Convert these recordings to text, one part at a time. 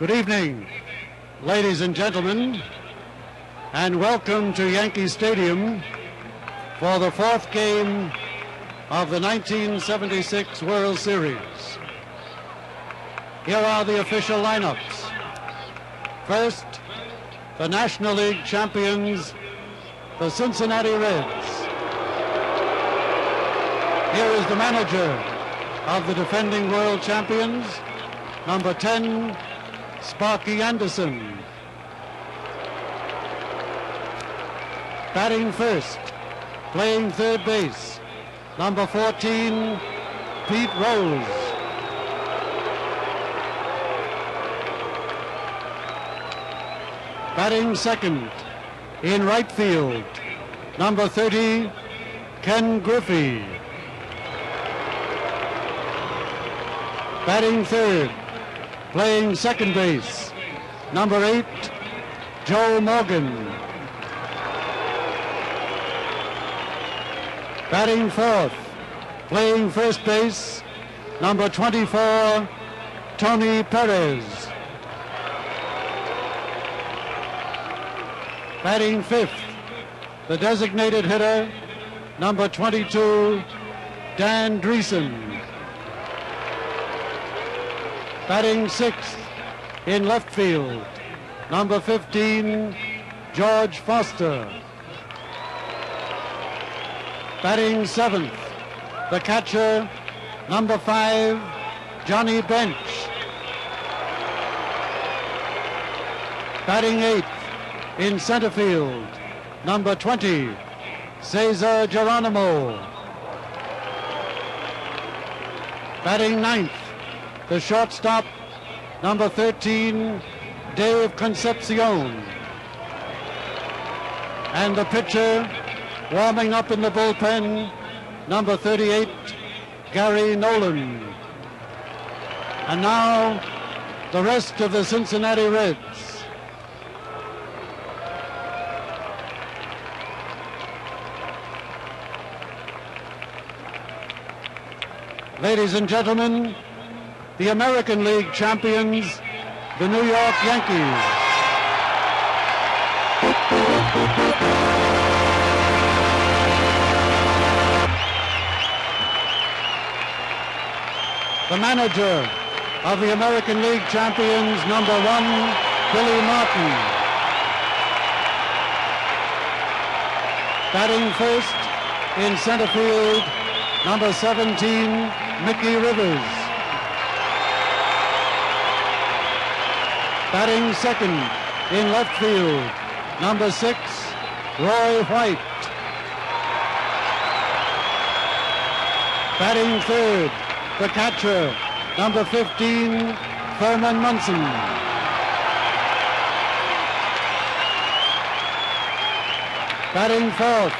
Good evening, ladies and gentlemen, and welcome to Yankee Stadium for the fourth game of the 1976 World Series. Here are the official lineups. First, the National League champions, the Cincinnati Reds. Here is the manager of the defending world champions, number 10, Sparky Anderson. Batting first, playing third base, number 14, Pete Rose. Batting second, in right field, number 30, Ken Griffey. Batting third, playing second base, number 8, Joe Morgan. Batting fourth, playing first base, number 24, Tony Perez. Batting fifth, the designated hitter, number 22, Dan Dreesen. Batting sixth, in left field, number 15, George Foster. Batting seventh, the catcher, number 5, Johnny Bench. Batting eighth, in center field, number 20, Cesar Geronimo. Batting ninth, the shortstop, number 13, Dave Concepcion. And the pitcher, warming up in the bullpen, number 38, Gary Nolan. And now, the rest of the Cincinnati Reds. Ladies and gentlemen, the American League champions, the New York Yankees. The manager of the American League champions, number 1, Billy Martin. Batting first, in center field, number 17, Mickey Rivers. Batting second, in left field, number 6, Roy White. Batting third, the catcher, number 15, Thurman Munson. Batting fourth,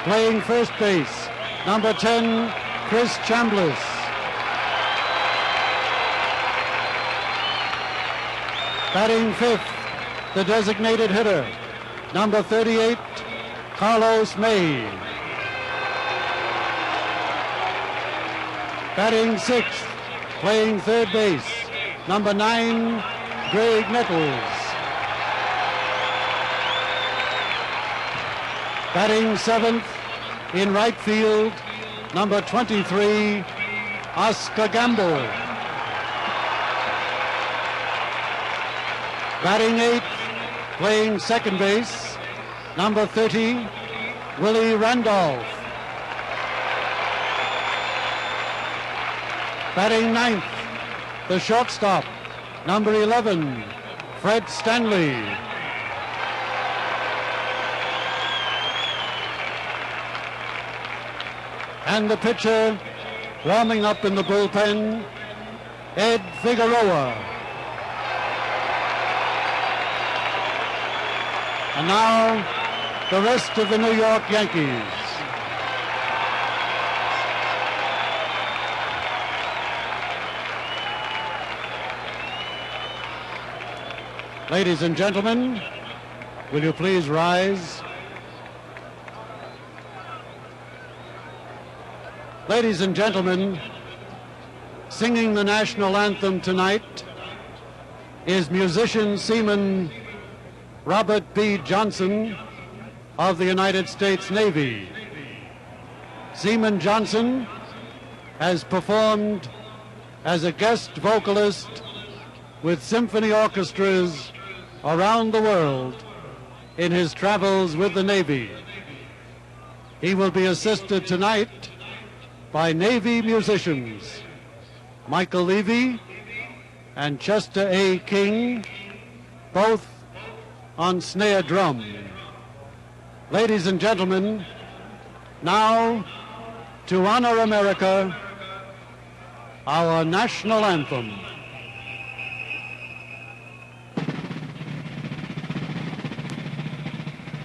playing first base, number 10, Chris Chambliss. Batting fifth, the designated hitter, number 38, Carlos May. Batting sixth, playing third base, number 9, Greg Nettles. Batting seventh, in right field, number 23, Oscar Gamble. Batting eighth, playing second base, number 30, Willie Randolph. Batting ninth, the shortstop, number 11, Fred Stanley. And the pitcher, warming up in the bullpen, Ed Figueroa. And now, the rest of the New York Yankees. Ladies and gentlemen, will you please rise? Ladies and gentlemen, singing the national anthem tonight is musician seaman Robert B. Johnson of the United States Navy. Seaman Johnson has performed as a guest vocalist with symphony orchestras around the world in his travels with the Navy. He will be assisted tonight by Navy musicians Michael Levy and Chester A. King, both on snare drum. Ladies and gentlemen, now to honor America, our national anthem.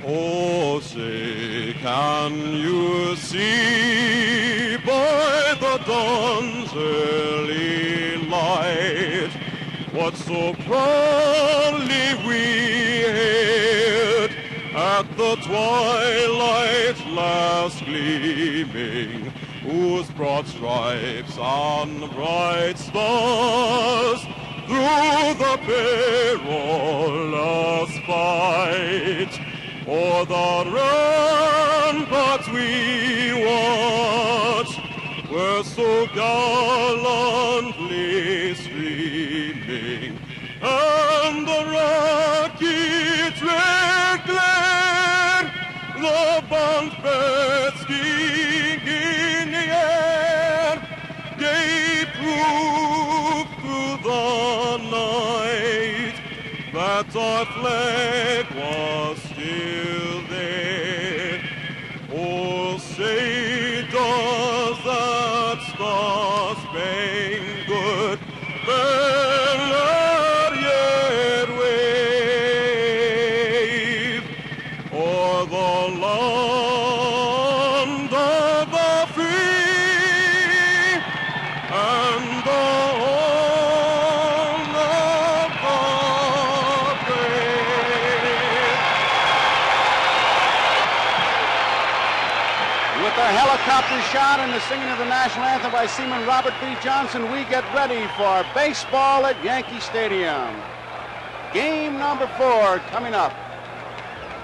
Oh, say, can you see by the dawn's early light what so proudly we hailed at the twilight's last gleaming, whose broad stripes and bright stars through the perilous fight o'er the ramparts we watched were so gallantly streaming, and the rocket's red glare, the bumpers skiing in the air, gave proof through the night that our flag was still there. Oh, say does that star-spangled banner yet wave o'er the land of the free and the home of the brave. With the helicopter shot and the singing of the national anthem by Seaman Robert B. Johnson, we get ready for baseball at Yankee Stadium. Game number 4 coming up.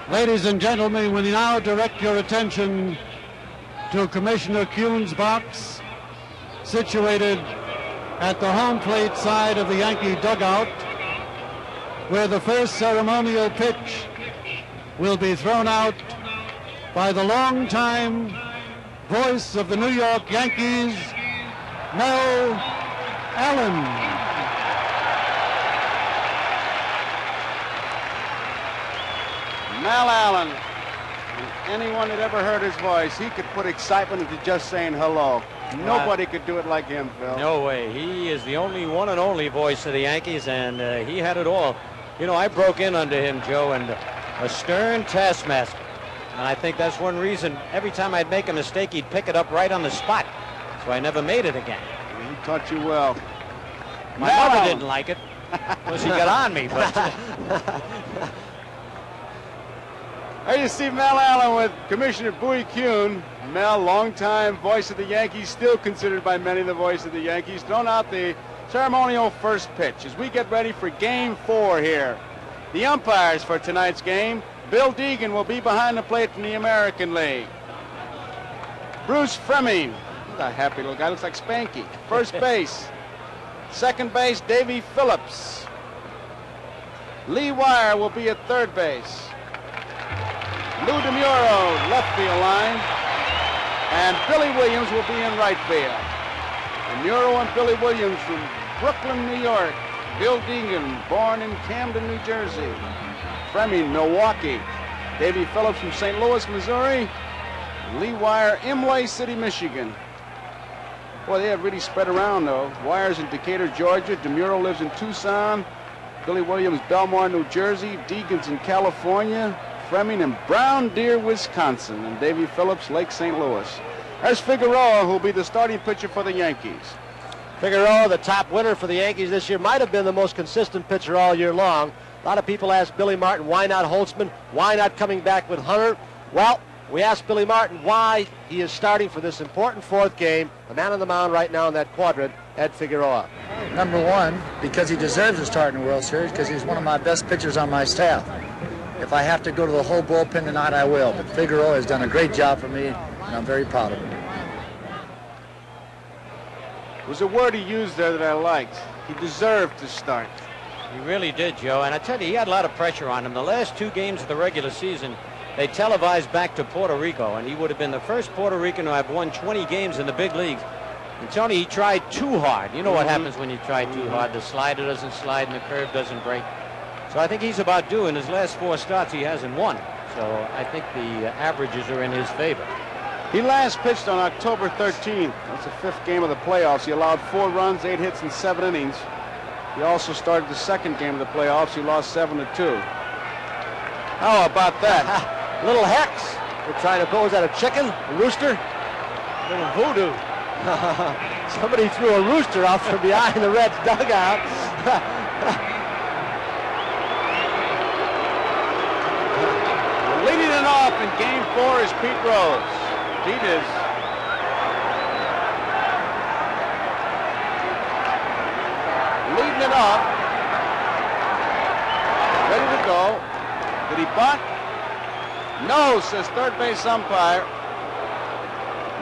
Ladies and gentlemen, we now direct your attention to Commissioner Kuhn's box, situated at the home plate side of the Yankee dugout, where the first ceremonial pitch will be thrown out by the longtime voice of the New York Yankees, Mel Allen. Mel Allen. And anyone that ever heard his voice, he could put excitement into just saying hello. Nobody could do it like him, Phil. No way. He is the only one and only voice of the Yankees, and he had it all. You know, I broke in under him, Joe, and a stern taskmaster. And I think that's one reason every time I'd make a mistake, he'd pick it up right on the spot. So I never made it again. He taught you well. My mother didn't like it. Well, she got on me, but... There you see Mel Allen with Commissioner Bowie Kuhn. Mel, longtime voice of the Yankees, still considered by many the voice of the Yankees, thrown out the ceremonial first pitch as we get ready for Game 4 here. The umpires for tonight's game: Bill Deegan will be behind the plate from the American League. Bruce Fleming, he's a happy little guy, looks like Spanky. First base. Second base, Davy Phillips. Lee Wire will be at third base. Lou DeMuro, left field line. And Billy Williams will be in right field. DeMuro and Billy Williams from Brooklyn, New York. Bill Deegan, born in Camden, New Jersey. Fleming, Milwaukee. Davy Phillips from St. Louis, Missouri. Lee Wire, Imlay City, Michigan. Boy, they have really spread around, though. Wire's in Decatur, Georgia. DeMuro lives in Tucson. Billy Williams, Belmar, New Jersey. Deegan's in California. Fleming in Brown Deer, Wisconsin. And Davy Phillips, Lake St. Louis. There's Figueroa, who will be the starting pitcher for the Yankees. Figueroa, the top winner for the Yankees this year, might have been the most consistent pitcher all year long. A lot of people ask Billy Martin, why not Holtzman? Why not coming back with Hunter? Well, We asked Billy Martin why he is starting for this important fourth game. The man on the mound right now in that quadrant, Ed Figueroa. Number one, because he deserves to start in the World Series, because he's one of my best pitchers on my staff. If I have to go to the whole bullpen tonight, I will. But Figueroa has done a great job for me, and I'm very proud of him. There was a word he used there that I liked. He deserved to start. He really did, Joe. And I tell you, he had a lot of pressure on him. The last 2 games of the regular season, they televised back to Puerto Rico, and he would have been the first Puerto Rican to have won 20 games in the big leagues. And Tony, he tried too hard. You know what happens when you try too hard. The slider doesn't slide and the curve doesn't break. So I think he's about due. In his last 4 starts, he hasn't won. So I think the averages are in his favor. He last pitched on October 13th. That's the 5th game of the playoffs. He allowed 4 runs, 8 hits, and 7 innings. He also started the 2nd game of the playoffs. He lost 7-2. How about that? Little hex. They're trying to was that a chicken? A rooster? Little voodoo. Somebody threw a rooster out from behind the Reds dugout. Leading it off in Game 4 is Pete Rose. Pete is leading it off. Ready to go. Did he bunt? No, says third base umpire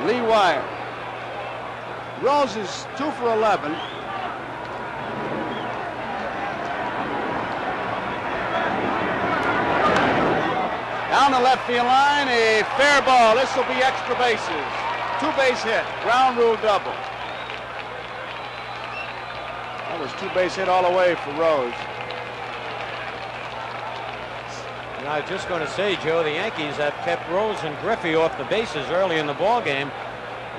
Lee Wire. Rose is 2 for 11. Down the left field line, a fair ball. This will be extra bases. 2-base hit, ground rule double. That was 2-base hit all the way for Rose. And I was just going to say, Joe, the Yankees have kept Rose and Griffey off the bases early in the ball game,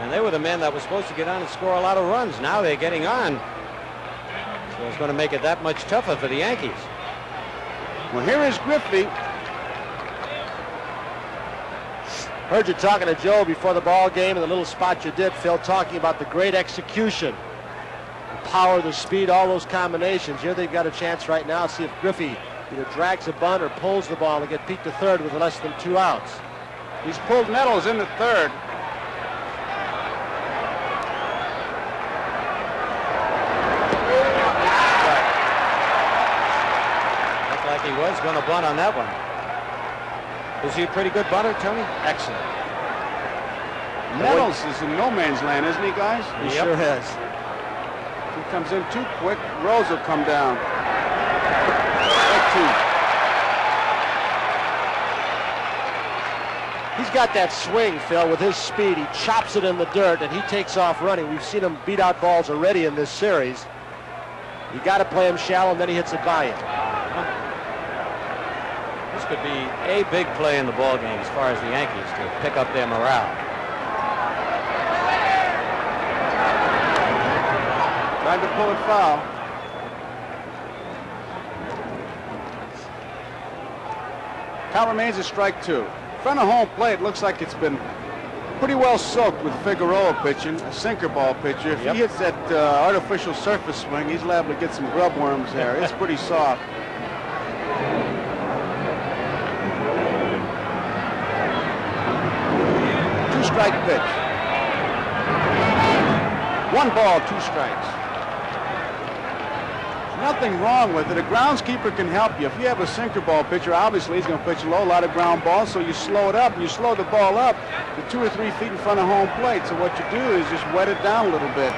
and they were the men that were supposed to get on and score a lot of runs. Now they're getting on, so it's going to make it that much tougher for the Yankees. Well, here is Griffey. Heard you talking to Joe before the ball game, and the little spot you did, Phil, talking about the great execution, the power, the speed, all those combinations. Here they've got a chance right now to see if Griffey either drags a bunt or pulls the ball to get Pete to third with less than 2 outs. He's pulled Nettles into third. Looked like he was going to bunt on that one. Is he a pretty good bunter, Tony? Excellent. Nettles is in no man's land, isn't he, guys? He sure is. If he comes in too quick, Rose will come down. He's got that swing, Phil, with his speed. He chops it in the dirt, and he takes off running. We've seen him beat out balls already in this series. You got to play him shallow, and then he hits it by you. This could be a big play in the ball game as far as the Yankees to pick up their morale. Tried to pull it foul. Count remains a strike 2. Front of home plate looks like it's been pretty well soaked with Figueroa pitching, a sinker ball pitcher. If he hits that artificial surface swing, he's liable to get some grub worms there. It's pretty soft. Two-strike pitch. 1 ball, 2 strikes. Nothing wrong with it. A groundskeeper can help you. If you have a sinker ball pitcher, obviously he's going to pitch low, a lot of ground balls, so you slow it up, and you slow the ball up to 2 or 3 feet in front of home plate. So what you do is just wet it down a little bit.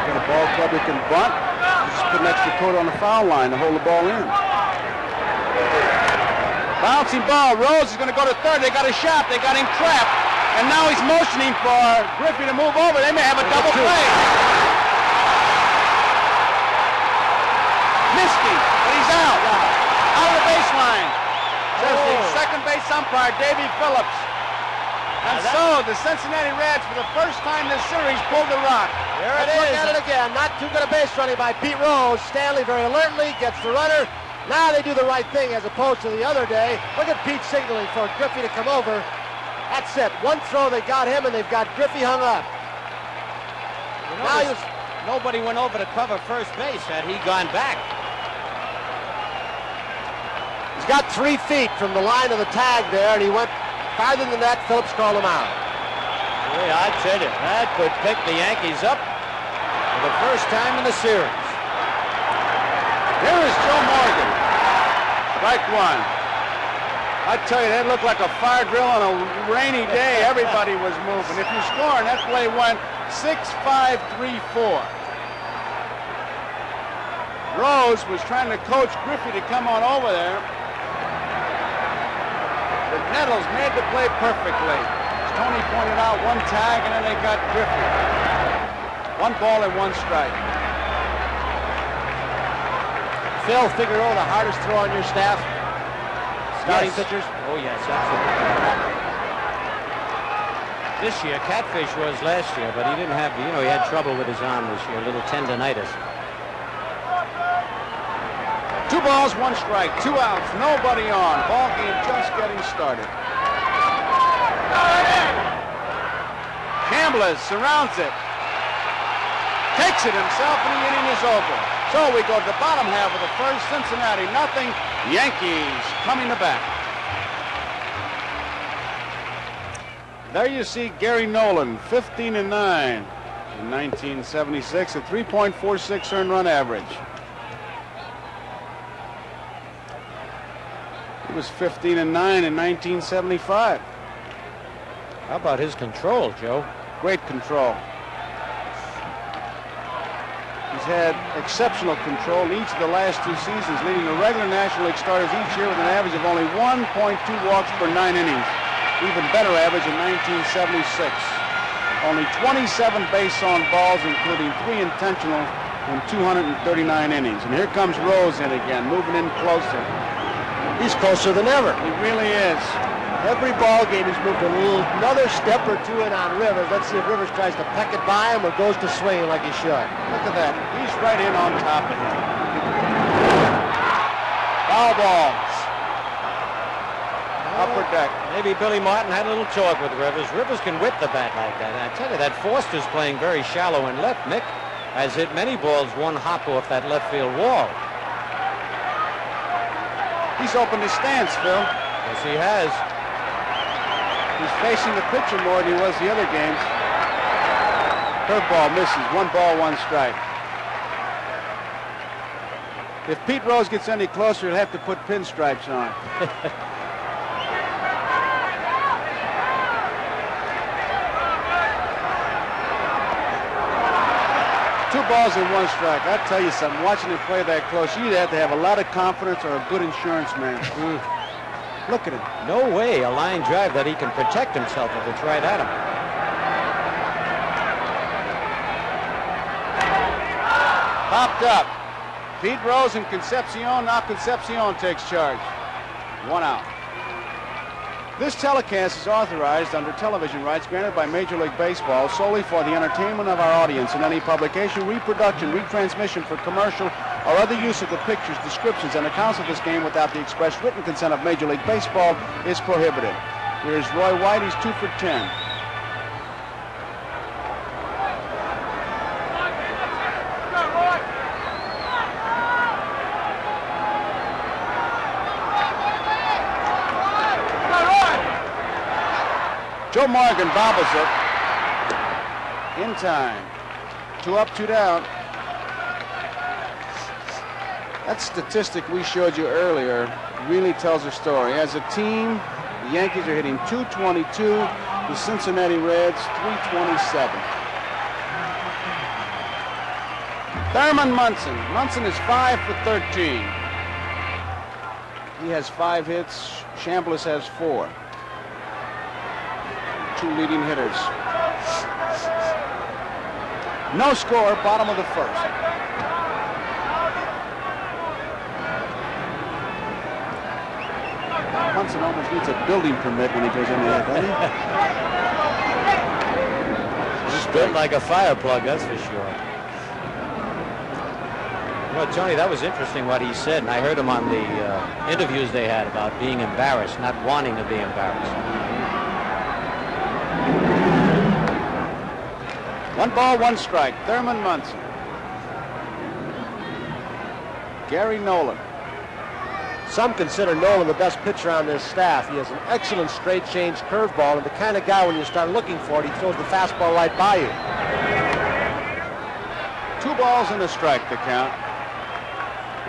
Got a ball club that can bunt. You just put an extra coat on the foul line to hold the ball in. Bouncing ball. Rose is going to go to third. They got a shot. They got him trapped. And now he's motioning for Griffey to move over. They may have a double play. Missed him, but he's out. Out of the baseline. Says the second base umpire, Davey Phillips. And so the Cincinnati Reds, for the first time this series, pulled the rock. There it is. Look at it again. Not too good a base running by Pete Rose. Stanley very alertly gets the runner. Now they do the right thing as opposed to the other day. Look at Pete signaling for Griffey to come over. That's it. One throw, they got him, and they've got Griffey hung up. Now nobody went over to cover first base had he gone back. He's got 3 feet from the line of the tag there, and he went farther than that. Phillips called him out. Boy, I tell you, that could pick the Yankees up for the first time in the series. Here is Joe Morgan. Strike one. I tell you, that looked like a fire drill on a rainy day. Everybody was moving. If you're scoring, that play went 6-5-3-4. Rose was trying to coach Griffey to come on over there. The Nettles made the play perfectly. As Tony pointed out, 1 tag, and then they got Griffey. 1 ball and 1 strike. Phil Figueroa, the hardest throw on your staff? Starting pitchers? Oh, yes, absolutely. This year, Catfish was last year, but he didn't have, he had trouble with his arm this year, a little tendonitis. 2 balls, 1 strike, 2 outs, nobody on. Ball game just getting started. Chambliss surrounds it. Takes it himself, and the inning is over. So we go to the bottom half of the first. Cincinnati nothing. Yankees coming to bat. There you see Gary Nolan, 15-9 in 1976, a 3.46 earned run average. He was 15-9 in 1975. How about his control, Joe? Great control. He's had exceptional control each of the last 2 seasons, leading the regular National League starters each year with an average of only 1.2 walks per 9 innings. Even better average in 1976. Only 27 base on balls, including 3 intentional in 239 innings. And here comes Rose in again, moving in closer. He's closer than ever. He really is. Every ball game he's moved another step or 2 in on Rivers. Let's see if Rivers tries to peck it by him or goes to swinging like he should. Look at that. He's right in on top of him. Foul balls. Upper deck. Maybe Billy Martin had a little talk with Rivers. Rivers can whip the bat like that. And I tell you, that Foster's playing very shallow in left. Mick has hit many balls 1 hop off that left field wall. He's opened his stance, Phil. Yes, he has. He's facing the pitcher more than he was the other games. Curveball misses. 1 ball, 1 strike. If Pete Rose gets any closer, he'll have to put pinstripes on. 2 balls and 1 strike. I'll tell you something, watching him play that close, you either have to have a lot of confidence or a good insurance man. Look at him. No way a line drive that he can protect himself if it's right at him. Popped up. Pete Rose and Concepcion. Now Concepcion takes charge. 1 out. This telecast is authorized under television rights granted by Major League Baseball solely for the entertainment of our audience, and any publication, reproduction, retransmission for commercial or other use of the pictures, descriptions, and accounts of this game without the express written consent of Major League Baseball is prohibited. Here's Roy White. He's 2 for 10. Joe Morgan bobbles it in time. 2 up, 2 down. That statistic we showed you earlier really tells a story. As a team, the Yankees are hitting .222, the Cincinnati Reds .327. Thurman Munson. Munson is 5 for 13. He has 5 hits. Chambliss has 4. 2 leading hitters. No score, bottom of the first. Munson almost needs a building permit when he goes in there, doesn't he? He's built like a fire plug, that's for sure. Well, Tony, that was interesting what he said, and I heard him on the interviews they had about being embarrassed, not wanting to be embarrassed. 1 ball, 1 strike. Thurman Munson. Gary Nolan. Some consider Nolan the best pitcher on this staff. He has an excellent straight change curveball, and the kind of guy when you start looking for it, he throws the fastball right by you. 2 balls and a strike to count.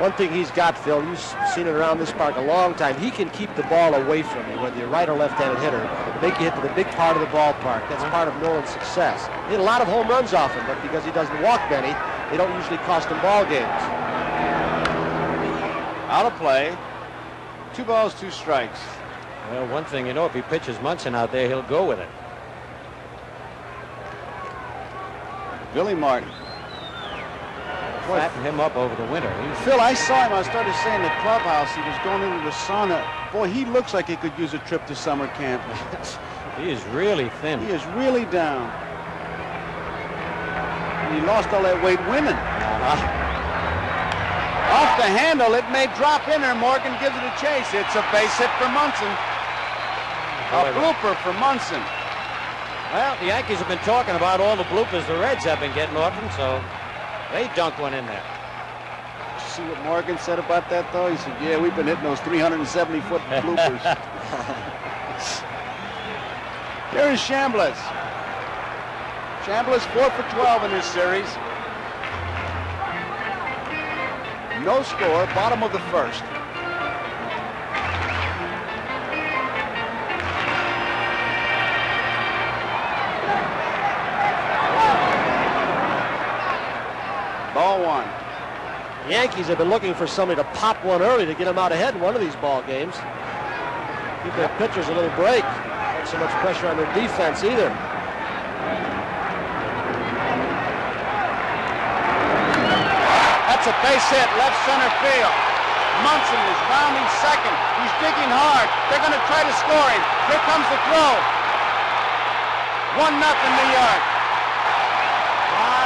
One thing he's got, Phil, you've seen it around this park a long time, he can keep the ball away from you, whether you're right or left-handed hitter, make you hit to the big part of the ballpark. That's part of Nolan's success. He hit a lot of home runs off him, but because he doesn't walk many, they don't usually cost him ball games. Out of play. 2 balls, 2 strikes. Well, one thing you know, if he pitches Munson out there, he'll go with it. Billy Martin. Fatten him up over the winter. Phil, I saw him. I started saying the clubhouse. He was going into the sauna. Boy, he looks like he could use a trip to summer camp. He is really thin. He is really down. And he lost all that weight winning. Off the handle, it may drop in there. Morgan gives it a chase. It's a base hit for Munson. A blooper for Munson. Well, the Yankees have been talking about all the bloopers the Reds have been getting off them, so they dunked one in there. See what Morgan said about that, though? He said, yeah, we've been hitting those 370-foot bloopers. Here is Chambliss. Chambliss 4 for 12 in this series. No score, bottom of the first. Ball 1. The Yankees have been looking for somebody to pop one early to get them out ahead in one of these ball games. Give their pitchers a little break. Not so much pressure on their defense either. That's a base hit, left center field. Munson is rounding second. He's digging hard. They're going to try to score him. Here comes the throw. 1-0 New York.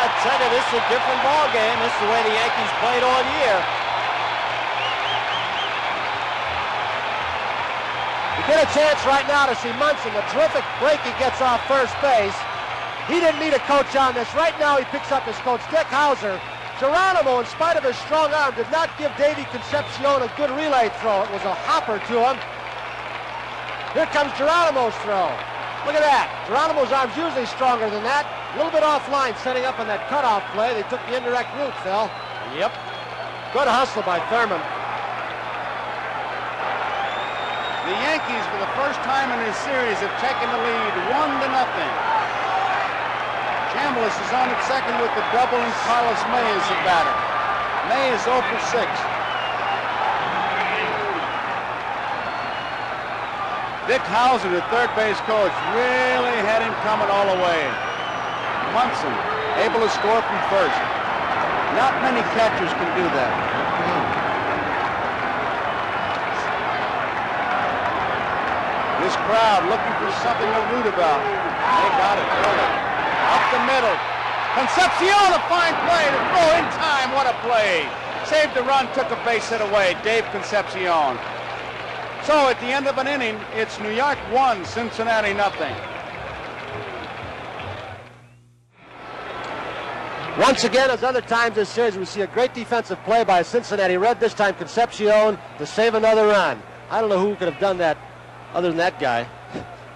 I tell you, this is a different ball game. This is the way the Yankees played all year. You get a chance right now to see Munson, the terrific break he gets off first base. He didn't need a coach on this. Right now he picks up his coach, Dick Hauser. Geronimo, in spite of his strong arm, did not give Davey Concepcion a good relay throw. It was a hopper to him. Here comes Geronimo's throw. Look at that. Geronimo's arm's usually stronger than that. A little bit offline, setting up on that cutoff play. They took the indirect route, Phil. Yep. Good hustle by Thurman. The Yankees, for the first time in this series, have taken the lead 1-0. Chambliss is on at second with the double, and Carlos May is the batter. May is 0 for 6. Dick Hauser, the third base coach, really had him coming all the way. Munson able to score from first. Not many catchers can do that. This crowd looking for something to root about. They got it early. Up the middle. Concepcion, a fine play to throw in time. What a play. Saved the run, took a base hit away. Dave Concepcion. So at the end of an inning, it's New York 1, Cincinnati 0. Once again, as other times this series, we see a great defensive play by a Cincinnati Red. This time Concepcion to save another run. I don't know who could have done that other than that guy.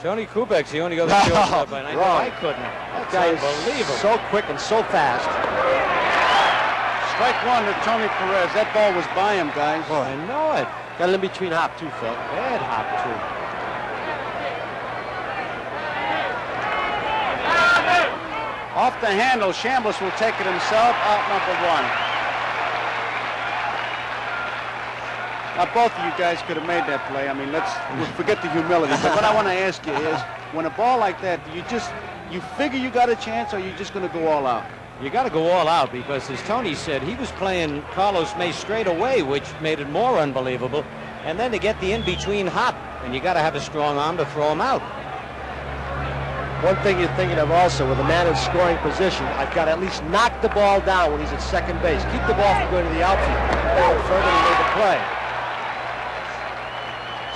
Tony Kubek's the only other shortstop, and I know I couldn't. That guy is unbelievable. so quick and so fast. Strike 1 to Tony Perez. That ball was by him, guys. I know it. Got it in between hop, too, Phil. Bad hop, too. Off the handle, Chambliss will take it himself, out number 1. Now, both of you guys could have made that play. I mean, we'll forget the humility. But what I want to ask you is, when a ball like that, you figure you got a chance, or you just going to go all out? You got to go all out, because as Tony said, he was playing Carlos May straight away, which made it more unbelievable. And then to get the in-between hop, and you got to have a strong arm to throw him out. One thing you're thinking of also, with a man in scoring position, I've got to at least knock the ball down when he's at second base. Keep the ball from going to the outfield. Down further and made the play.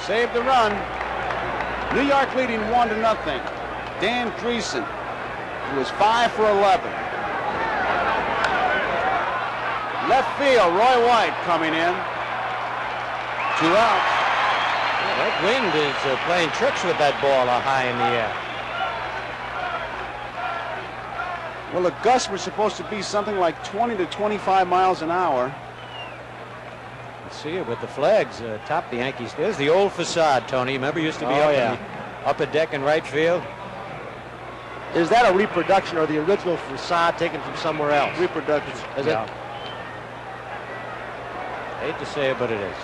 Save the run. New York leading 1-0. Dan Dreesen, who was 5 for 11. Left field, Roy White coming in. 2 outs. That wind is playing tricks with that ball high in the air. Well, the gusts were supposed to be something like 20 to 25 miles an hour. Let's see it with the flags atop the Yankees. There's the old facade, Tony. Remember, used to be up in the upper deck in right field. Is that a reproduction or the original facade taken from somewhere else? Reproduction. Is it? Hate to say it, but it is.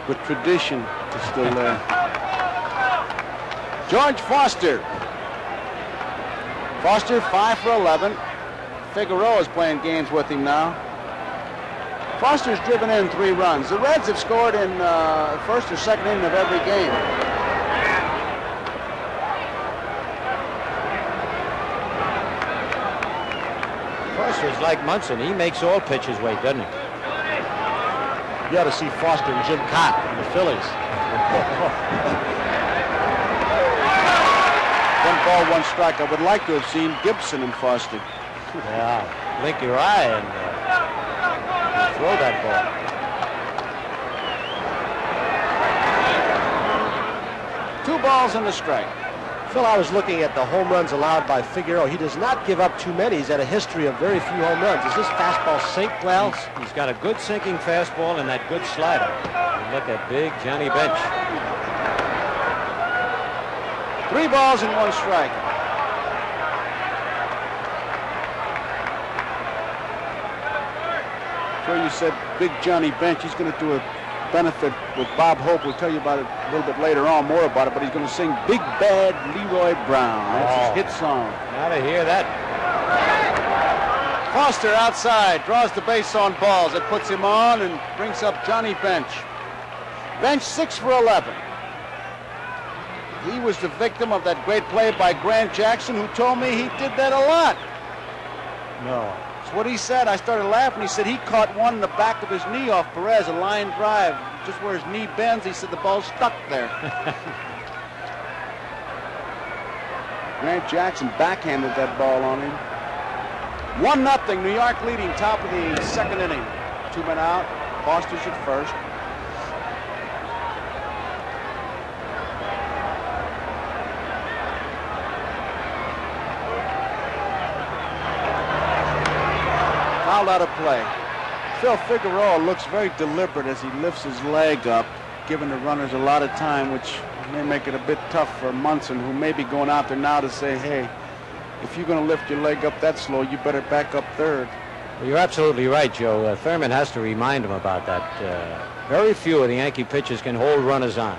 But tradition is still there. George Foster. Foster 5 for 11. Figueroa is playing games with him now. Foster's driven in 3 runs. The Reds have scored in first or second inning of every game. Foster's like Munson. He makes all pitches wait, doesn't he? You ought to see Foster and Jim Cott in the Phillies. 1 ball, 1 strike. I would like to have seen Gibson and Foster. Yeah, blink your eye and throw that ball. Two balls and a strike. Phil, I was looking at the home runs allowed by Figueroa. He does not give up too many. He's had a history of very few home runs. Does this fastball sink well? He's got a good sinking fastball and that good slider. And look at big Johnny Bench. 3 balls and 1 strike. Sure, you said big Johnny Bench. He's going to do a benefit with Bob Hope. We'll tell you about it a little bit later on, more about it, but he's going to sing Big Bad Leroy Brown. That's his hit song. Gotta hear that. Foster outside, draws the base on balls. It puts him on and brings up Johnny Bench. Bench 6 for 11. He was the victim of that great play by Grant Jackson, who told me he did that a lot. No. That's what he said. I started laughing. He said he caught one in the back of his knee off Perez, a line drive, just where his knee bends. He said the ball's stuck there. Grant Jackson backhanded that ball on him. 1-0, New York leading, top of the second inning. 2 men out. Foster's at first. Fouled out of play. Phil Figueroa looks very deliberate as he lifts his leg up, giving the runners a lot of time, which may make it a bit tough for Munson, who may be going out there now to say, hey, if you're going to lift your leg up that slow, you better back up third. Well, you're absolutely right, Joe. Thurman has to remind him about that. Very few of the Yankee pitchers can hold runners on,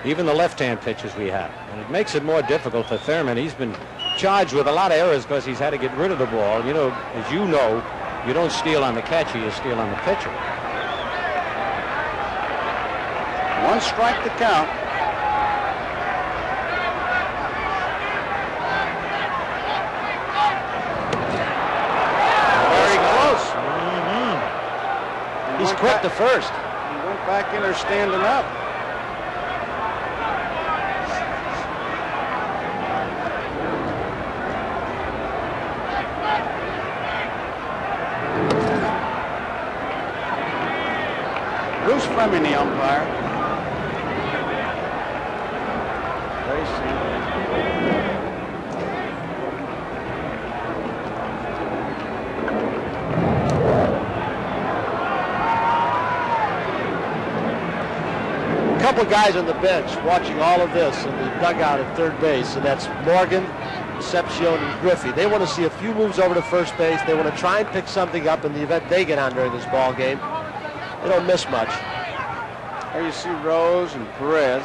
even the left-hand pitchers we have. And it makes it more difficult for Thurman. He's been charged with a lot of errors because he's had to get rid of the ball. You know, as you know, you don't steal on the catcher, you steal on the pitcher. 1 strike to count. Very close. He's quick to first. He went back in there standing up. Bruce Fleming, the umpire. Very simple. A couple guys on the bench watching all of this in the dugout at third base, and that's Morgan, Concepcion, and Griffey. They want to see a few moves over to first base. They want to try and pick something up in the event they get on during this ball game. They don't miss much. There you see Rose and Perez.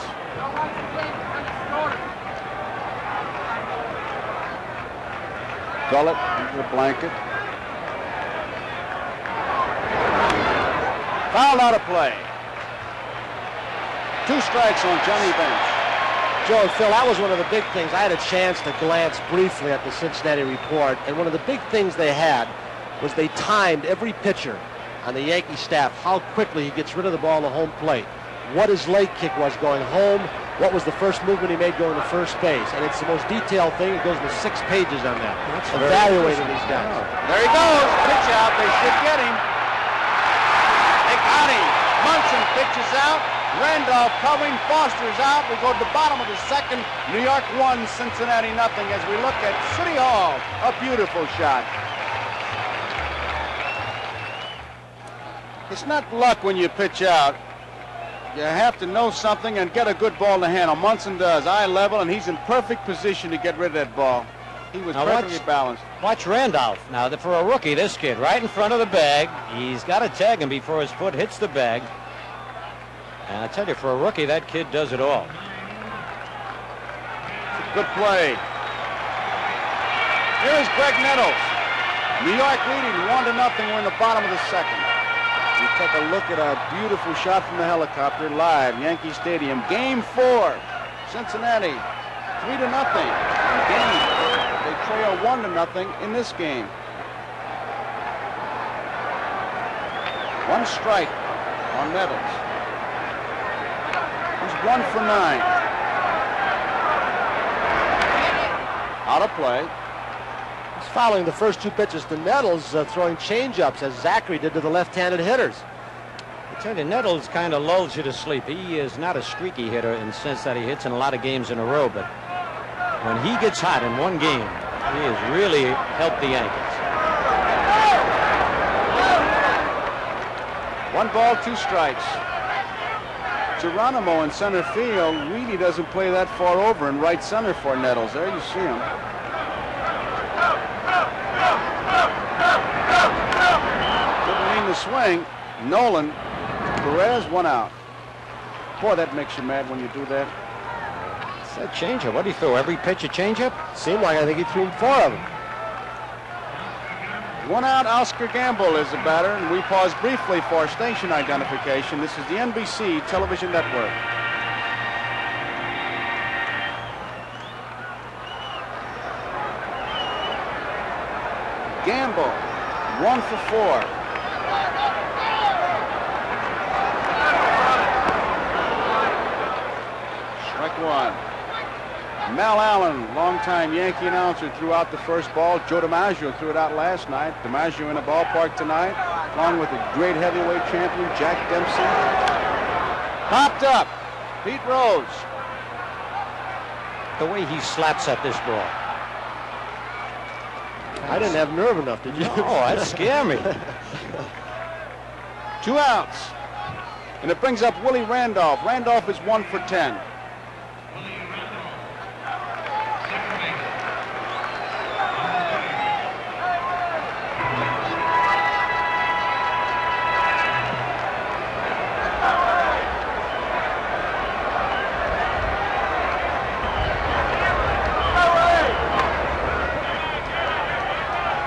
Gullet into the blanket. Fouled out of play. 2 strikes on Johnny Bench. Joe and Phil, that was one of the big things. I had a chance to glance briefly at the Cincinnati report, and one of the big things they had was they timed every pitcher on the Yankee staff, how quickly he gets rid of the ball on the home plate, what his leg kick was going home, what was the first movement he made going to first base. And it's the most detailed thing. It goes to 6 pages on that. That's evaluating these guys. There he goes. Pitch out. They should get him. They got him. Munson picks Randolph covering, Foster's out. We go to the bottom of the second. New York 1, Cincinnati nothing as we look at City Hall. A beautiful shot. It's not luck when you pitch out. You have to know something and get a good ball to handle. Munson does, eye level, and he's in perfect position to get rid of that ball. He was perfectly balanced. Watch Randolph. Now, for a rookie, this kid, right in front of the bag. He's got to tag him before his foot hits the bag. And I tell you, for a rookie, that kid does it all. Good play. Here's Greg Nettles. New York leading 1-0. We're in the bottom of the second. We take a look at a beautiful shot from the helicopter live, Yankee Stadium. Game 4, Cincinnati, 3-0. They trail 1-0 in this game. One strike on Nettles. He's 1 for 9. Out of play. He's following the first 2 pitches to Nettles, throwing changeups as Zachary did to the left-handed hitters. I tell you, Nettles kind of lulls you to sleep. He is not a streaky hitter in the sense that he hits in a lot of games in a row, but when he gets hot in one game, he has really helped the Yankees. 1 ball, 2 strikes. Geronimo in center field really doesn't play that far over in right center for Nettles. There you see him. Didn't mean to swing. Nolan, Perez, 1 out. Boy, that makes you mad when you do that. It's that changeup. What do you throw? Every pitch a changeup? Seemed like I think he threw 4 of them. 1 out, Oscar Gamble is the batter, and we pause briefly for station identification. This is the NBC television network. Gamble, 1 for 4. Strike 1. Mel Allen, longtime Yankee announcer, threw out the first ball. Joe DiMaggio threw it out last night. DiMaggio in the ballpark tonight, along with the great heavyweight champion, Jack Dempsey. Popped up. Pete Rose. The way he slaps at this ball. I didn't have nerve enough, did you? Oh, that scared me. 2 outs. And it brings up Willie Randolph. Randolph is 1 for 10.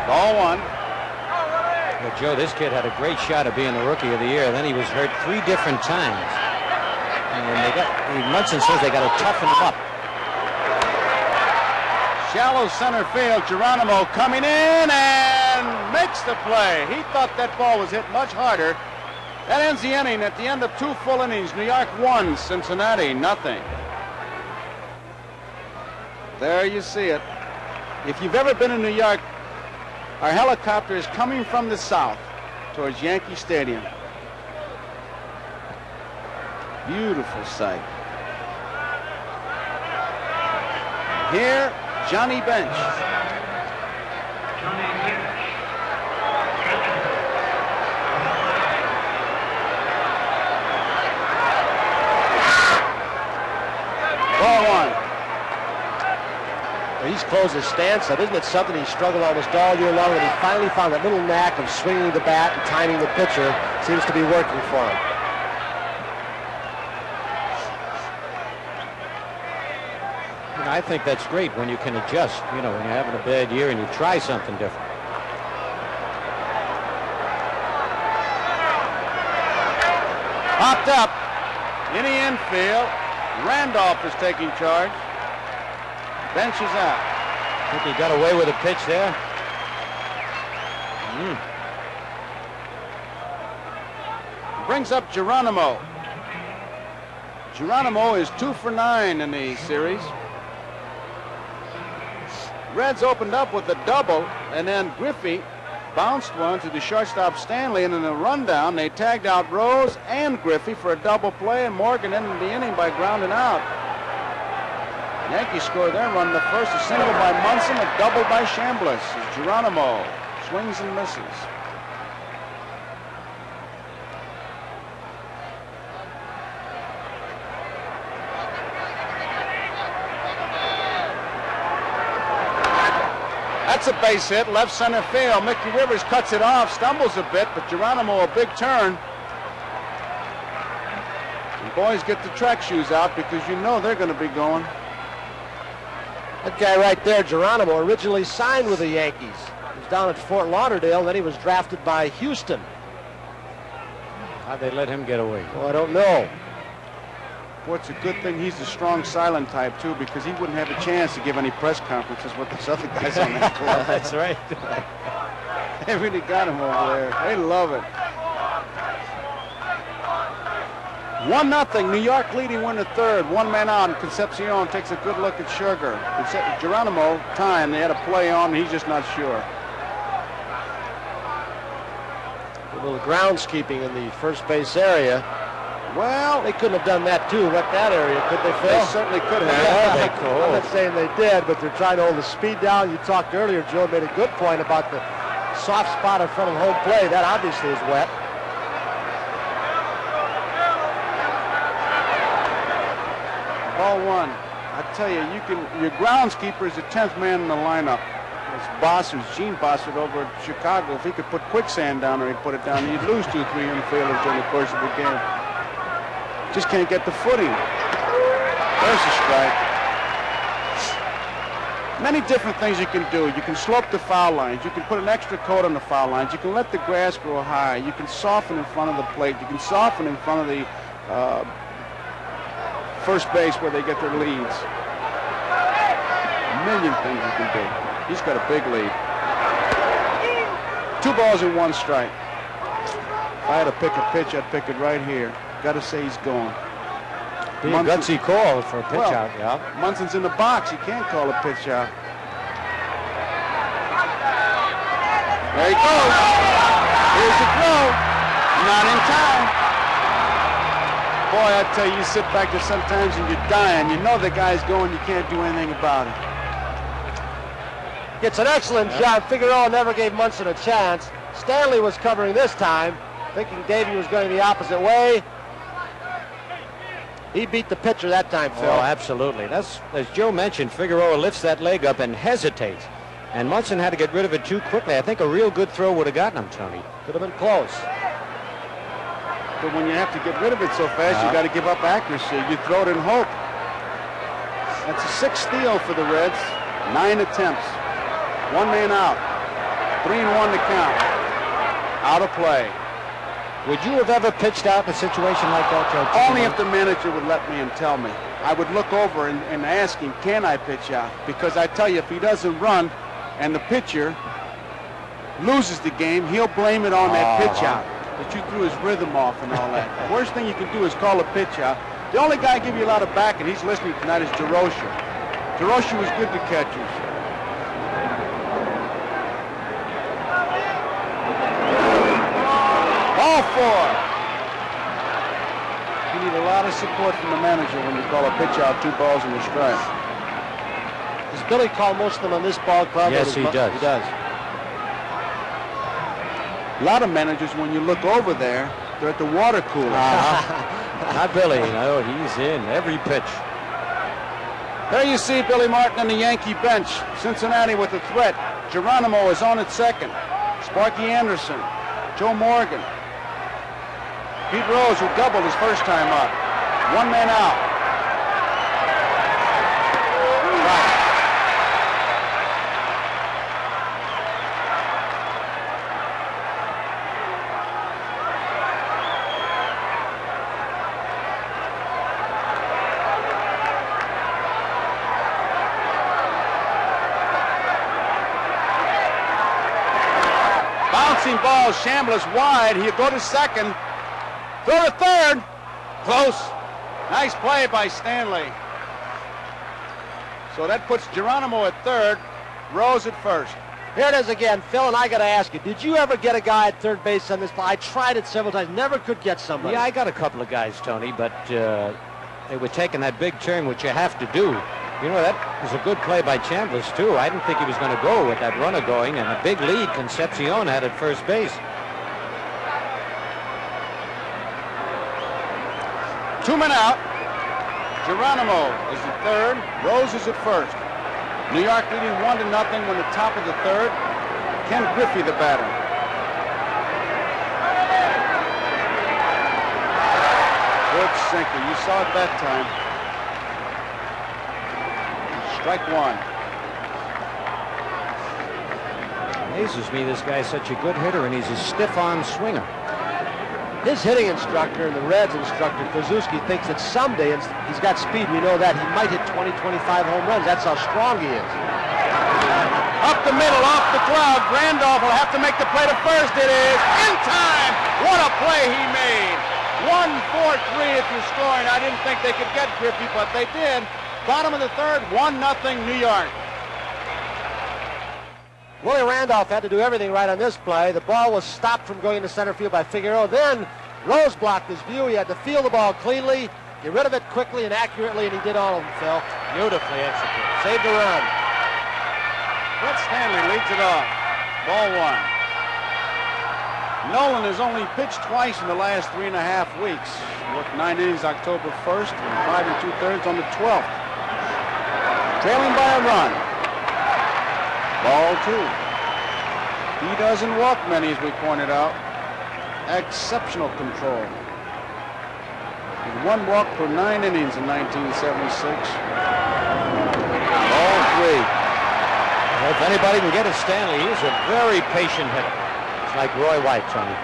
Ball 1. Well, Joe, this kid had a great shot at being the Rookie of the Year. Then he was hurt 3 different times. And Munson says they got to toughen him up. Shallow center field. Geronimo coming in and makes the play. He thought that ball was hit much harder. That ends the inning. At the end of 2 full innings, New York 1, Cincinnati nothing. There you see it. If you've ever been in New York, our helicopter is coming from the south towards Yankee Stadium. Beautiful sight. Here, Johnny Bench. Ball 1. He's closed his stance up. Isn't it something he struggled almost all year long, and he finally found that little knack of swinging the bat and timing the pitcher. Seems to be working for him. You know, I think that's great when you can adjust, you know, when you're having a bad year and you try something different. Popped up in the infield. Randolph is taking charge. Bench is out. I think he got away with a pitch there. Brings up Geronimo. Geronimo is 2 for 9 in the series. Reds opened up with a double, and then Griffey bounced one to the shortstop Stanley, and in a rundown, they tagged out Rose and Griffey for a double play, and Morgan ended the inning by grounding out. Yankees scored their run in the first, a single by Munson, a double by Chambliss, as Geronimo swings and misses. That's a base hit, left center field. Mickey Rivers cuts it off, stumbles a bit, but Geronimo a big turn. And boys, get the track shoes out because you know they're going to be going. That guy right there, Geronimo, originally signed with the Yankees. He was down at Fort Lauderdale, then he was drafted by Houston. How'd they let him get away? Well, I don't know. Boy, it's a good thing he's the strong silent type too, because he wouldn't have a chance to give any press conferences with those other guys on that club. That's right. They really got him over there. They love it. 1-0, New York leading 1/3. One man out, and Concepcion takes a good look at Sugar. Geronimo, time, they had a play on, and he's just not sure. A little groundskeeping in the first base area. Well, They couldn't have done that too, wet that area, could they, Phil? they certainly could have. Yeah, I'm not saying they did, but they're trying to hold the speed down. You talked earlier, Joe made a good point about the soft spot in front of home plate. That obviously is wet. Ball one. I tell you, your groundskeeper is the 10th man in the lineup. It's Bossard, Gene Bossard over at Chicago. If he could put quicksand down there, he'd put it down. He'd lose 2 or 3 infielders during the course of the game. Just can't get the footing. There's a strike. Many different things you can do. You can slope the foul lines. You can put an extra coat on the foul lines. You can let the grass grow high. You can soften in front of the plate. You can soften in front of the first base where they get their leads. A million things you can do. He's got a big lead. 2 balls and 1 strike. If I had to pick a pitch, I'd pick it right here. Got to say he's going. Be a gutsy call for a pitch out, yeah. Munson's in the box. He can't call a pitch out. There he goes. Here's the throw. Not in time. Boy, I tell you, you sit back there sometimes and you're dying. You know the guy's going. You can't do anything about it. It's an excellent job. Figueroa never gave Munson a chance. Stanley was covering this time, thinking Davey was going the opposite way. He beat the pitcher that time, Phil. Oh, absolutely. That's, as Joe mentioned, Figueroa lifts that leg up and hesitates. And Munson had to get rid of it too quickly. I think a real good throw would have gotten him, Tony. Could have been close. But when you have to get rid of it so fast, you got to give up accuracy. You throw it in hope. That's a 6th steal for the Reds. 9 attempts. 1 man out. 3-1 to count. Out of play. Would you have ever pitched out in a situation like that, Joe? Only if the manager would let me and tell me. I would look over and ask him, can I pitch out? Because I tell you, if he doesn't run and the pitcher loses the game, he'll blame it on that pitch out. That you threw his rhythm off and all that. The worst thing you can do is call a pitch out. The only guy give you a lot of back, and he's listening tonight, is DeRocher. DeRocher was good to catchers. All 4. You need a lot of support from the manager when you call a pitch out 2 balls and a strike. Does Billy call most of them on this ball club? Yes, he does. He does. A lot of managers, when you look over there, they're at the water cooler. Not Billy. No, he's in every pitch. There you see Billy Martin on the Yankee bench. Cincinnati with a threat. Geronimo is on at second. Sparky Anderson. Joe Morgan. Pete Rose, who doubled his first time up. 1 man out. Right. Bouncing ball, Chambliss wide. He'll go to second. Throw to third. Close. Nice play by Stanley. So that puts Geronimo at third, Rose at first. Here it is again, Phil, and I got to ask you, did you ever get a guy at third base on this play? I tried it several times, never could get somebody. Yeah, I got a couple of guys, Tony, but they were taking that big turn, which you have to do. You know, that was a good play by Chambliss, too. I didn't think he was going to go with that runner going, and a big lead Concepcion had at first base. 2 men out. Geronimo is at third. Rose is at first. New York leading 1-0 when the top of the third. Ken Griffey, the batter. Good sinker. You saw it that time. Strike one. Amazes me, this guy's such a good hitter, and he's a stiff-arm swinger. His hitting instructor and the Reds instructor, Krasuski, thinks that someday, and he's got speed, we know that, he might hit 20, 25 home runs. That's how strong he is. Up the middle, off the glove. Randolph will have to make the play to first. It is in time. What a play he made. 1-4-3 if you're scoring. I didn't think they could get Griffey, but they did. Bottom of the third, 1-0 New York. Willie Randolph had to do everything right on this play. The ball was stopped from going into center field by Figueroa. Then Rose blocked his view. He had to field the ball cleanly, get rid of it quickly and accurately, and he did all of them, Phil. Beautifully executed. Saved a run. Brett Stanley leads it off. Ball one. Nolan has only pitched twice in the last 3.5 weeks. Worked 9 innings October 1st and 5 2/3 on the 12th. Trailing by a run. Ball two. He doesn't walk many, as we pointed out. Exceptional control. With 1 walk per 9 innings in 1976. Ball three. Well, if anybody can get at Stanley, he's a very patient hitter. It's like Roy White, Tony.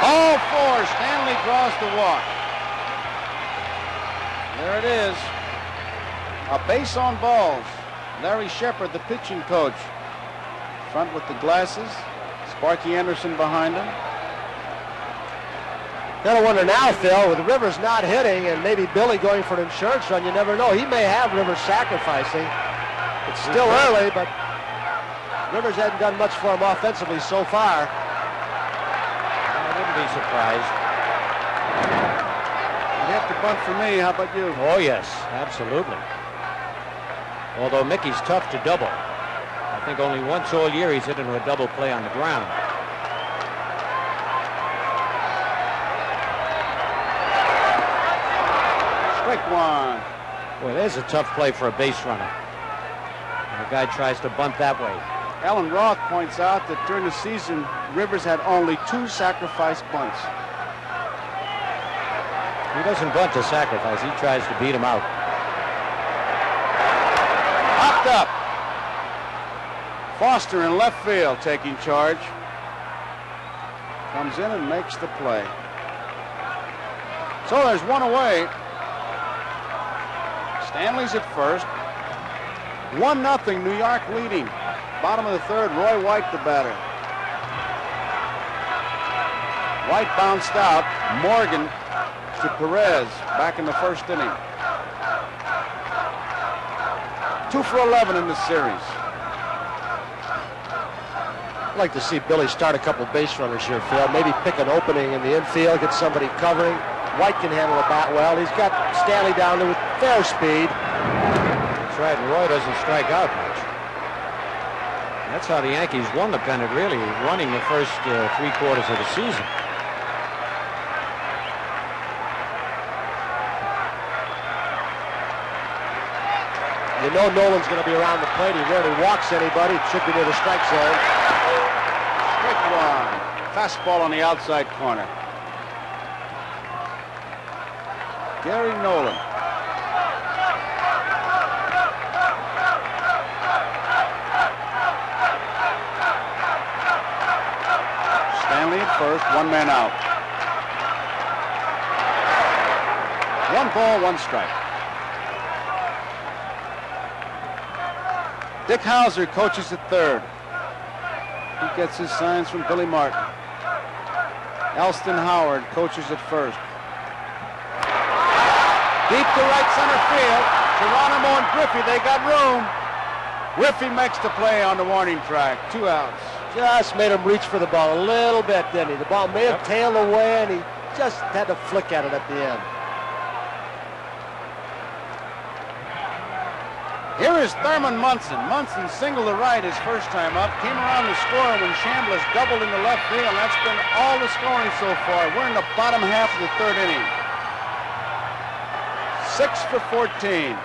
All four. Stanley draws the walk. There it is. A base on balls. Larry Shepard, the pitching coach. Front with the glasses. Sparky Anderson behind him. Gotta wonder now, Phil, with Rivers not hitting and maybe Billy going for an insurance run, you never know. He may have Rivers sacrificing. It's still early, but Rivers hasn't done much for him offensively so far. I wouldn't be surprised. You have to bunt for me. How about you? Oh, yes, absolutely. Although Mickey's tough to double. I think only once all year he's hit into a double play on the ground. Strike one. Boy, there's a tough play for a base runner. The guy tries to bunt that way. Alan Roth points out that during the season, Rivers had only 2 sacrifice bunts. He doesn't bunt to sacrifice. He tries to beat him out. Popped up. Foster in left field taking charge. Comes in and makes the play. So there's one away. Stanley's at first. 1-0 New York leading. Bottom of the third, Roy White the batter. White bounced out. Morgan to Perez back in the first inning. 2 for 11 in the series. I'd like to see Billy start a couple base runners here, Phil. Maybe pick an opening in the infield, get somebody covering. White can handle the bat well. He's got Stanley down there with fair speed. That's right, and Roy doesn't strike out much. That's how the Yankees won the pennant, really, running the first 3 quarters of the season. You know Nolan's going to be around the plate. He rarely walks anybody. It should be near the strike zone. Strike one. Fastball on the outside corner. Gary Nolan. Stanley at first, 1 man out. 1 ball, 1 strike. Dick Hauser coaches at third. He gets his signs from Billy Martin. Elston Howard coaches at first. Deep to right center field. Geronimo and Griffey, they got room. Griffey makes the play on the warning track. 2 outs. Just made him reach for the ball a little bit, didn't he? The ball may have tailed away, and he just had to flick at it at the end. Here is Thurman Munson. Munson singled to right his first time up. Came around to score when Chambliss doubled in the left field. And that's been all the scoring so far. We're in the bottom half of the 3rd inning. 6 for 14.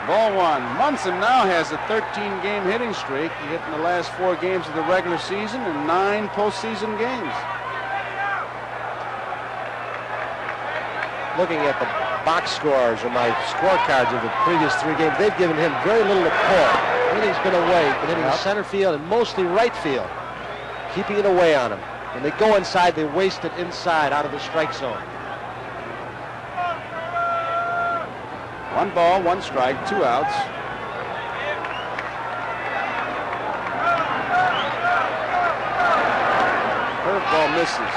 Ball 1. Munson now has a 13-game hitting streak. He hit in the last 4 games of the regular season and 9 postseason games. Looking at the box scores or my scorecards of the previous 3 games, they've given him very little to pull. Everything's been away, been hitting center field and mostly right field, keeping it away on him. When they go inside, they waste it inside out of the strike zone. 1 ball, 1 strike, 2 outs. Curveball misses.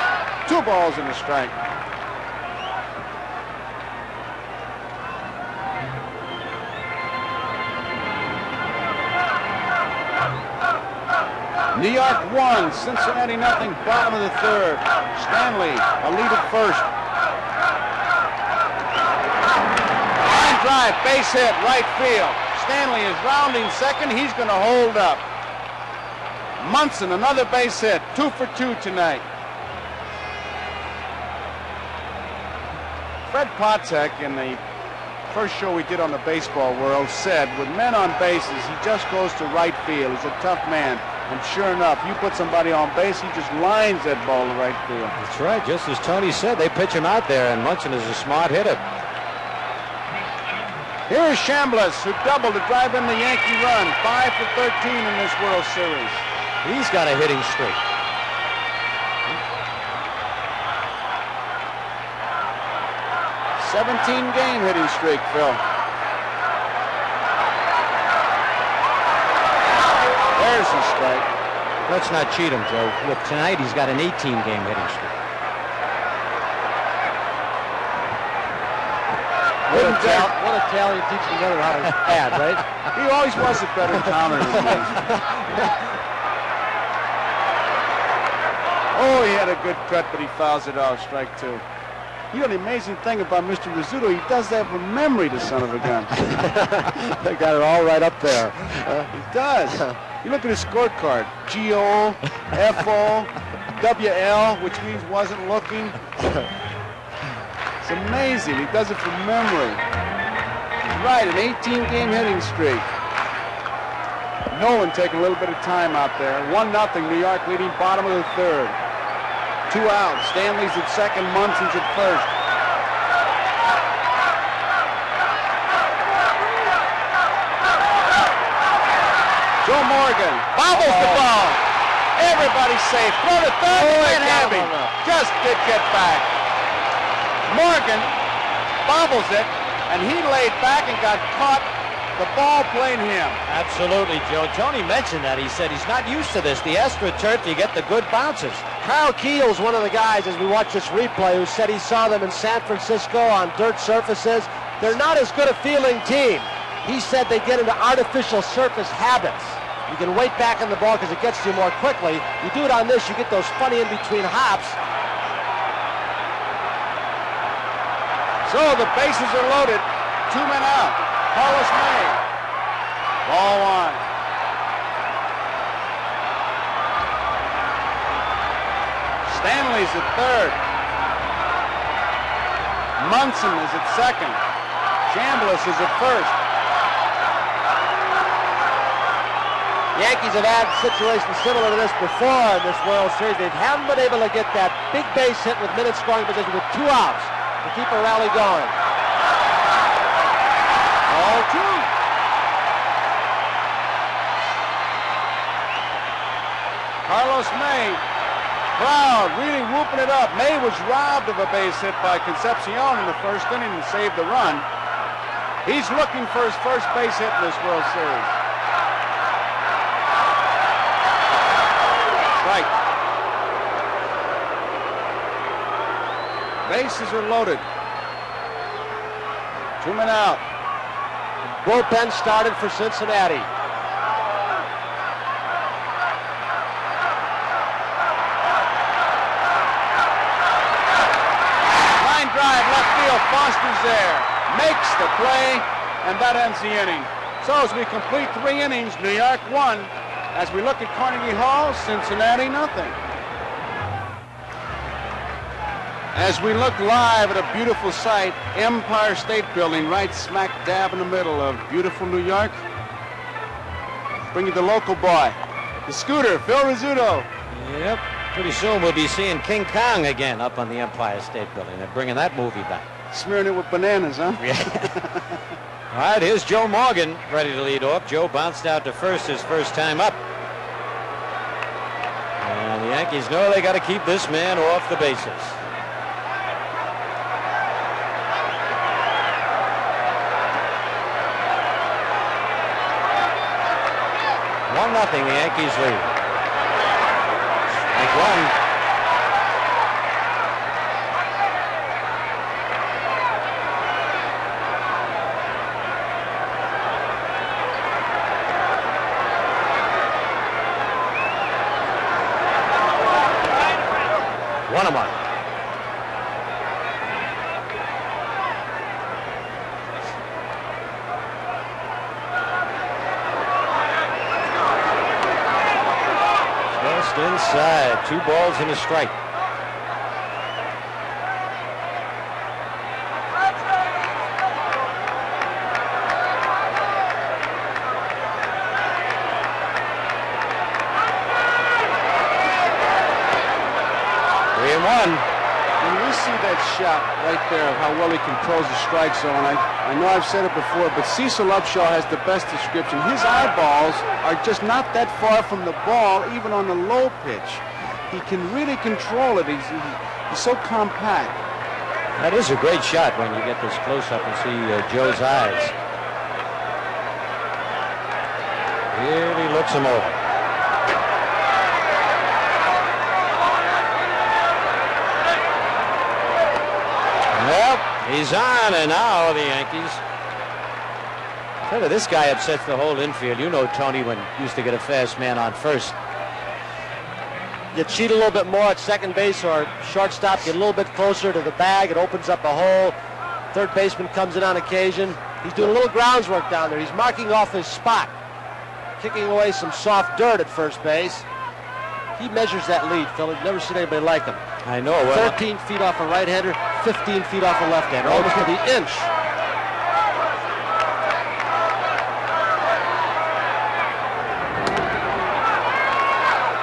2 balls and a strike. New York 1, Cincinnati nothing, bottom of the 3rd. Stanley, a lead at first. Line drive, base hit, right field. Stanley is rounding second. He's going to hold up. Munson, another base hit. 2 for 2 tonight. Fred Potek, in the first show we did on the baseball world, said with men on bases, he just goes to right field. He's a tough man. And sure enough, you put somebody on base, he just lines that ball to right field. That's right. Just as Tony said, they pitch him out there, and Munson is a smart hitter. Here is Chambliss, who doubled to drive in the Yankee run. 5 for 13 in this World Series. He's got a hitting streak. – 17-game hitting streak, Phil. There's a strike. Let's not cheat him, Joe. Look, tonight he's got an 18-game hitting streak. One Italian teaching another how to add, right? He always was a better counter than me. Oh, he had a good cut, but he fouls it off. Strike 2. You know the amazing thing about Mr. Rizzuto, he does that from memory, the son of a gun. They got it all right up there. He does. You look at his scorecard. G-O, F-O, W-L, which means wasn't looking. It's amazing. He does it from memory. He's right, an 18-game hitting streak. Nolan taking a little bit of time out there. 1-0, New York leading bottom of the 3rd. 2 outs. Stanley's at second, Munson's at first. Joe Morgan bobbles the ball. Everybody's safe. Throw to third. Can't have him. Just did get back. Morgan bobbles it, and he laid back and got caught. The ball played him. Absolutely, Joe. Tony mentioned that. He said he's not used to this. The AstroTurf, you get the good bounces. Kyle Keel's one of the guys, as we watch this replay, who said he saw them in San Francisco on dirt surfaces. They're not as good a feeling team. He said they get into artificial surface habits. You can wait back on the ball because it gets to you more quickly. You do it on this, you get those funny in-between hops. So the bases are loaded. 2 men out. Carlos May. Ball 1. Stanley's at third. Munson is at second. Chambliss is at first. Yankees have had situations similar to this before in this World Series. They haven't been able to get that big base hit with minute scoring position with 2 outs to keep a rally going. Ball 2. Carlos May. Crowd really whooping it up. May was robbed of a base hit by Concepcion in the first inning and saved the run. He's looking for his first base hit in this World Series. Strike. Bases are loaded. 2 men out. Bullpen started for Cincinnati. Line drive left field. Foster's there. Makes the play, and that ends the inning. So as we complete 3 innings, New York 1. As we look at Carnegie Hall, Cincinnati nothing. As we look live at a beautiful sight, Empire State Building right smack dab in the middle of beautiful New York. Bring you the local boy, the scooter, Phil Rizzuto. Yep. Pretty soon we'll be seeing King Kong again up on the Empire State Building. They're bringing that movie back. Smearing it with bananas, huh? Yeah. All right, here's Joe Morgan ready to lead off. Joe bounced out to first his first time up. And the Yankees know they got to keep this man off the bases. 1-0, the Yankees lead. Strike one. One of them. Just inside. 2 balls and a strike. When we see that shot right there, how well he controls the strike zone, I know I've said it before, but Cecil Upshaw has the best description. His eyeballs are just not that far from the ball, even on the low pitch. He can really control it. He's so compact. That is a great shot when you get this close up and see Joe's eyes. Really looks him over. Well, he's on, and now the Yankees. Tell you, this guy upsets the whole infield. You know Tony when used to get a fast man on first. You cheat a little bit more at second base or shortstop, get a little bit closer to the bag, it opens up a hole. Third baseman comes in on occasion. He's doing a little grounds work down there. He's marking off his spot, kicking away some soft dirt at first base. He measures that lead, Phil. I've never seen anybody like him. I know. Well, 13 feet off a right-hander, 15 feet off a left-hander, almost to the inch.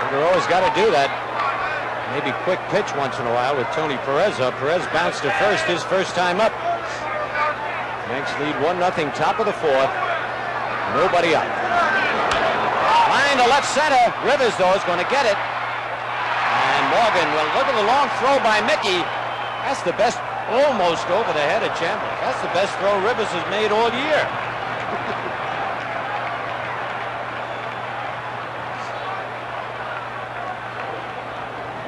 You're always got to do that. Maybe quick pitch once in a while with Tony Perez up. Perez bounced to first his first time up. Yanks lead 1-0, top of the 4th. Nobody up. Line to left center. Rivers, though, is going to get it. And Morgan, well, look at the long throw by Mickey. That's the best, almost over the head of Chambliss. That's the best throw Rivers has made all year.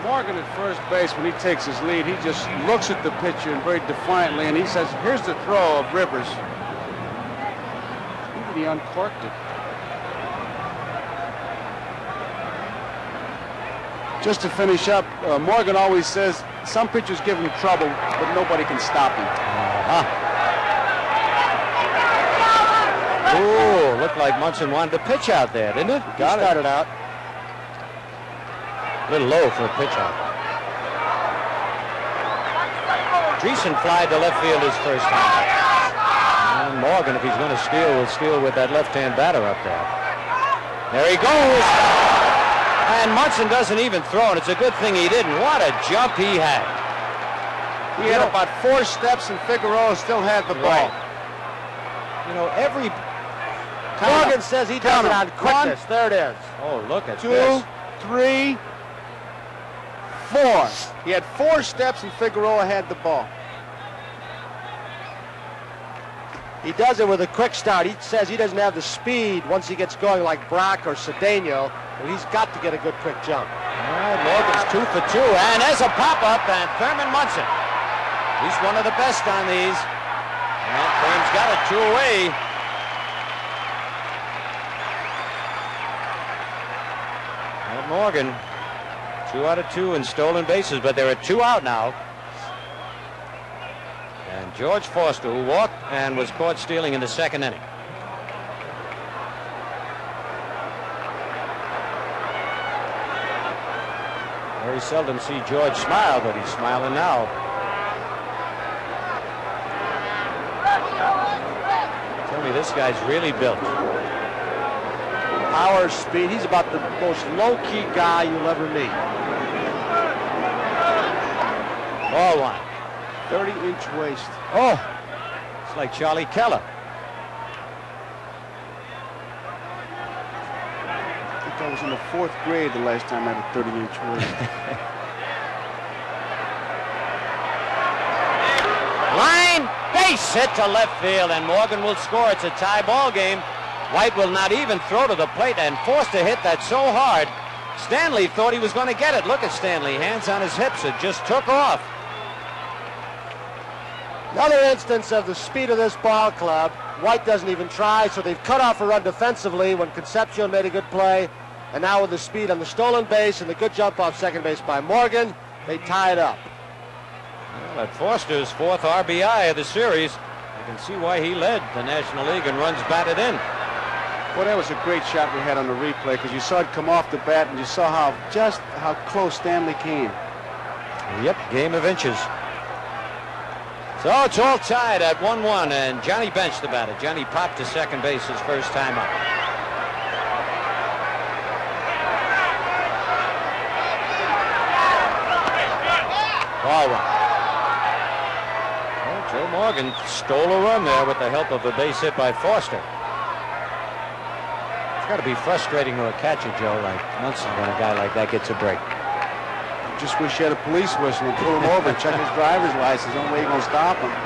Morgan at first base, when he takes his lead, he just looks at the pitcher and very defiantly, and he says, here's the throw of Rivers. Even he uncorked it. Just to finish up, Morgan always says some pitchers give him trouble, but nobody can stop him. Ooh, looked like Munson wanted to pitch out there, didn't it? Got it. Started out. A little low for a pitch out. Dreesen flied to left field his first time. And Morgan, if he's going to steal, will steal with that left-hand batter up there. There he goes. And Munson doesn't even throw, and it's a good thing he didn't. What a jump he had. He had about 4 steps, and Figueroa still had the ball. You know, every... Morgan says he does it on quickness. There it is. Oh, look at 2, this. 3, 4. He had 4 steps and Figueroa had the ball. He does it with a quick start. He says he doesn't have the speed once he gets going like Brock or Cedeno, but he's got to get a good quick jump. All right, Morgan's 2 for 2, and there's a pop-up, and Thurman Munson. He's one of the best on these. And Thurman's got it 2 away. And Morgan, 2 out of 2 in stolen bases, but there are 2 out now. And George Foster, who walked and was caught stealing in the 2nd inning. Very seldom see George smile, but he's smiling now. Tell me, this guy's really built. Power, speed. He's about the most low-key guy you'll ever meet. Ball 1. 30-inch waist. Oh, it's like Charlie Keller. I think I was in the 4th grade the last time I had a 30-inch waist. Line, base hit to left field, and Morgan will score. It's a tie ball game. White will not even throw to the plate, and Foster hit that so hard, Stanley thought he was going to get it. Look at Stanley, hands on his hips. It just took off. Another instance of the speed of this ball club. White doesn't even try, so they've cut off a run defensively when Concepcion made a good play. And now with the speed on the stolen base and the good jump off second base by Morgan, they tie it up. Well, at Foster's 4th RBI of the series, you can see why he led the National League in runs batted in. Well, that was a great shot we had on the replay because you saw it come off the bat and you saw how close Stanley came. Yep, game of inches. So it's all tied at 1-1, and Johnny Bench the batter. Johnny popped to second base his first time up. Ball 1. Well, Joe Morgan stole a run there with the help of a base hit by Foster. It's got to be frustrating to a catcher, Joe, like Munson, when a guy like that gets a break. Just wish you had a police whistle and pull him over and check his driver's license. The only way you're going to stop him. 1-1.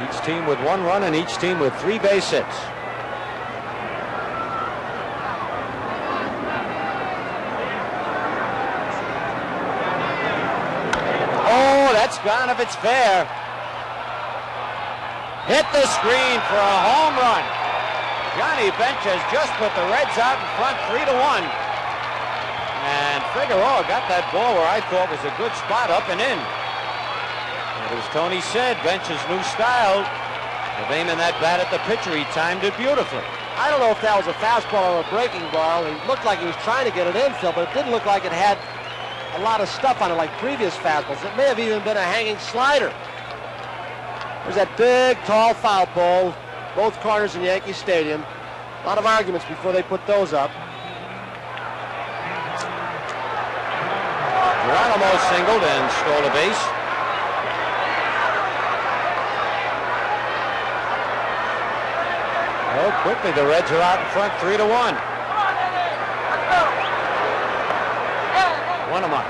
Each team with 1 run and each team with 3 base hits. Oh, that's gone if it's fair. Hit the screen for a home run. Johnny Bench has just put the Reds out in front 3-1. And Figueroa got that ball where I thought was a good spot, up and in. And as Tony said, Bench's new style of aiming that bat at the pitcher, he timed it beautifully. I don't know if that was a fastball or a breaking ball. It looked like he was trying to get it in, Phil, but it didn't look like it had a lot of stuff on it like previous fastballs. It may have even been a hanging slider. There's that big, tall foul pole, both corners in Yankee Stadium. A lot of arguments before they put those up. Geronimo singled and stole a base. Oh, quickly the Reds are out in front 3-1. 1-1.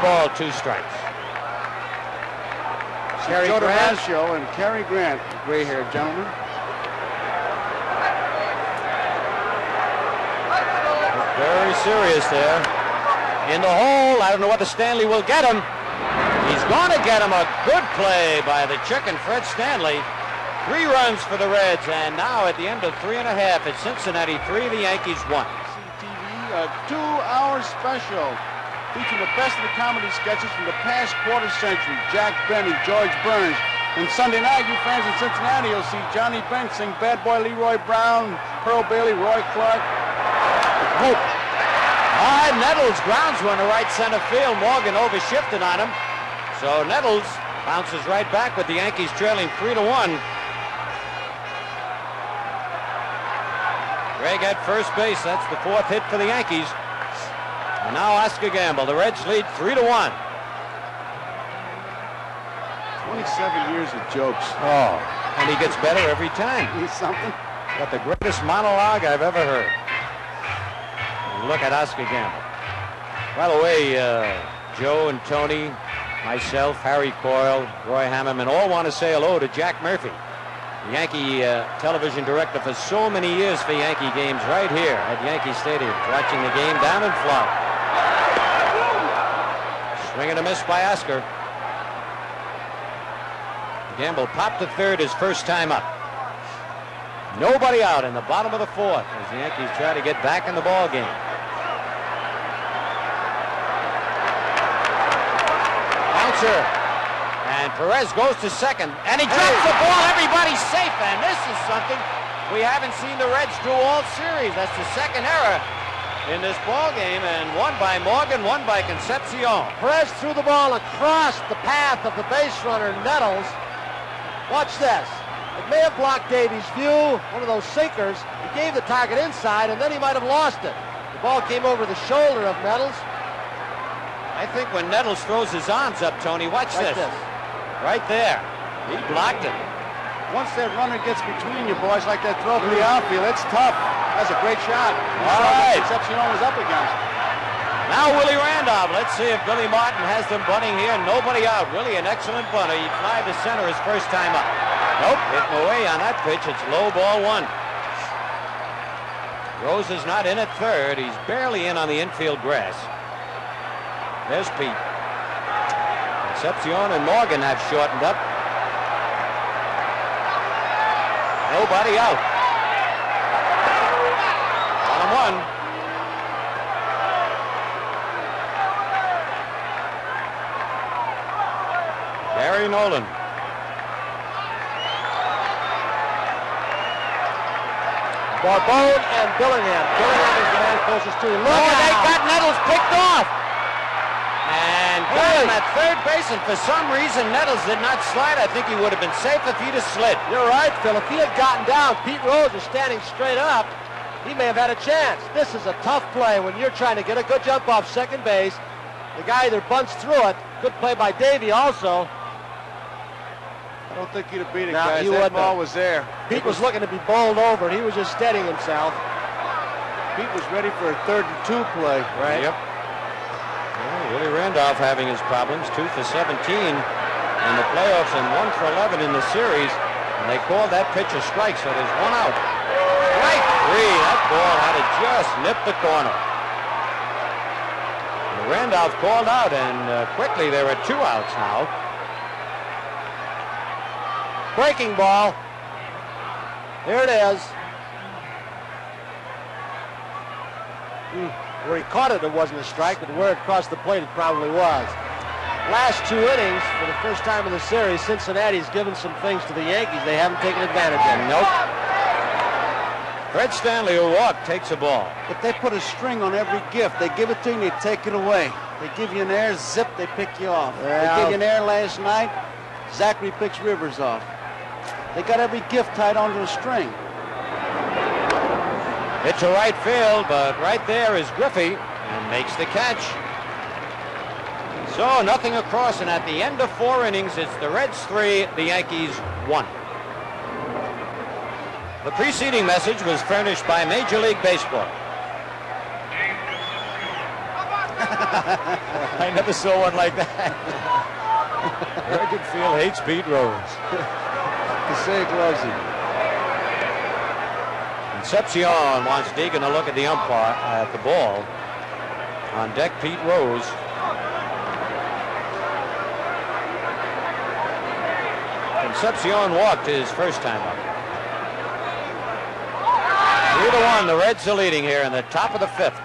Ball, 2 strikes. Cary Grant show and Cary Grant, gray-haired gentleman. Very serious there. In the hole, I don't know whether Stanley will get him. He's going to get him. A good play by the chicken, Fred Stanley. 3 runs for the Reds, and now at the end of 3.5, it's Cincinnati 3, the Yankees 1. TV, a 2-hour special featuring the best of the comedy sketches from the past quarter century. Jack Benny, George Burns. And Sunday night, you fans in Cincinnati will see Johnny Bench sing Bad Boy Leroy Brown, Pearl Bailey, Roy Clark. Hope. Nettles grounds one to right center field. Morgan overshifted on him. So Nettles bounces right back with the Yankees trailing 3-1. Greg at first base. That's the 4th hit for the Yankees. And now Oscar Gamble. The Reds lead 3-1. 27 years of jokes. Oh, and he gets better every time. He's something. Got the greatest monologue I've ever heard. And look at Oscar Gamble. By the way, Joe and Tony, myself, Harry Coyle, Roy Hammerman all want to say hello to Jack Murphy, the Yankee television director for so many years for Yankee games right here at Yankee Stadium, watching the game down in Florida. Swing and a miss by Oscar. Gamble popped to third his first time up. Nobody out in the bottom of the 4th as the Yankees try to get back in the ball game. Bouncer. And Perez goes to second. And he drops the ball. Everybody's safe. And this is something we haven't seen the Reds do all series. That's the second error in this ball game. And one by Morgan, one by Concepcion. Perez threw the ball across the path of the base runner, Nettles. Watch this. It may have blocked Davies' view, one of those sinkers. He gave the target inside, and then he might have lost it. The ball came over the shoulder of Nettles. I think when Nettles throws his arms up, Tony, watch this. Right there. He blocked it. Once that runner gets between you boys like that throw for the outfield, it's tough. That's a great shot. All right. Concepcion was up against. Now Willie Randolph. Let's see if Billy Martin has them bunting here. Nobody out. Willie, an excellent bunter. He'd fly to center his first time up. Nope, hitting away on that pitch. It's low ball 1. Rose is not in at third. He's barely in on the infield grass. There's Pete. Concepcion and Morgan have shortened up. Nobody out. 1-1. Gary Nolan. Barbone and Billingham. Billingham is the man closest to him. Look, they got Nettles picked off. And got him at third base, and for some reason Nettles did not slide. I think he would have been safe if he'd have slid. You're right, Phil. If he had gotten down, Pete Rose was standing straight up, he may have had a chance. This is a tough play when you're trying to get a good jump off second base. The guy either bunts through it. Good play by Davey also. I don't think he'd have beat it, No, guys. he That wouldn't ball have. was there. Pete was looking to be bowled over, and he was just steadying himself. Pete was ready for a 3rd and 2 play. Right. Yep. Well, Willie Randolph having his problems. 2 for 17 in the playoffs and 1 for 11 in the series. And they called that pitch a strike, so there's 1 out. Strike 3. That ball had to just nip the corner. And Randolph called out, and quickly there are 2 outs now. Breaking ball. Here it is. Where he caught it, it wasn't a strike, but where it crossed the plate, it probably was. Last 2 innings, for the first time in the series, Cincinnati's given some things to the Yankees they haven't taken advantage of. Nope. Fred Stanley, who walked, takes a ball. But they put a string on every gift. They give it to you, they take it away. They give you an air, zip, they pick you off. Yeah. They gave you an air last night, Zachary picks Rivers off. They got every gift tied onto a string. Hit to right field, but right there is Griffey and makes the catch. So nothing across, and at the end of 4 innings, it's the Reds 3, the Yankees 1. The preceding message was furnished by Major League Baseball. I never saw one like that. Field hates Pete Rose. Concepcion wants Deegan to look at the umpire at the ball. On deck, Pete Rose. Concepcion walked his first time up. 3-1, the Reds are leading here in the top of the 5th.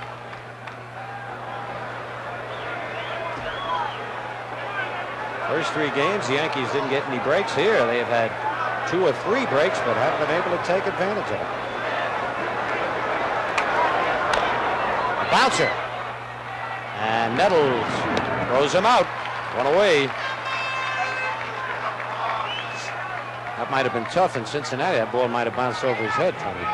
First 3 games, the Yankees didn't get any breaks. Here, they have had 2 or 3 breaks, but haven't been able to take advantage of it. Bouncer. And Nettles throws him out. 1 away. That might have been tough in Cincinnati. That ball might have bounced over his head, Tony.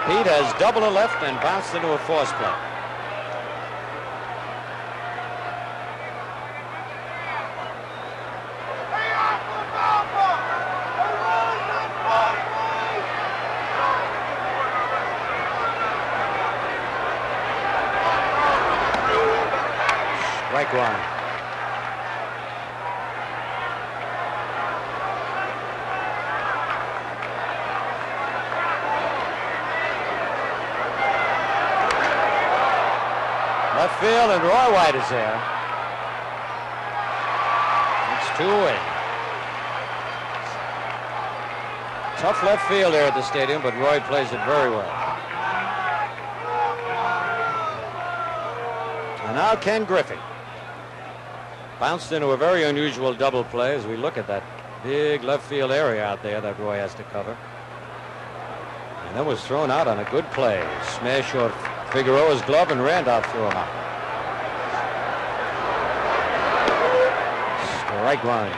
Pete has doubled a left and bounced into a force play. Strike one. Left field, and Roy White is there. It's 2 away. Tough left field there at the stadium, but Roy plays it very well. And now Ken Griffey. Bounced into a very unusual double play as we look at that big left field area out there that Roy has to cover. And then was thrown out on a good play. Smash off Figueroa's glove, and Randolph threw him out. Strike one.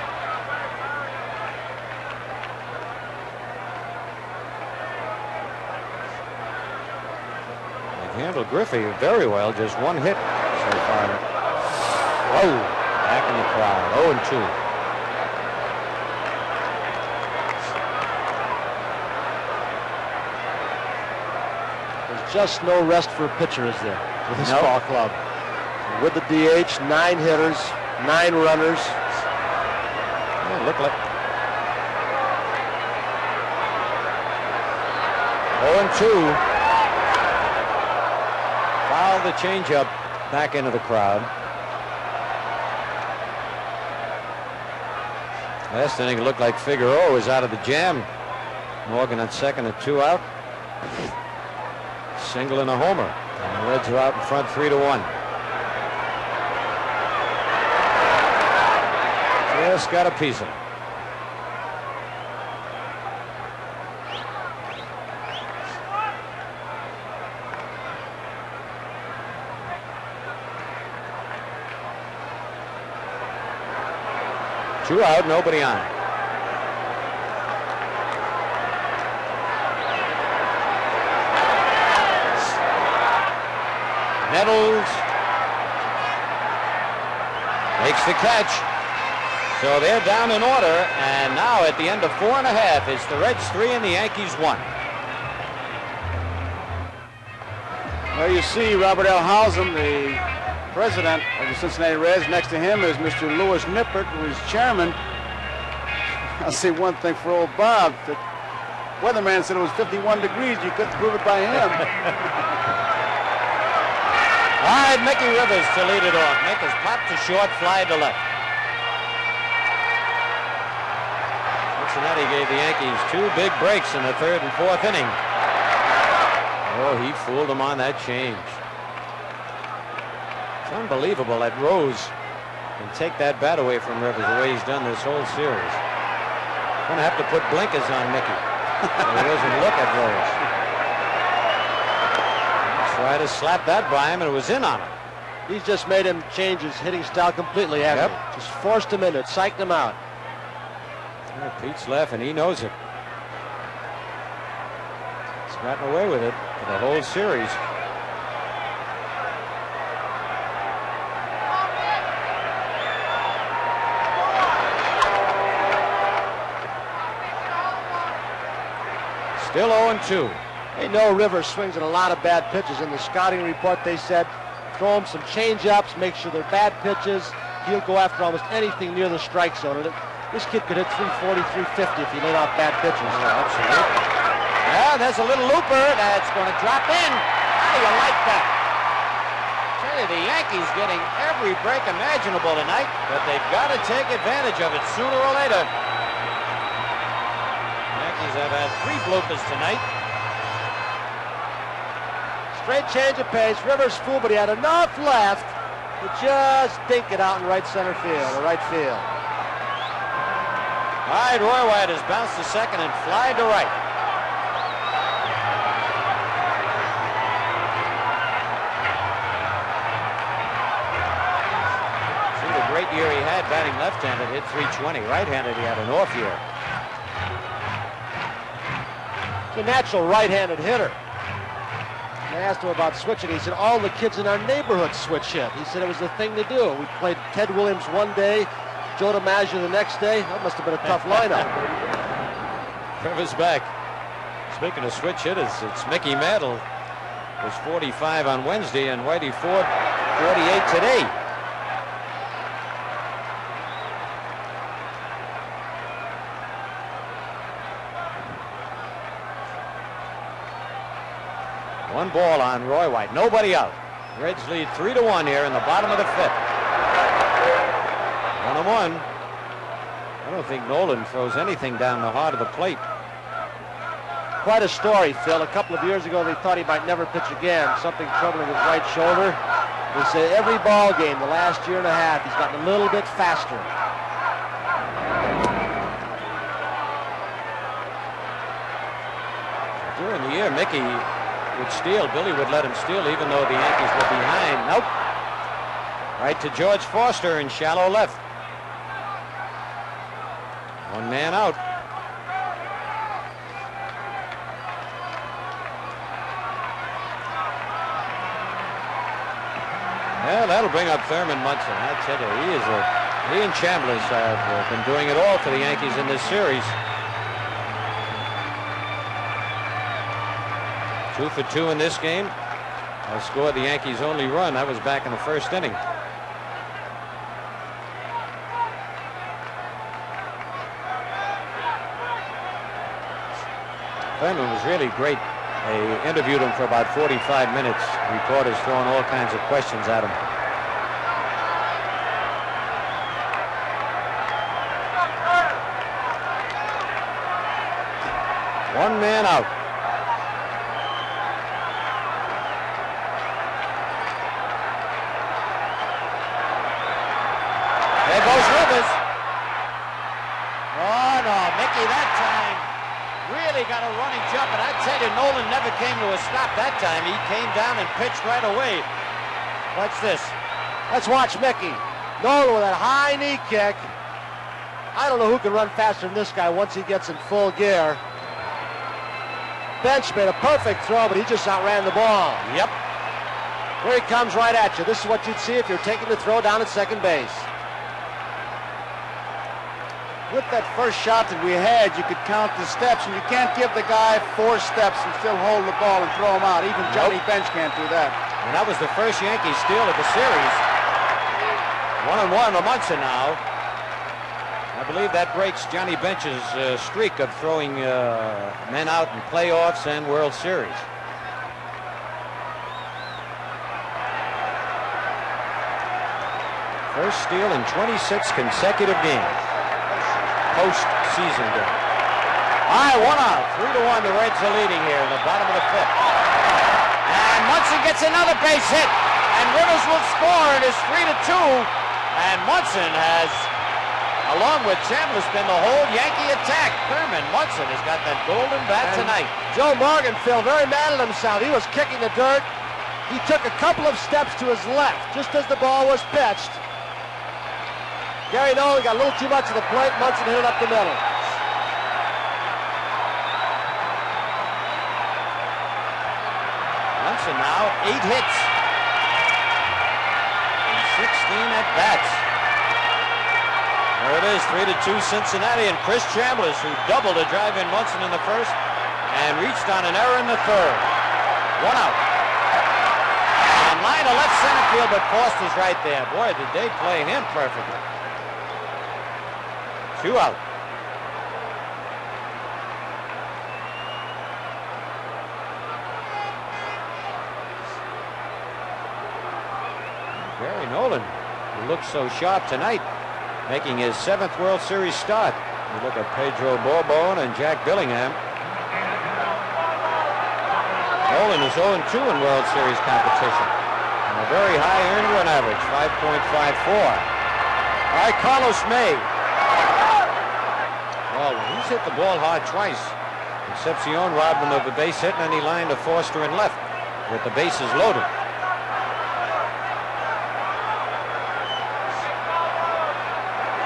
They handled Griffey very well. Just one hit so far. Whoa. Back in the crowd. 0-2. There's just no rest for a pitcher, is there, with this ball club? With the DH, 9 hitters, 9 runners. Yeah, look like 0-2. Fouled the changeup back into the crowd. Last inning, it looked like Figueroa was out of the jam. Morgan at second and 2 out. Single and a homer. And the Reds are out in front 3-1. Just got a piece of it. Two out, nobody on. Nettles makes the catch. So they're down in order, and now at the end of 4.5, it's the Reds 3 and the Yankees 1. Well, you see Robert L. Hausum, the president of the Cincinnati Reds. Next to him is Mr. Lewis Nippert, who is chairman. I'll say one thing for old Bob. The weatherman said it was 51 degrees. You couldn't prove it by him. All right, Mickey Rivers to lead it off. Make his pop to short, fly to left. Cincinnati gave the Yankees 2 big breaks in the 3rd and 4th inning. Oh, he fooled them on that change. It's unbelievable that Rose can take that bat away from Rivers the way he's done this whole series. Gonna have to put blinkers on Mickey so he doesn't look at Rose. Try to slap that by him, and it was in on him. He's just made him change his hitting style completely, hasn't he? Just forced him into it, psyched him out. Yeah, Pete's laughing. He knows it. He's gotten away with it for the whole series. Still 0-2. They know Rivers swings at a lot of bad pitches. In the scouting report, they said throw him some change-ups, make sure they're bad pitches. He'll go after almost anything near the strike zone. And this kid could hit 340, 350 if he laid off bad pitches. Oh, absolutely. Yeah, there's a little looper that's going to drop in. How do you like that? I tell you, the Yankees getting every break imaginable tonight, but they've got to take advantage of it sooner or later. The Yankees have had 3 bloopers tonight. Straight change of pace. Rivers fooled, but he had enough left to just dink it out in right center field, or right field. All right, Roy White has bounced to second and fly to right. See the great year he had batting left-handed, hit 320. Right-handed, he had an off year. He's a natural right-handed hitter. I asked him about switching. He said all the kids in our neighborhood switch hit. He said it was the thing to do. We played Ted Williams one day, Joe DiMaggio the next day. That must have been a tough lineup. Trevor's back. Speaking of switch hitters, it's Mickey Mantle. Was 45 on Wednesday, and Whitey Ford 48 today. One ball on Roy White, nobody out. Reds lead 3-1 here in the bottom of the 5th. 1-1. I don't think Nolan throws anything down the heart of the plate. Quite a story, Phil. A couple of years ago, they thought he might never pitch again. Something troubling his right shoulder. They say every ball game the last year and a half, he's gotten a little bit faster. During the year, Mickey would steal. Billy would let him steal even though the Yankees were behind. Nope. Right to George Foster in shallow left. One man out. Yeah, that'll bring up Thurman Munson. I tell you, he and Chambliss have been doing it all for the Yankees in this series. 2 for 2 in this game. I scored the Yankees' only run. That was back in the first inning. Thurman was really great. They interviewed him for about 45 minutes. Reporters throwing all kinds of questions at him. One man out. There goes Rivers. Oh no, Mickey that time really got a running jump, and I tell you, Nolan never came to a stop that time. He came down and pitched right away. Watch this. Let's watch Mickey. Nolan with that high knee kick. I don't know who can run faster than this guy once he gets in full gear. Bench made a perfect throw, but he just outran the ball. Yep. Here he comes right at you. This is what you'd see if you're taking the throw down at second base. With that first shot that we had, you could count the steps, and you can't give the guy 4 steps and still hold the ball and throw him out. Even Johnny Bench can't do that. And that was the first Yankees steal of the series. 1-1 to Munson now. I believe that breaks Johnny Bench's streak of throwing men out in playoffs and World Series. First steal in 26 consecutive games. Post-season game. All right, 1 out. 3-1. The Reds are leading here in the bottom of the 5th. And Munson gets another base hit. And Rivers will score. It is 3-2. And Munson has, along with Chambliss, been the whole Yankee attack. Thurman Munson has got that golden bat tonight. Joe Morgan, Phil, very mad at himself. He was kicking the dirt. He took a couple of steps to his left just as the ball was pitched. Gary Nolan got a little too much of the plate. Munson hit it up the middle. Munson now 8 hits and 16 at bats. There it is, 3-2 Cincinnati, and Chris Chambliss, who doubled a drive in Munson in the first and reached on an error in the third. 1 out. And line to left center field, but Foster's right there. Boy, did they play him perfectly. 2 out. Gary Nolan, who looks so sharp tonight, making his 7th World Series start. You look at Pedro Bourbon and Jack Billingham. Nolan is 0-2 in World Series competition. And a very high earned run average, 5.54. All right, Carlos May. Well, he's hit the ball hard twice. Concepcion robbed him of a base hit, and then he lined to Foster and left with the bases loaded.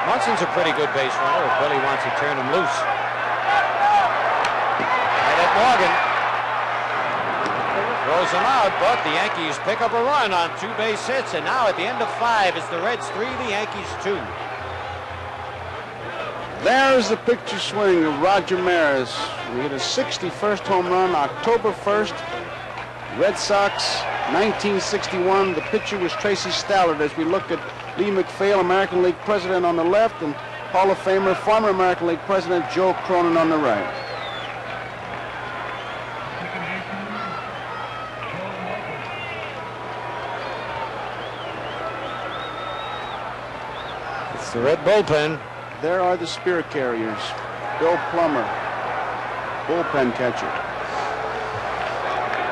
Munson's a pretty good base runner if Billy wants to turn him loose. Right at Morgan. Throws him out, but the Yankees pick up a run on 2 base hits, and now at the end of 5, it's the Reds 3, the Yankees 2. There's the picture swing of Roger Maris. We hit a 61st home run October 1st. Red Sox, 1961. The pitcher was Tracy Stallard as we looked at Lee McPhail, American League president, on the left, and Hall of Famer, former American League president Joe Cronin on the right. It's the Red bullpen. There are the Spirit Carriers. Bill Plummer, bullpen catcher.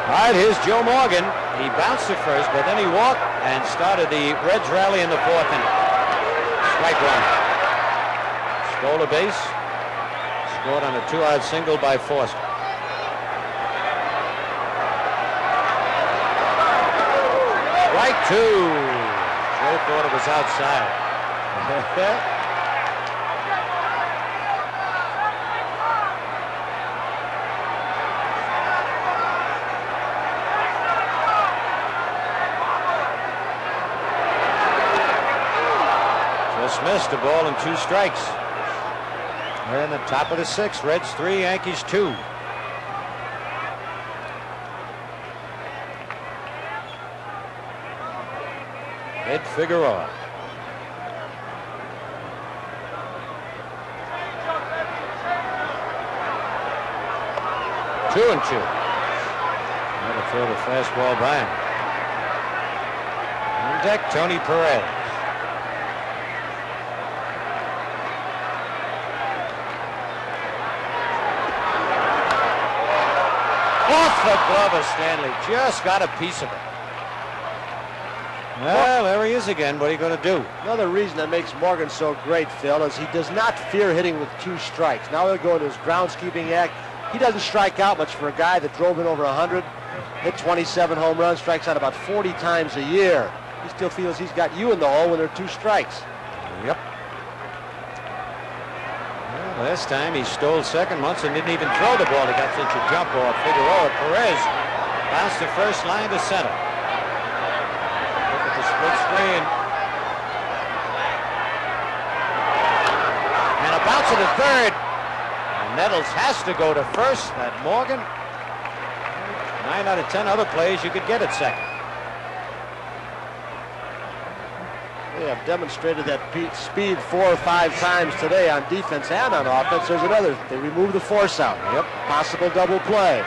All right, here's Joe Morgan. He bounced at first, but then he walked and started the Reds rally in the 4th inning. Strike one. Stole a base. Scored on a 2-out single by Foster. Strike 2. Joe thought it was outside. Just missed a ball and 2 strikes. We're in the top of the 6th. Reds 3, Yankees 2. Ed Figueroa. Two and 2. That'll throw the fastball by him. On deck, Tony Perez. Off the glove of Stanley. Just got a piece of it. Well, there he is again. What are you going to do? Another reason that makes Morgan so great, Phil, is he does not fear hitting with 2 strikes. Now he'll go into his groundskeeping act. He doesn't strike out much for a guy that drove in over 100, hit 27 home runs, strikes out about 40 times a year. He still feels he's got you in the hole when there are 2 strikes. Yep. Well, last time he stole second. Munson didn't even throw the ball. He got such a jump off. Figueroa. Perez bounced the first line to center. Look at the split screen. And a bounce to the third. And Nettles has to go to first. That Morgan. 9 out of 10 other plays you could get at second. They have demonstrated that speed 4 or 5 times today on defense and on offense. There's another. They remove the force out. Yep. Possible double play.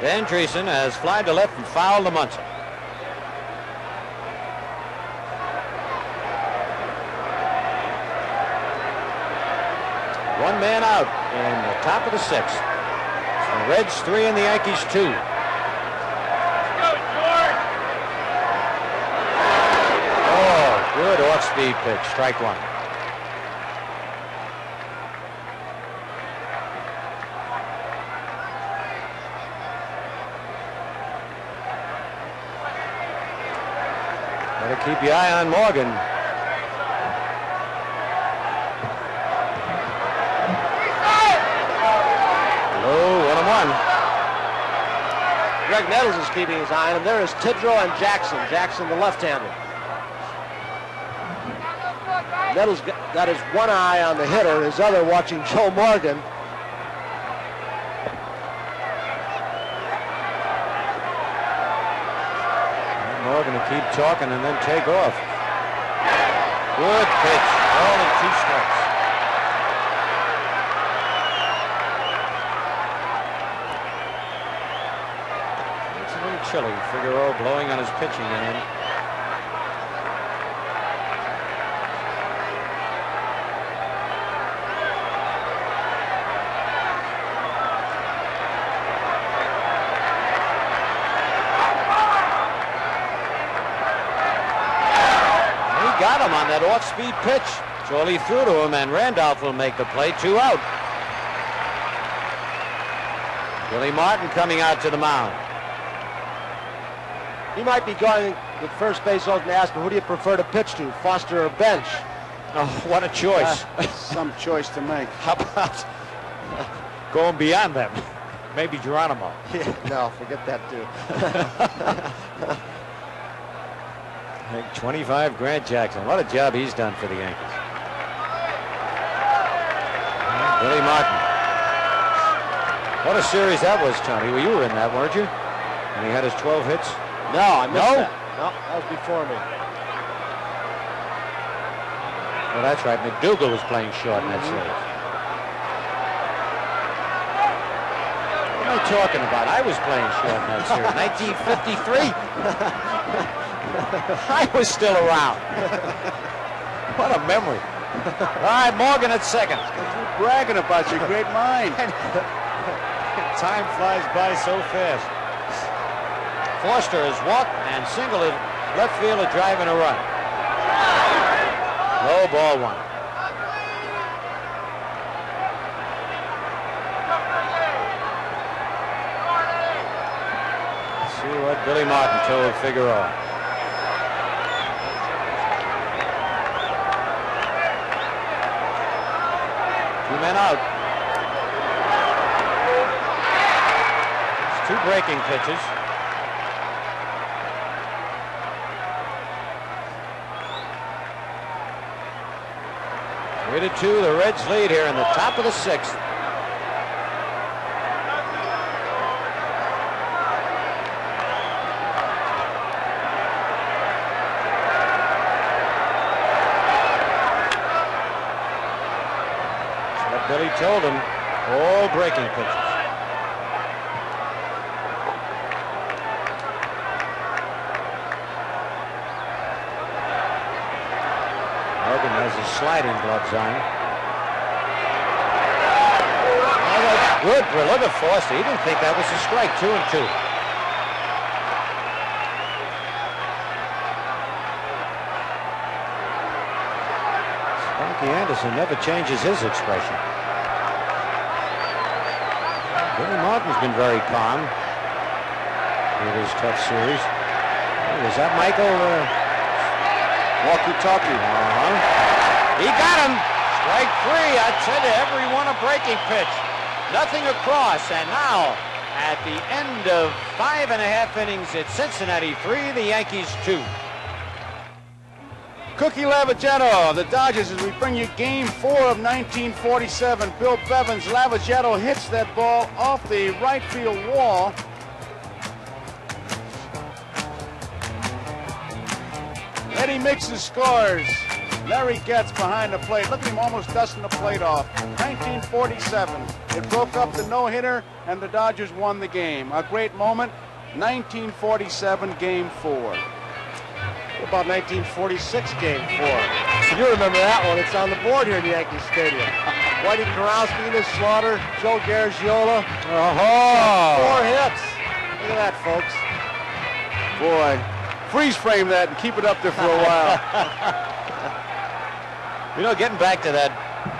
Dan Treason has flied to left and fouled to Munson. One man out in the top of the 6th. The Reds 3 and the Yankees 2. Oh, good off-speed pitch. Strike 1. Better keep your eye on Morgan. Greg Nettles is keeping his eye on him. There is Tidrow and Jackson. Jackson, the left-hander. Nettles got his one eye on the hitter, his other watching Joe Morgan. Morgan to keep talking and then take off. Good pitch. All in 2 strikes. It's a little chilly. Figueroa blowing on his pitching hand. On that off-speed pitch. It's all he threw to him, and Randolph will make the play. 2 out. Billy Martin coming out to the mound. He might be going with first base open, ask him, who do you prefer to pitch to, Foster or Bench? Oh, what a choice. Some choice to make. How about going beyond them? Maybe Geronimo. Yeah, no, forget that too. 25 Grant Jackson. What a job he's done for the Yankees. Billy Martin. What a series that was, Tony. Well, you were in that, weren't you? And he had his 12 hits. No, I missed that. No, that was before me. Well, that's right. McDougal was playing short in that series. What am I talking about? I was playing short in that series. 1953. I was still around. What a memory. All right, Morgan at second. You're bragging about your great mind. Time flies by so fast. Foster has walked and singled it left field, a drive and a run. Low ball one. Let's see what Billy Martin told Figueroa. 2 men out. It's 2 breaking pitches. Three to 2, the Reds lead here in the top of the 6th. That's what Billy told him. All breaking pitches. Morgan has his sliding gloves on. Oh, good. Look at Foster. He didn't think that was a strike. 2 and 2. Sparky Anderson never changes his expression. Billy Martin's been very calm in this tough series. Was that Michael? Walkie-talkie. He got him. Strike 3. I tell you, every one a breaking pitch. Nothing across. And now, at the end of 5.5 innings, it's Cincinnati 3, the Yankees 2. Cookie Lavagetto of the Dodgers as we bring you game 4 of 1947. Bill Bevins. Lavagetto hits that ball off the right field wall. Eddie Mixon scores. Larry Getz behind the plate. Look at him almost dusting the plate off. 1947. It broke up the no-hitter, and the Dodgers won the game. A great moment. 1947, Game 4. What about 1946, Game 4? You remember that one. It's on the board here in the Yankee Stadium. Whitey Karowski, Enos Slaughter, Joe Garagiola. 4 hits. Look at that, folks. Boy. Freeze frame that and keep it up there for a while. You know, getting back to that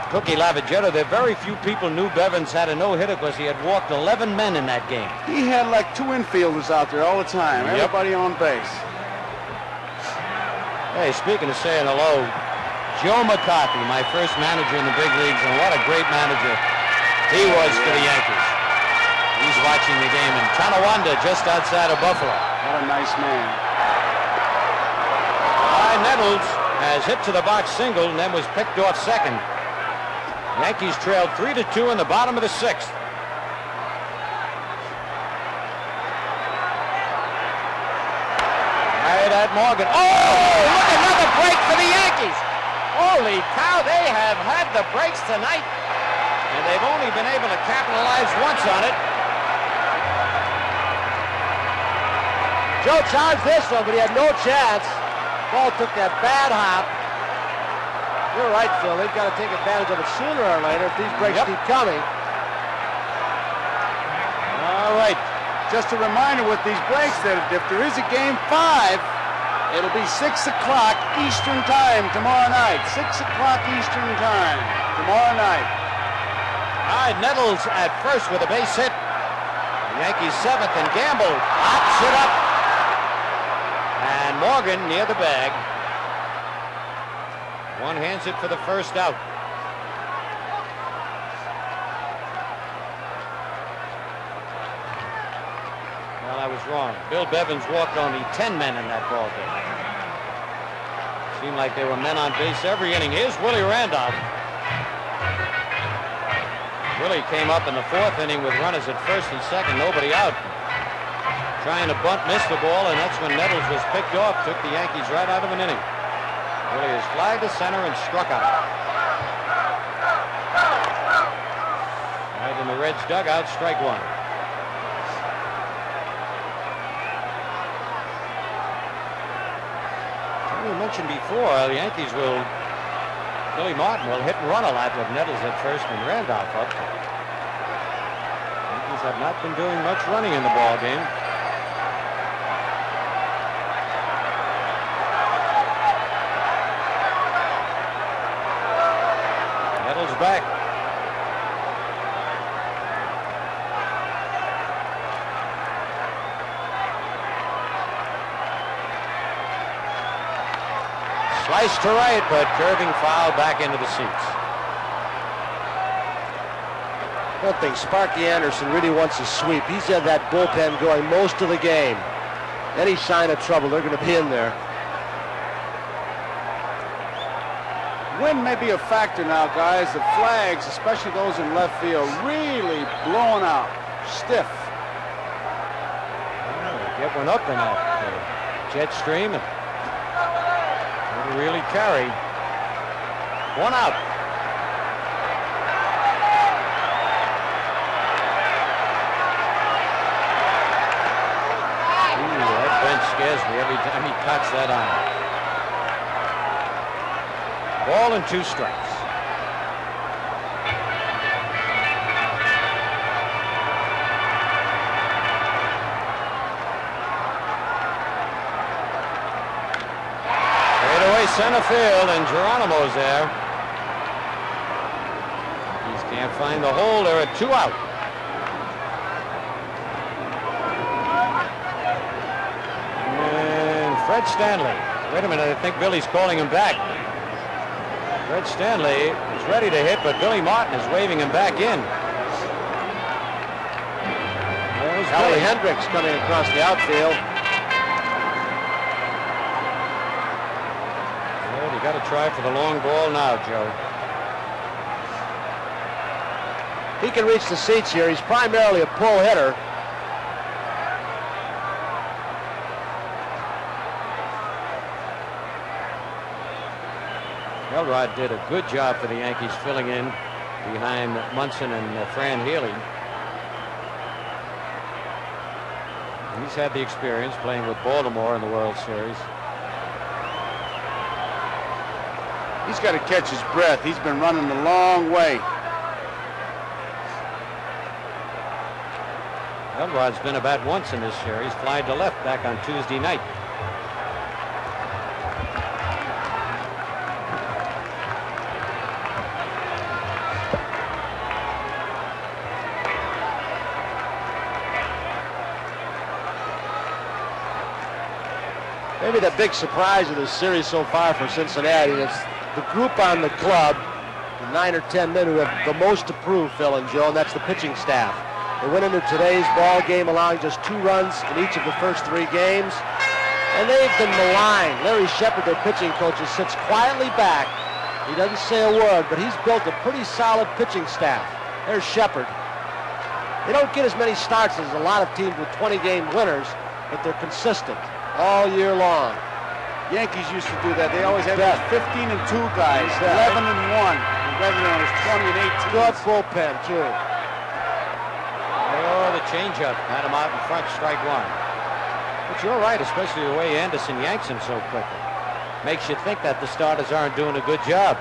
Cookie Lavagetto, there very few people knew Bevins had a no-hitter because he had walked 11 men in that game. He had like 2 infielders out there all the time. Yep. Everybody on base. Hey, speaking of saying hello, Joe McCarthy, my first manager in the big leagues, and what a great manager he was for the Yankees. He's watching the game in Tonawanda, just outside of Buffalo. What a nice man. Nettles has hit to the box single and then was picked off second. Yankees trailed 3 to 2 in the bottom of the 6th. Right at Morgan. Oh, look, another break for the Yankees. Holy cow, they have had the breaks tonight, and they've only been able to capitalize once on it. Joe charged this one, but he had no chance. Ball took that bad hop. You're right, Phil. They've got to take advantage of it sooner or later if these breaks keep coming. All right. Just a reminder with these breaks that if there is a Game 5, it'll be 6 o'clock Eastern Time tomorrow night. 6 o'clock Eastern Time tomorrow night. All right, Nettles at first with a base hit. The Yankees 7th, and Gamble hops it up. And Morgan near the bag. One hands it for the first out. Well, I was wrong. Bill Bevins walked only 10 men in that ball game. Seemed like there were men on base every inning. Here's Willie Randolph. Willie came up in the 4th inning with runners at first and second, nobody out. Trying to bunt, missed the ball, and that's when Nettles was picked off. Took the Yankees right out of an inning. Willie is flagged to center and struck out. Right in the Reds dugout, strike one. We mentioned before, the Yankees will, Billy Martin will hit and run a lot with Nettles at first and Randolph up. Yankees have not been doing much running in the ball game. Nettles back. Slice to right, but curving foul back into the seats. One thing, Sparky Anderson really wants a sweep. He's had that bullpen going most of the game. Any sign of trouble, they're going to be in there. Wind may be a factor now, guys. The flags, especially those in left field, really blowing out, stiff. Get one up in that jet stream. And really carry. One out. Ooh, that bench scares me every time he cocks that on. Ball and 2 strikes. Center field, and Geronimo's there. He can't find the hole. There are 2 out. And Fred Stanley. Wait a minute, I think Billy's calling him back. Fred Stanley is ready to hit, but Billy Martin is waving him back in. Howie Hendricks coming across the outfield. Got to try for the long ball now, Joe. He can reach the seats here. He's primarily a pull hitter. Elrod did a good job for the Yankees filling in behind Munson and Fran Healy. He's had the experience playing with Baltimore in the World Series. He's got to catch his breath. He's been running a long way. Elrod's been about once in this series. Fly to left back on Tuesday night. Maybe the big surprise of this series so far for Cincinnati is the group on the club, the 9 or 10 men who have the most to prove, Phil and Joe, and that's the pitching staff. They went into today's ball game allowing just 2 runs in each of the first 3 games, and they've been maligned. Larry Shepard, their pitching coach, sits quietly back. He doesn't say a word, but he's built a pretty solid pitching staff. There's Shepard. They don't get as many starts as a lot of teams with 20-game winners, but they're consistent all year long. Yankees used to do that. They always had those 15-2 guys, 11-1, rather than those 20 and 18. Good bullpen, too. Oh, the changeup had him out in front, strike 1. But you're right, especially the way Anderson yanks him so quickly. Makes you think that the starters aren't doing a good job.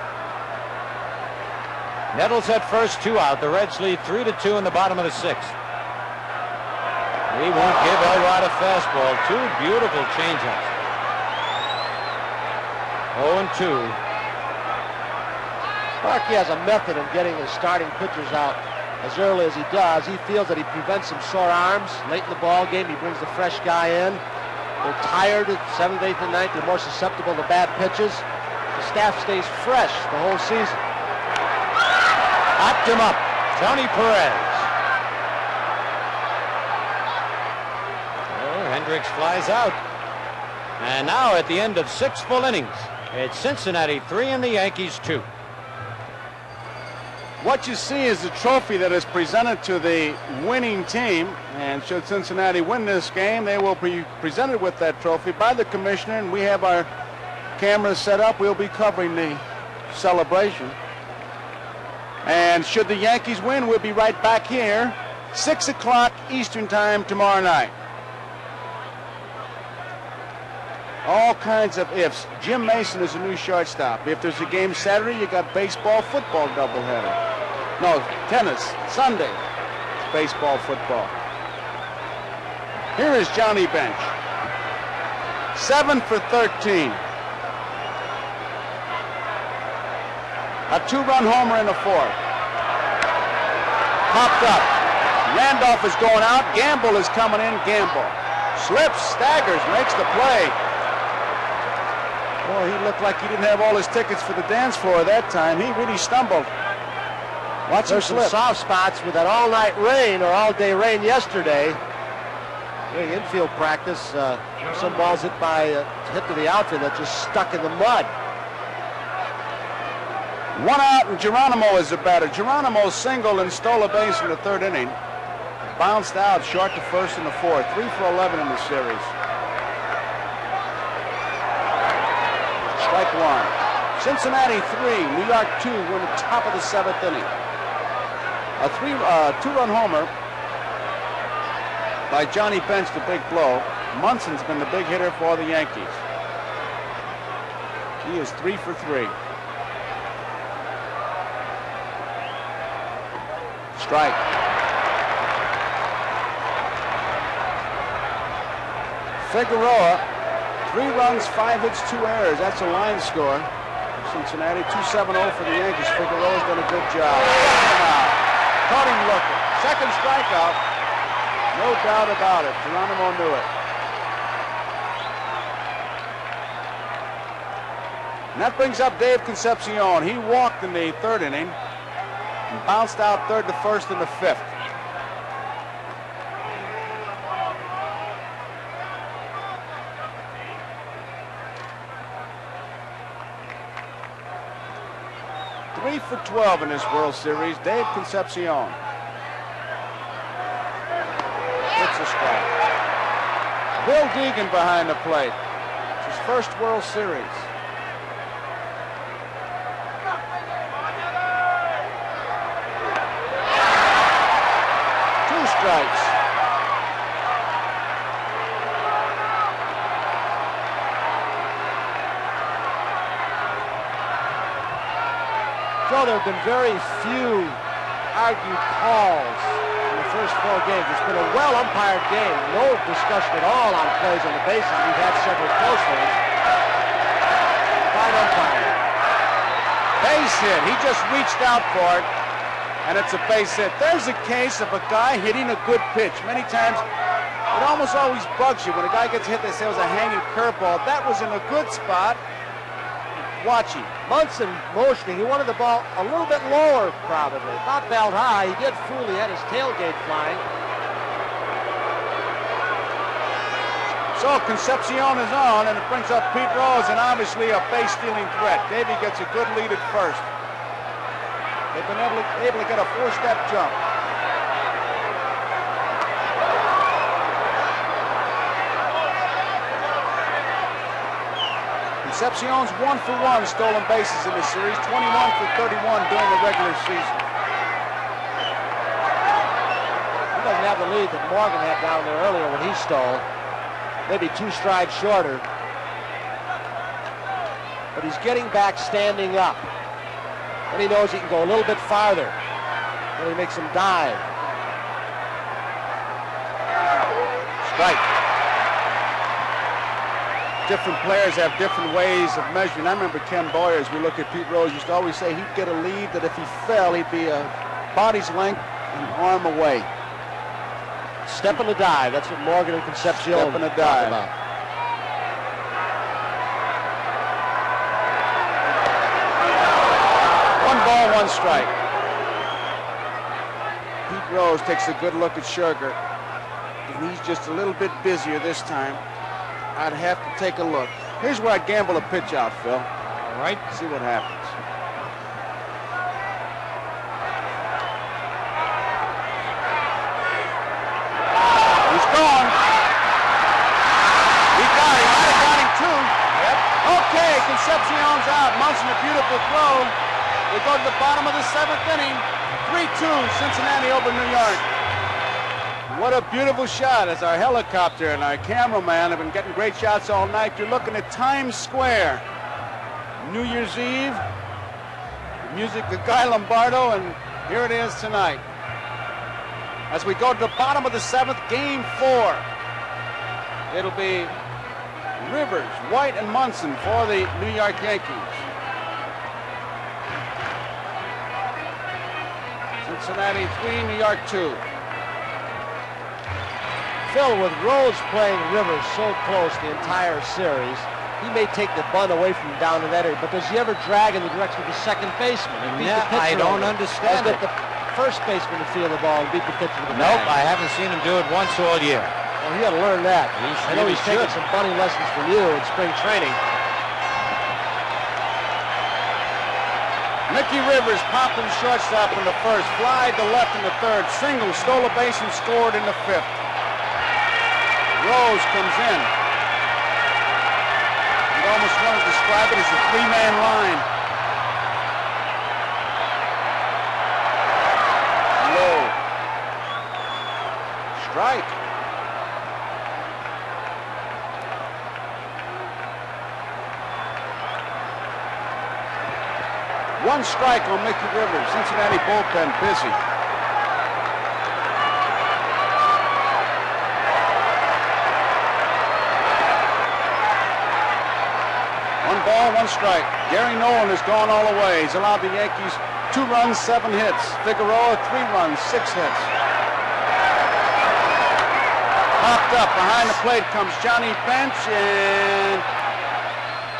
Nettles at first, 2 out. The Reds lead 3-2 in the bottom of the 6th. He won't give Elrod a fastball. 2 beautiful changeups. 0-2. Sparky has a method of getting his starting pitchers out as early as he does. He feels that he prevents some sore arms late in the ball game. He brings the fresh guy in. They're tired at 7th, 8th, and 9th. They're more susceptible to bad pitches. The staff stays fresh the whole season. Hopped him up. Tony Perez. Hendricks flies out. And now at the end of 6 full innings, it's Cincinnati 3 and the Yankees 2. What you see is the trophy that is presented to the winning team, and should Cincinnati win this game, they will be presented with that trophy by the commissioner, and we have our cameras set up. We'll be covering the celebration. And should the Yankees win, we'll be right back here, 6 o'clock Eastern time tomorrow night. All kinds of ifs. Jim Mason is a new shortstop. If there's a game Saturday, you got baseball, football doubleheader. No, tennis, Sunday, baseball, football. Here is Johnny Bench. 7 for 13. A 2-run homer in the 4th. Popped up. Randolph is going out. Gamble is coming in. Gamble slips, staggers, makes the play. Boy, he looked like he didn't have all his tickets for the dance floor that time. He really stumbled. Watch him slip. There's some soft spots with that all-night rain or all-day rain yesterday. During infield practice, some balls hit to the outfield that just stuck in the mud. 1 out, and Geronimo is the batter. Geronimo singled and stole a base in the 3rd inning. Bounced out short to first in the 4th. 3 for 11 in the series. Strike 1. Cincinnati 3, New York 2. We're in the top of the 7th inning. A 2-run homer by Johnny Bench, the big blow. Munson's been the big hitter for the Yankees. He is 3 for 3. Strike. Figueroa, 3 runs, 5 hits, 2 errors. That's a line score. Cincinnati 2-7-0 for the Yankees. Figueroa's done a good job. Caught him looking. Second strikeout. No doubt about it. Geronimo knew it. And that brings up Dave Concepcion. He walked in the 3rd inning and bounced out 3rd to 1st in the 5th. For 12 in this World Series, Dave Concepcion. It's a strike. Bill Deegan behind the plate. It's his first World Series. Two strikes. Joe, there have been very few argued calls in the first 4 games. It's been a well-umpired game. No discussion at all on plays on the bases. We've had several close ones. Fine umpiring. Base hit. He just reached out for it, and it's a base hit. There's a case of a guy hitting a good pitch. Many times, it almost always bugs you. When a guy gets hit, they say it was a hanging curveball. That was in a good spot. Watching. Munson motioning. He wanted the ball a little bit lower, probably. Not belt high. He did fool. He had his tailgate flying. So Concepcion is on, and it brings up Pete Rose, and obviously a base-stealing threat. Davey gets a good lead at first. They've been able to get a 4-step jump. Concepcion's 1 for 1 stolen bases in this series, 21 for 31 during the regular season. He doesn't have the lead that Morgan had down there earlier when he stole. Maybe 2 strides shorter. But he's getting back standing up. And he knows he can go a little bit farther. And he makes him dive. Strike. Different players have different ways of measuring. I remember Ken Boyer, as we look at Pete Rose, used to always say he'd get a lead that if he fell, he'd be a body's length and arm away. Step in the dive. That's what Morgan and Concepcion Step in the dive. About. 1 ball, 1 strike. Pete Rose takes a good look at Sugar. And he's just a little bit busier this time. I'd have to take a look. Here's where I'd gamble a pitch out, Phil. All right. See what happens. He's gone. He got him. Might have got him too. Yep. Okay, Concepcion's out. Munson, a beautiful throw. We go to the bottom of the 7th inning. 3-2, Cincinnati over New York. What a beautiful shot as our helicopter and our cameraman have been getting great shots all night. You're looking at Times Square. New Year's Eve. The music of Guy Lombardo, and here it is tonight. As we go to the bottom of the 7th, game 4. It'll be Rivers, White, and Munson for the New York Yankees. Cincinnati 3, New York 2. Phil, with Rose playing Rivers so close the entire series, he may take the bunt away from down in that area, but does he ever drag in the direction of the second baseman? Yeah, I don't understand it. The first baseman to feel the ball and beat the pitcher with the Nope, bag. I haven't seen him do it once all year. Well, he got to learn that. I know he's taking some bunting lessons from you in spring training. Mickey Rivers popped in shortstop in the first, fly to left in the third, single, stole a base and scored in the 5th. Rose comes in. You almost want to describe it as a 3-man line. Low. Strike. One strike on Mickey Rivers. Cincinnati bullpen busy. One ball, one strike. Gary Nolan has gone all the way. He's allowed the Yankees 2 runs, 7 hits. Figueroa 3 runs, 6 hits. Popped up behind the plate comes Johnny Bench and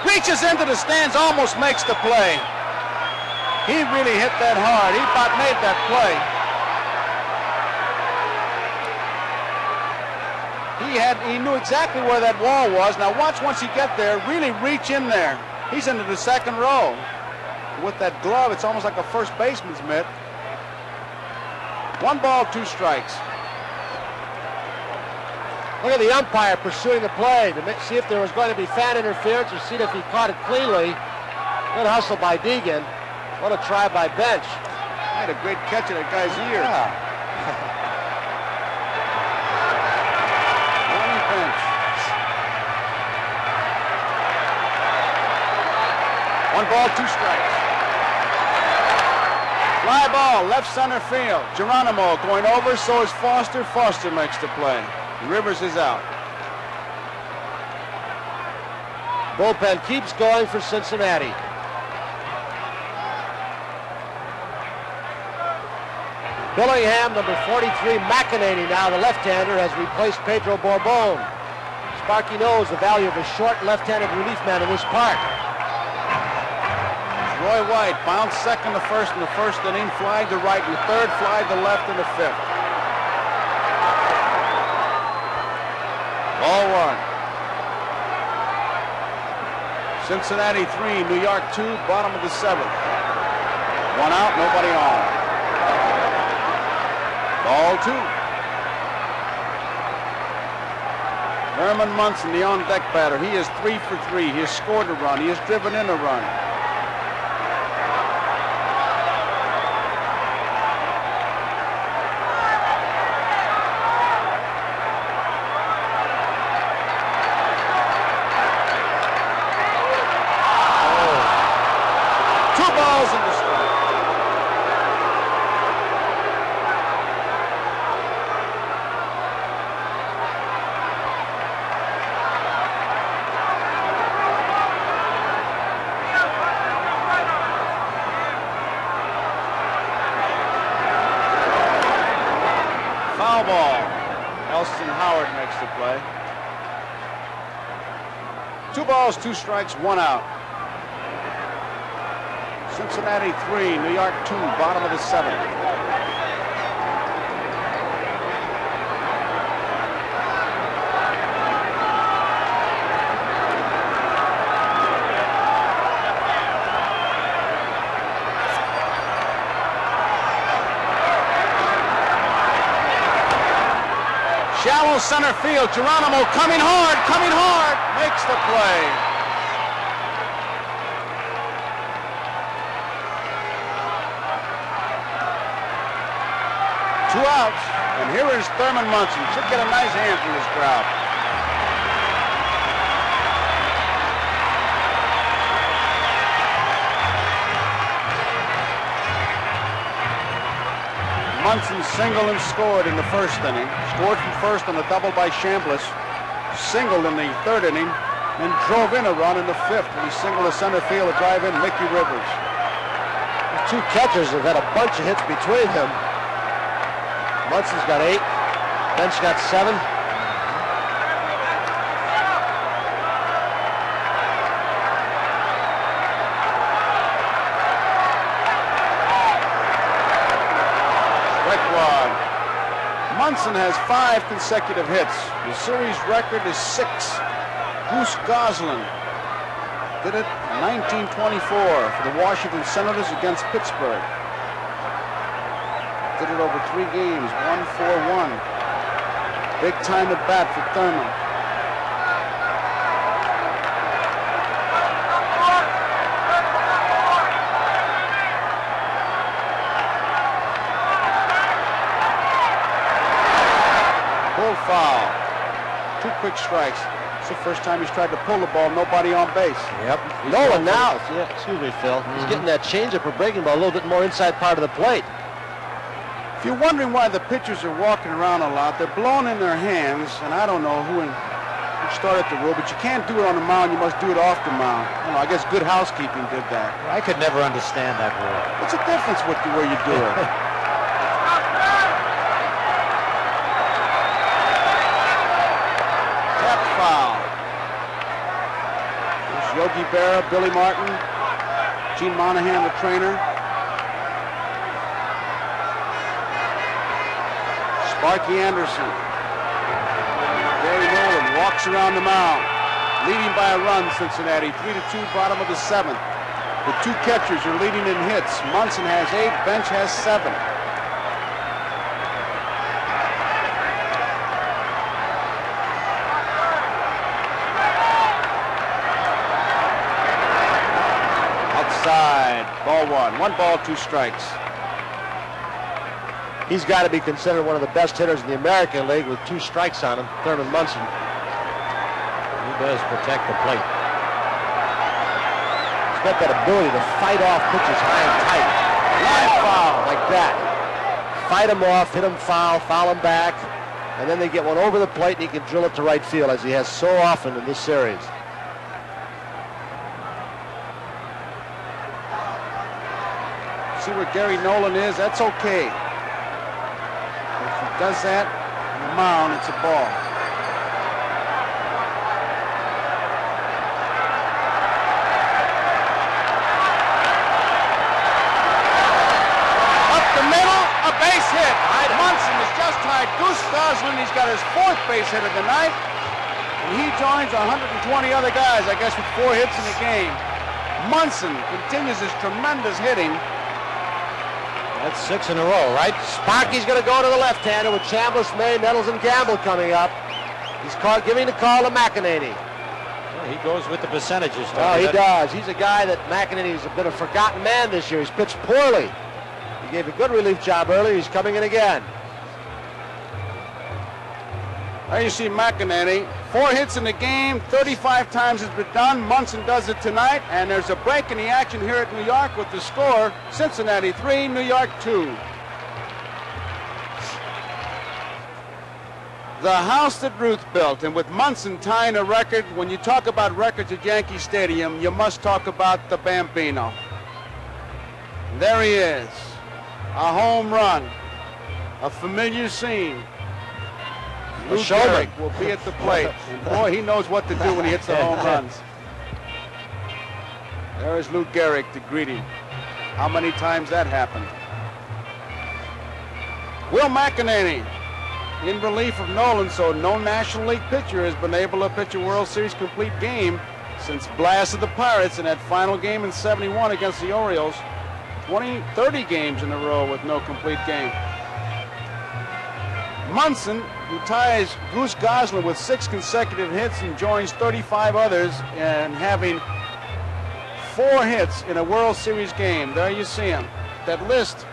reaches into the stands, almost makes the play. He really hit that hard. He about made that play. He knew exactly where that wall was. Now watch once you get there, really reach in there. He's into the 2nd row. With that glove, it's almost like a first baseman's mitt. 1 ball, 2 strikes. Look at the umpire pursuing the play to see if there was going to be fan interference or see if he caught it cleanly. Good hustle by Deegan. What a try by Bench. Had a great catch of that guy's ear. Yeah. Johnny Bench. 1 ball, 2 strikes. Fly ball, left center field. Geronimo going over, so is Foster. Foster makes the play. Rivers is out. Bullpen keeps going for Cincinnati. Billingham, number 43, McEnany now, the left-hander, has replaced Pedro Borbon. Sparky knows the value of a short left-handed relief man in this park. Roy White bounced second to first in the 1st inning, flied to right in the 3rd, flied to left in the 5th. Ball 1. Cincinnati 3, New York 2, bottom of the 7th. 1 out, nobody on. Ball 2. Herman Munson, the on-deck batter. He is 3 for 3. He has scored a run. He has driven in a run. Oh. 2 balls in the strike. Foul ball. Elston Howard makes the play. 2 balls, 2 strikes, 1 out. Cincinnati 3, New York 2, bottom of the 7th. shallow center field. Geronimo coming hard, makes the play. Two outs, and here is Thurman Munson. Should get a nice hand from this crowd. Munson singled and scored in the first inning. Scored from first on a double by Chambliss. Singled in the third inning, and drove in a run in the fifth when he singled to center field to drive in Mickey Rivers. The two catchers have had a bunch of hits between them. Munson's got 8. Bench got 7. Munson has 5 consecutive hits. The series record is 6. Goose Goslin did it in 1924 for the Washington Senators against Pittsburgh. Did it over 3 games, 1-4-1. Big time at bat for Thurman. Foul. 2 quick strikes. It's the first time he's tried to pull the ball, nobody on base. Yep. Nolan now, excuse me, Phil. He's getting that changeup or breaking ball a little bit more inside part of the plate. If you're wondering why the pitchers are walking around a lot, they're blowing in their hands, and I don't know who started the rule, but you can't do it on the mound, you must do it off the mound. I guess good housekeeping did that. I could never understand that rule. What's the difference with the way you do it? Foul. There's Yogi Berra, Billy Martin, Gene Monahan, the trainer. Sparky Anderson. Gary Nolan walks around the mound, leading by a run, Cincinnati. 3-2, bottom of the 7th. The 2 catchers are leading in hits. Munson has 8, Bench has 7. Ball 1. 1 ball, 2 strikes. He's got to be considered one of the best hitters in the American League with 2 strikes on him, Thurman Munson. He does protect the plate. He's got that ability to fight off pitches high and tight. Line foul like that. Fight him off, hit him foul, foul him back, and then they get one over the plate and he can drill it to right field as he has so often in this series. See where Gary Nolan is? That's okay. If he does that on the mound, it's a ball. Up the middle, a base hit. Munson is just tied Goose Goslin. He's got his 4th base hit of the night. And he joins 120 other guys, I guess, with 4 hits in the game. Munson continues his tremendous hitting. That's 6 in a row, right? Sparky's going to go to the left-hander with Chambliss, May, Nettles, and Gamble coming up. He's giving the call to McEnany. Well, he goes with the percentages. Oh, he does. He's a guy that McEnany's been a forgotten man this year. He's pitched poorly. He gave a good relief job earlier. He's coming in again. There you see McEnany. 4 hits in the game, 35 times it's been done. Munson does it tonight, and there's a break in the action here at New York with the score, Cincinnati 3, New York 2. The house that Ruth built, and with Munson tying a record, when you talk about records at Yankee Stadium, you must talk about the Bambino. There he is, a home run, a familiar scene. Lou Gehrig will be at the plate. Boy, he knows what to do when he hits the home runs. There is Lou Gehrig to greet him. How many times that happened? Will McEnany in relief of Nolan, so no National League pitcher has been able to pitch a World Series complete game since blasted the Pirates in that final game in '71 against the Orioles. 30 games in a row with no complete game. Munson, who ties Goose Gosling with 6 consecutive hits and joins 35 others in having 4 hits in a World Series game. There you see him. That list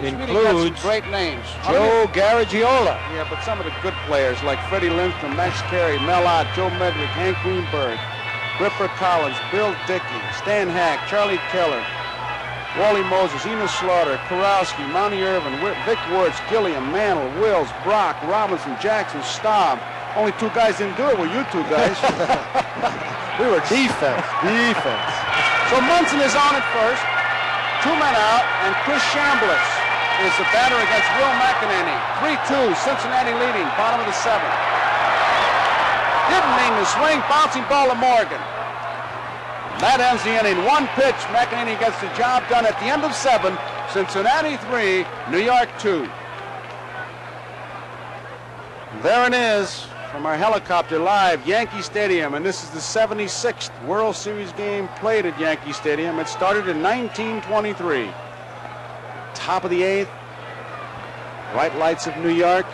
Includes really great names. Joe Garagiola. Yeah, but some of the good players like Freddie Lindstrom, Max Carey, Mel Ott, Joe Medwick, Hank Greenberg, Ripper Collins, Bill Dickey, Stan Hack, Charlie Keller, Wally Moses, Enos Slaughter, Kurowski, Monty Irvin, Vic Woods, Gilliam, Mantle, Wills, Brock, Robinson, Jackson, Staub. Only 2 guys didn't do it were you 2 guys. We were defense. So Munson is on at first. 2 men out, and Chris Chambliss is the batter against Will McEnany. 3-2, Cincinnati leading, bottom of the 7th. Didn't mean to swing, bouncing ball to Morgan. That ends the inning. 1 pitch, McEnany gets the job done at the end of 7. Cincinnati 3, New York 2. There it is from our helicopter live, Yankee Stadium, and this is the 76th World Series game played at Yankee Stadium. It started in 1923. Top of the 8th, bright lights of New York.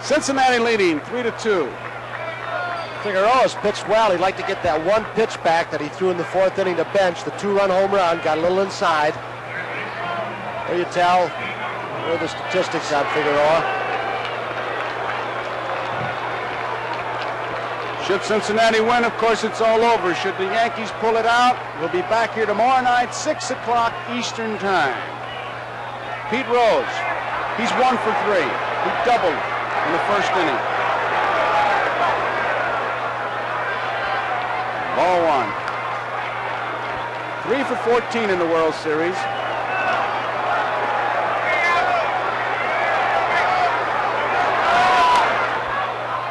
Cincinnati leading 3-2. Figueroa's pitched well. He'd like to get that 1 pitch back that he threw in the 4th inning to bench. The 2-run home run got a little inside. There you tell. Here are the statistics on Figueroa. Should Cincinnati win, of course, it's all over. Should the Yankees pull it out, we'll be back here tomorrow night, 6 o'clock Eastern Time. Pete Rose, he's 1 for 3. He doubled in the 1st inning. Ball 1. 3 for 14 in the World Series.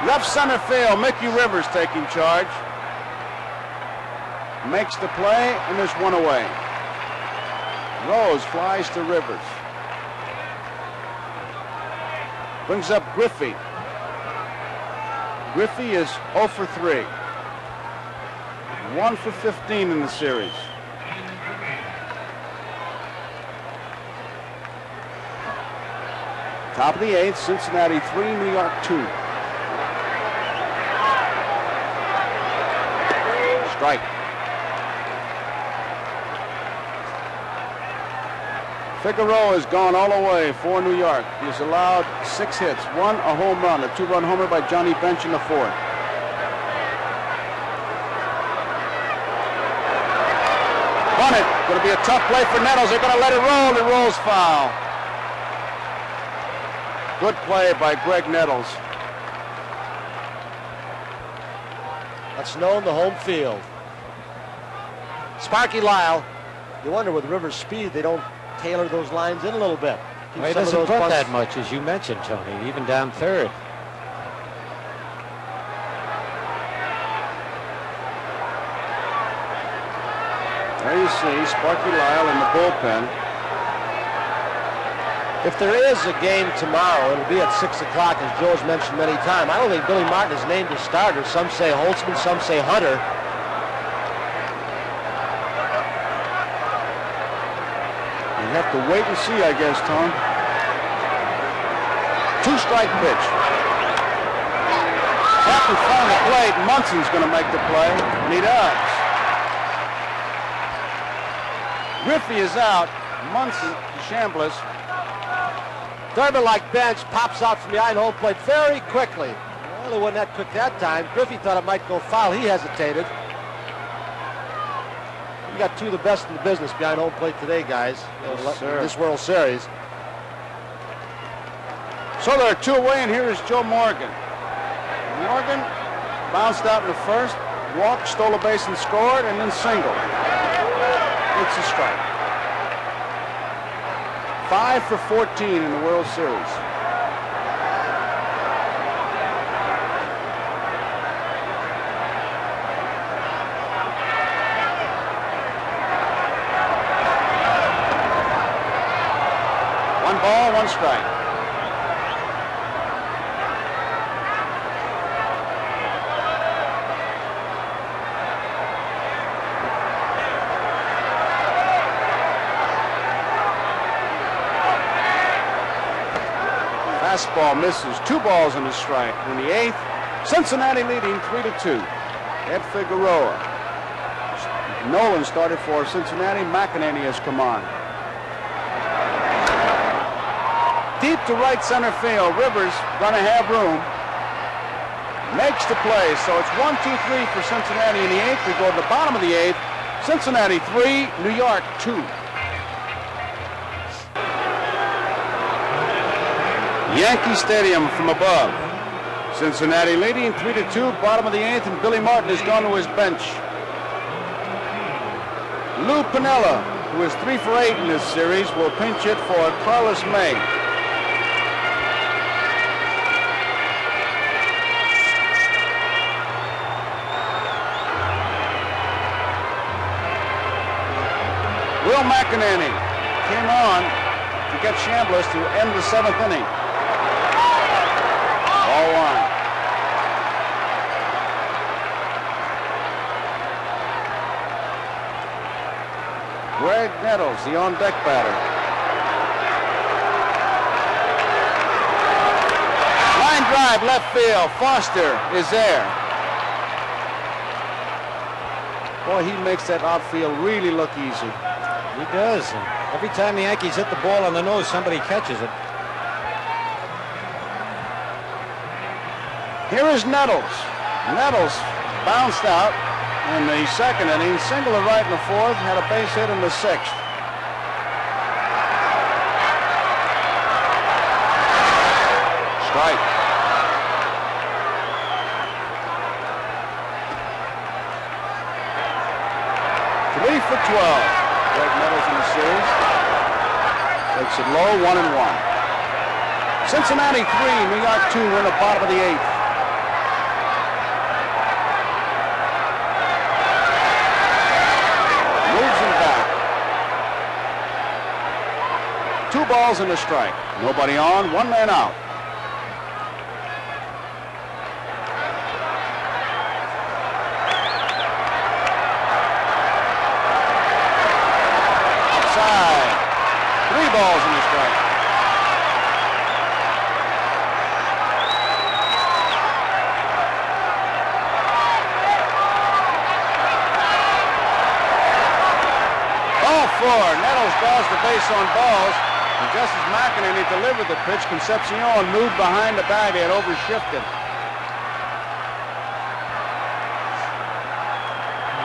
Left center field, Mickey Rivers taking charge. Makes the play, and there's 1 away. Rose flies to Rivers. Brings up Griffey. Griffey is 0 for 3. 1 for 15 in the series. Top of the 8th, Cincinnati 3, New York 2. Strike. Figueroa has gone all the way for New York. He's allowed 6 hits, 1 a home run, a 2-run homer by Johnny Bench in the 4th. Bunted, going to be a tough play for Nettles. They're going to let it roll. It rolls foul. Good play by Greg Nettles. That's known the home field. Sparky Lyle, you wonder with Rivers' speed, they don't tailor those lines in a little bit. Well, he doesn't put that much, as you mentioned, Tony, even down 3rd. There you see Sparky Lyle in the bullpen. If there is a game tomorrow, it'll be at 6 o'clock, as Joe's mentioned many times. I don't think Billy Martin is named as starter. Some say Holtzman, some say Hunter. You have to wait and see, I guess, Tom. 2-strike pitch. Up in front of the plate, Munson's going to make the play, and he does. Griffey is out. Munson, Chambliss. Durbin-like Bench pops out from behind home plate very quickly. Well, it wasn't that quick that time. Griffey thought it might go foul. He hesitated. We got 2 of the best in the business behind home plate today, guys. Yes, in this World Series. So there are 2 away, and here is Joe Morgan. Morgan bounced out in the 1st, walked, stole a base and scored, and then singled. It's a strike. 5 for 14 in the World Series. One ball, 1 strike. Fastball misses. 2 balls and a strike. In the 8th, Cincinnati leading 3-2. Ed Figueroa. Nolan started for Cincinnati. McEnany has come on. Deep to right center field. Rivers gonna have room. Makes the play. So it's 1-2-3 for Cincinnati in the 8th. We go to the bottom of the 8th. Cincinnati 3, New York 2. Yankee Stadium from above. Cincinnati leading 3-2, bottom of the 8th, and Billy Martin has gone to his bench. Lou Piniella, who is 3 for 8 in this series, will pinch hit for Carlos May. Will McEnany came on to get Chambliss to end the 7th inning. Ball 1. Greg Nettles, the on-deck batter. Line drive, left field. Foster is there. Boy, he makes that outfield really look easy. He does. Every time the Yankees hit the ball on the nose, somebody catches it. Here is Nettles. Nettles bounced out in the 2nd inning, single to right in the 4th, had a base hit in the 6th. Strike. Three for 12. Greg Nettles in the series. Takes it low, 1-1. Cincinnati 3, New York 2. We're in the bottom of the 8th. Moves him back. 2 balls and a strike. Nobody on, 1 man out. Outside. 3 balls and a strike. Ball 4. Nettles draws the base on balls. And just as McEnany delivered the pitch, Concepcion moved behind the bag. He had overshifted.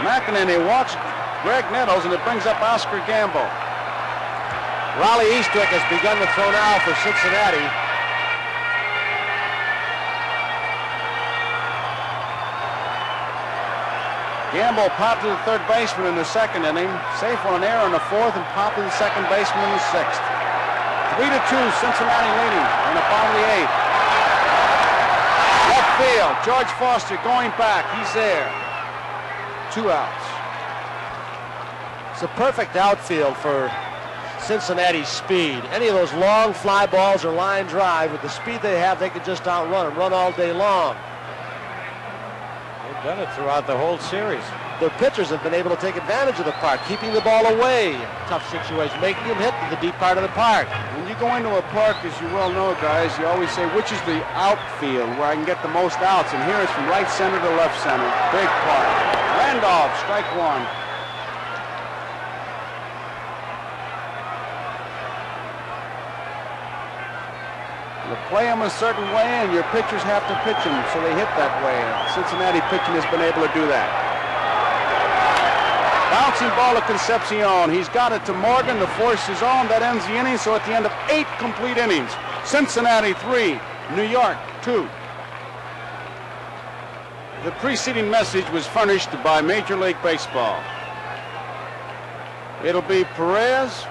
McEnany walks Greg Nettles, and it brings up Oscar Gamble. Raleigh Eastwick has begun to throw now for Cincinnati. Gamble popped to the 3rd baseman in the 2nd inning. Safe on an error in the 4th, and popped to the 2nd baseman in the 6th. 3-2, Cincinnati leading in the bottom of the 8th. Left field, George Foster going back. He's there. 2 outs. It's a perfect outfield for Cincinnati's speed. Any of those long fly balls or line drive, with the speed they have, they could just outrun and run all day long. They've done it throughout the whole series. Their pitchers have been able to take advantage of the park, keeping the ball away. Tough situation, making them hit to the deep part of the park. When you go into a park, as you well know, guys, you always say, which is the outfield where I can get the most outs? And here it's from right center to left center. Big park. Randolph, strike 1. You play them a certain way, and your pitchers have to pitch them, so they hit that way. Cincinnati pitching has been able to do that. Bouncing ball to Concepcion. He's got it to Morgan. The force is on. That ends the inning. So at the end of 8 complete innings, Cincinnati 3, New York 2. The preceding message was furnished by Major League Baseball. It'll be Perez,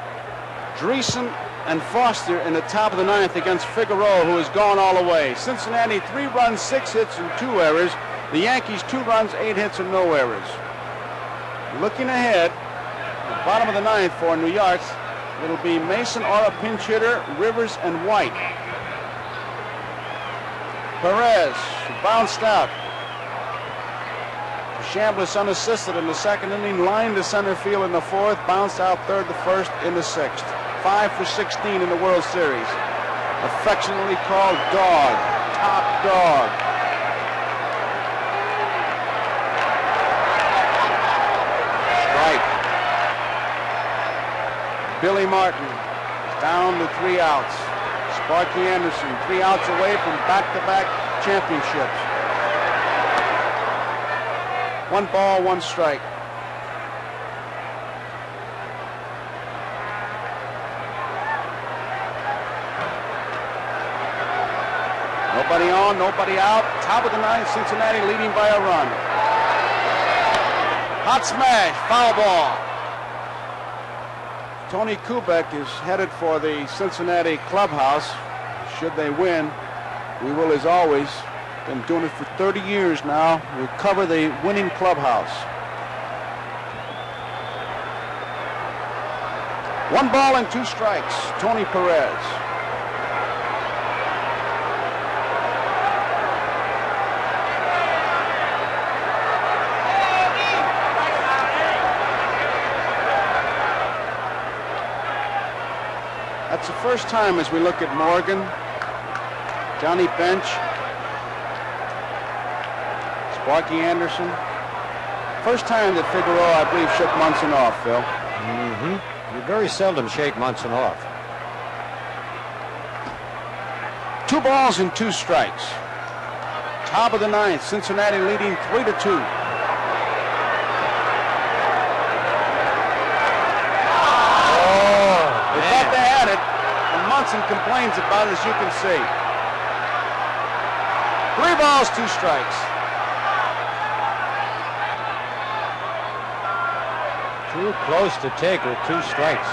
Dreesen, and Foster in the top of the 9th against Figueroa, who has gone all the way. Cincinnati 3 runs, 6 hits, and 2 errors. The Yankees 2 runs, 8 hits, and no errors. Looking ahead, the bottom of the 9th for New York, it'll be Mason or a pinch hitter, Rivers and White. Perez bounced out. Chambliss unassisted in the 2nd inning, lined to center field in the 4th, bounced out 3rd to 1st in the 6th. 5 for 16 in the World Series. affectionately called Dog, Top Dog. Strike. Billy Martin is down to 3 outs. Sparky Anderson 3 outs away from back-to-back championships. 1 ball, 1 strike. Nobody on, nobody out. Top of the 9th, Cincinnati leading by a run. Hot smash, foul ball. Tony Kubek is headed for the Cincinnati clubhouse. Should they win, we will, as always, been doing it for 30 years now. We'll cover the winning clubhouse. 1 ball and 2 strikes, Tony Perez. That's the first time as we look at Morgan, Johnny Bench, Sparky Anderson. First time that Figueroa, I believe, shook Munson off, Phil. You very seldom shake Munson off. 2 balls and 2 strikes. Top of the 9th, Cincinnati leading 3-2. Munson complains about it, as you can see. 3 balls, 2 strikes. Too close to take with 2 strikes.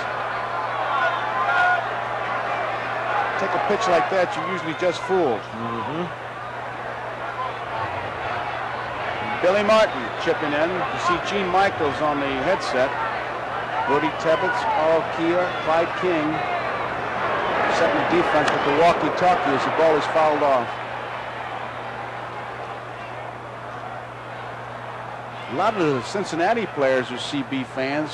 Take a pitch like that, you're usually just fooled. Billy Martin chipping in. You see Gene Michaels on the headset. Brody Tebbets, Carl Kia, Clyde King. Setting the defense with the walkie-talkie as the ball is fouled off. A lot of the Cincinnati players are CB fans.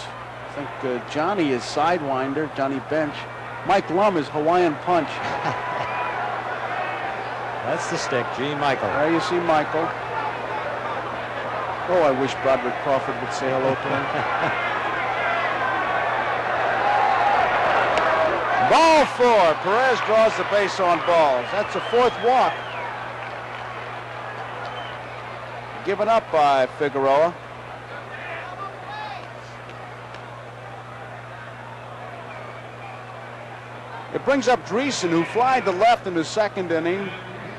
I think Johnny is Sidewinder, Johnny Bench. Mike Lum is Hawaiian Punch. That's the stick, Gene Michael. There you see Michael. Oh, I wish Broderick Crawford would say hello to him. Ball 4. Perez draws the base on balls. That's the 4th walk. Given up by Figueroa. It brings up Dreesen, who flied to left in the 2nd inning,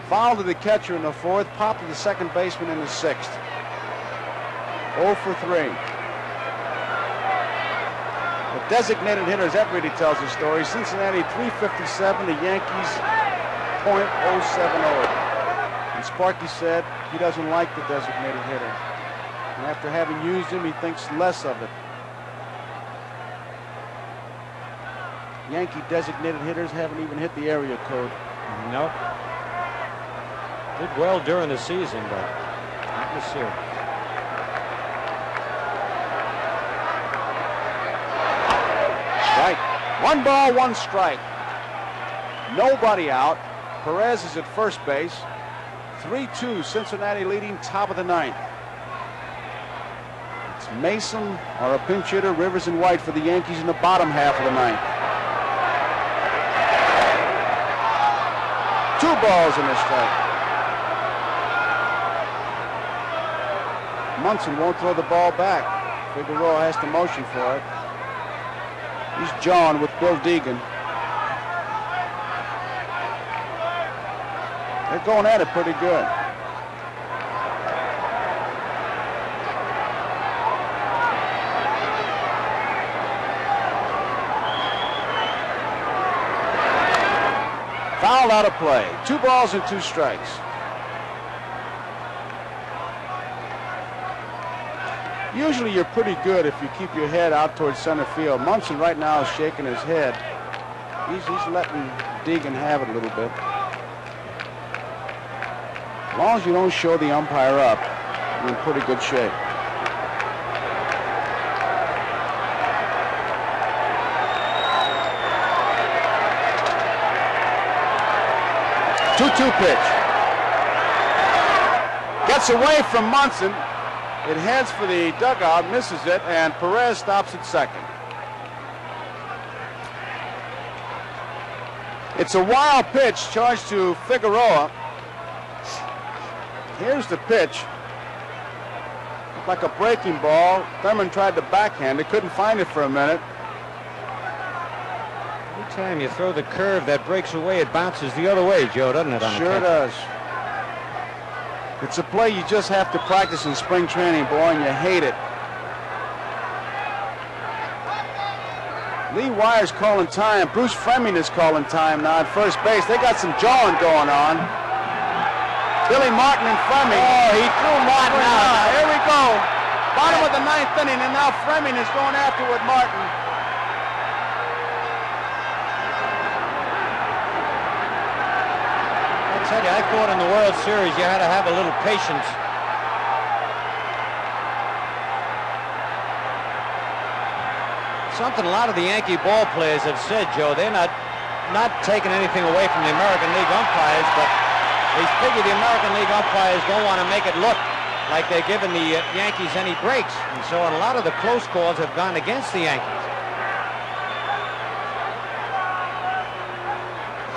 fouled to the catcher in the 4th, popped to the 2nd baseman in the 6th. 0 for 3. The designated hitters, that really tells the story. Cincinnati 357, the Yankees .070. And Sparky said he doesn't like the designated hitter. And after having used him, he thinks less of it. Yankee designated hitters haven't even hit the area code. Nope. Did well during the season, but not this year. Strike. 1 ball, 1 strike. Nobody out. Perez is at first base. 3-2, Cincinnati leading, top of the 9th. It's Mason or a pinch hitter, Rivers and White for the Yankees in the bottom half of the 9th. 2 balls and a strike. Munson won't throw the ball back. Figueroa has to motion for it. He's John with Bill Deegan. They're going at it pretty good. Foul out of play. 2 balls and 2 strikes. Usually you're pretty good if you keep your head out towards center field. Munson right now is shaking his head. He's letting Deegan have it a little bit. As long as you don't show the umpire up, you're in pretty good shape. 2-2 pitch. Gets away from Munson. It heads for the dugout, misses it, and Perez stops at second. It's a wild pitch charged to Figueroa. Here's the pitch. Looked like a breaking ball. Thurman tried to backhand it, couldn't find it for a minute. Every time you throw the curve that breaks away, it bounces the other way, Joe, doesn't it? Sure does. It's a play you just have to practice in spring training, boy, and you hate it. Lee Wyer's calling time. Bruce Fleming is calling time now at first base. They got some jawing going on. Billy Martin and Fleming. Oh, he threw Martin out. Here we go. Bottom of the ninth inning, and now Fleming is going after with Martin. I tell you, I thought in the World Series you had to have a little patience. Something a lot of the Yankee ball players have said, Joe, they're not taking anything away from the American League umpires, but they figure the American League umpires don't want to make it look like they're giving the Yankees any breaks. And so a lot of the close calls have gone against the Yankees.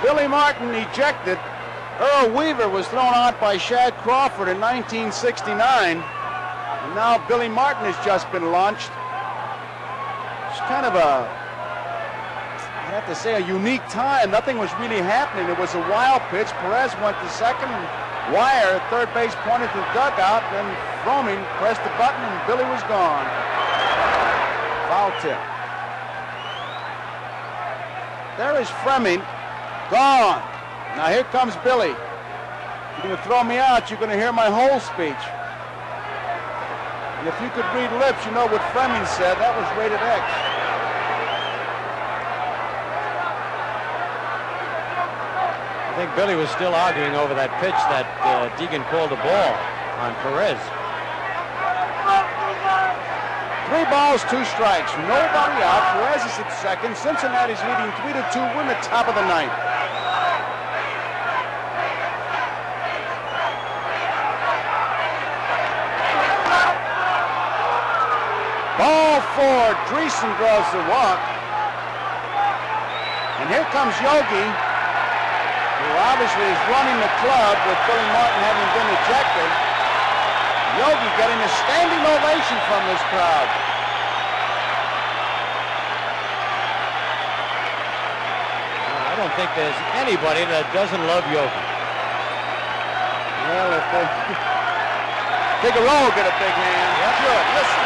Billy Martin ejected. Earl Weaver was thrown out by Shad Crawford in 1969. And now Billy Martin has just been launched. It's kind of a, I have to say, a unique time. Nothing was really happening. It was a wild pitch. Perez went to second. Wire at third base pointed to the dugout. Then Fromming pressed the button and Billy was gone. Foul tip. There is Fleming. Gone. Now here comes Billy. You're going to throw me out. You're going to hear my whole speech. And if you could read lips, you know what Fleming said. That was rated X. I think Billy was still arguing over that pitch that Deegan called a ball on Perez. 3 balls, 2 strikes. Nobody out. Perez is at second. Cincinnati's leading 3-2. We're in the top of the ninth. Ball 4. Dreesen draws the walk. And here comes Yogi, who obviously is running the club with Billy Martin having been ejected. Yogi getting a standing ovation from this crowd. I don't think there's anybody that doesn't love Yogi. Well, if they Figueroa get a big hand. Yep. Good. Listen.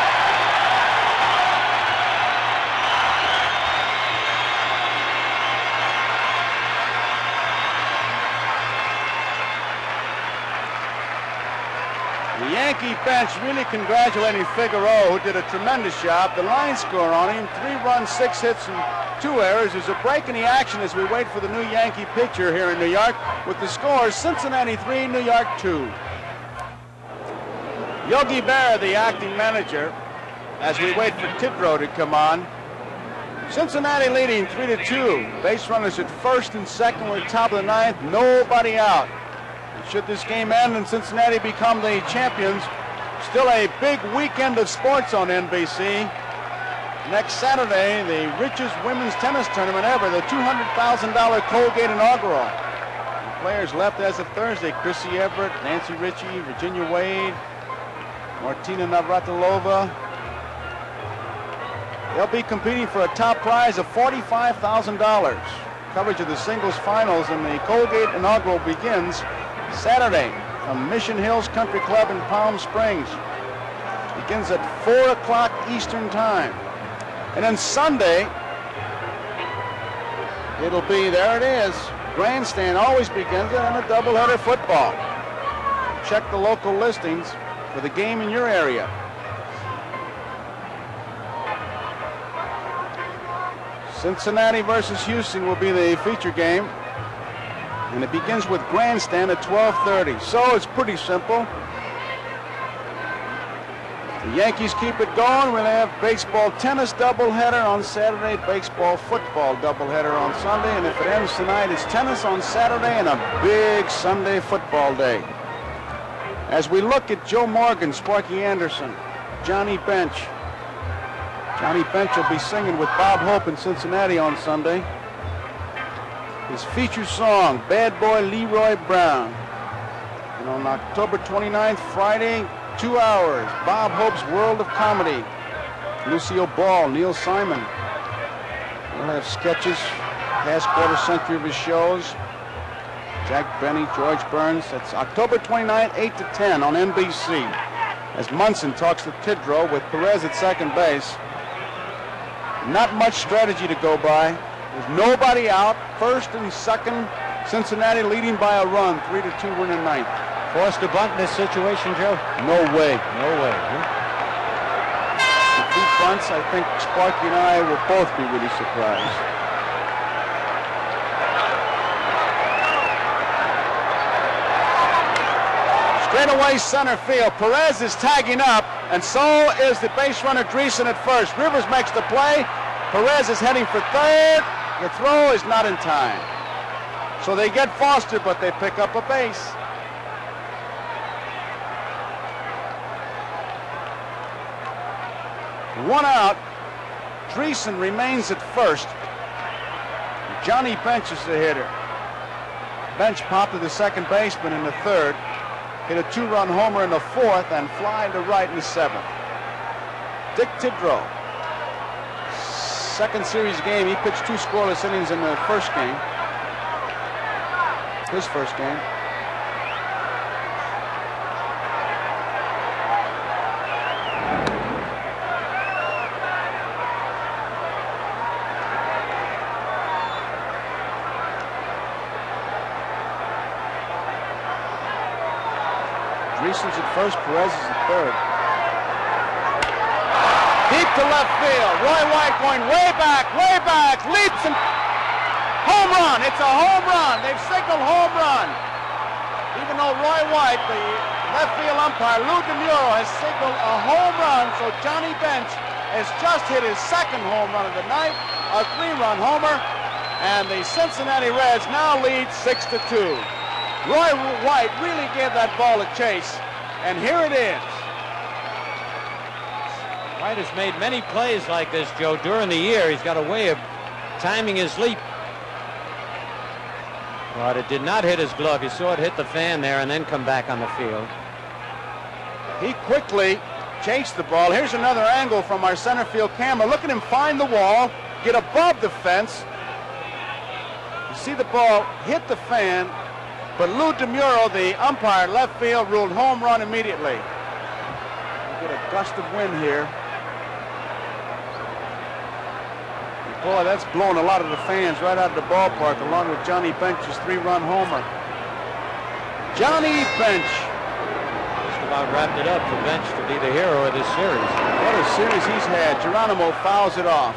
The Yankee bench really congratulating Figueroa, who did a tremendous job. The line score on him, 3 runs, 6 hits, and 2 errors. There's a break in the action as we wait for the new Yankee pitcher here in New York with the scores: Cincinnati 3, New York 2. Yogi Berra, the acting manager, as we wait for Tidrow to come on. Cincinnati leading 3-2. Base runners at first and second. We're top of the ninth. Nobody out. Should this game end and Cincinnati become the champions, still a big weekend of sports on NBC. Next Saturday, the richest women's tennis tournament ever, the $200,000 Colgate inaugural. The players left as of Thursday: Chrissy Everett, Nancy Ritchie, Virginia Wade, Martina Navratilova. They'll be competing for a top prize of $45,000. Coverage of the singles finals and the Colgate inaugural begins Saturday from Mission Hills Country Club in Palm Springs. Begins at 4 o'clock Eastern Time. And then Sunday, it'll be, there it is, Grandstand always begins it, and a doubleheader football. Check the local listings for the game in your area. Cincinnati versus Houston will be the feature game. And it begins with Grandstand at 12:30. So it's pretty simple. The Yankees keep it going. We'll have baseball tennis doubleheader on Saturday, baseball football doubleheader on Sunday, and if it ends tonight, it's tennis on Saturday and a big Sunday football day. As we look at Joe Morgan, Sparky Anderson, Johnny Bench. Johnny Bench will be singing with Bob Hope in Cincinnati on Sunday. His feature song, Bad Boy Leroy Brown. And on October 29th, Friday, 2 hours, Bob Hope's World of Comedy. Lucille Ball, Neil Simon. We'll have sketches, past quarter century of his shows. Jack Benny, George Burns. That's October 29th, 8 to 10 on NBC. As Munson talks to Tidrow with Perez at second base. Not much strategy to go by. There's nobody out. First and second, Cincinnati leading by a run. 3-2 win in ninth. Forced to bunt in this situation, Joe? No way. No way, huh? If he bunts, I think Sparky and I will both be really surprised. Straight away center field. Perez is tagging up, and so is the base runner Dreesen at first. Rivers makes the play. Perez is heading for third. The throw is not in time. So they get Foster, but they pick up a base. One out. Dreesen remains at first. Johnny Bench is the hitter. Bench popped to the second baseman in the third. Hit a two-run homer in the fourth and flying to right in the seventh. Dick Tidrow. Second series game. He pitched 2 scoreless innings in the first game. His first game. Dreesen's at first, Perez is at third. Deep to left field. Roy White going way back, leaps and home run. It's a home run. They've signaled home run. Even though Roy White, the left field umpire, Lou DeMuro, has signaled a home run, so Johnny Bench has just hit his second home run of the night, a 3-run homer, and the Cincinnati Reds now lead 6-2. Roy White really gave that ball a chase, and here it is. White has made many plays like this, Joe, during the year. He's got a way of timing his leap. But it did not hit his glove. You saw it hit the fan there and then come back on the field. He quickly chased the ball. Here's another angle from our center field camera. Look at him find the wall, get above the fence. You see the ball hit the fan, but Lou DeMuro, the umpire left field, ruled home run immediately. We'll get a gust of wind here. Boy, that's blowing a lot of the fans right out of the ballpark, along with Johnny Bench's 3-run homer. Johnny Bench. Just about wrapped it up for Bench to be the hero of this series. What a series he's had. Geronimo fouls it off.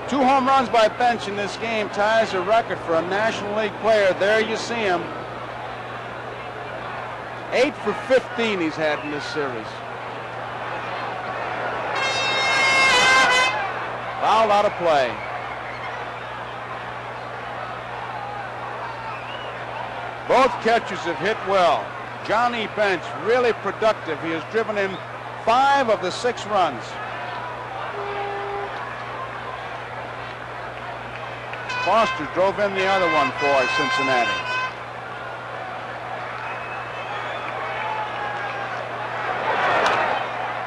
2 home runs by Bench in this game ties a record for a National League player. There you see him. 8 for 15 he's had in this series. Fouled out of play. Both catchers have hit well. Johnny Bench really productive. He has driven in 5 of the 6 runs. Foster drove in the other one for Cincinnati.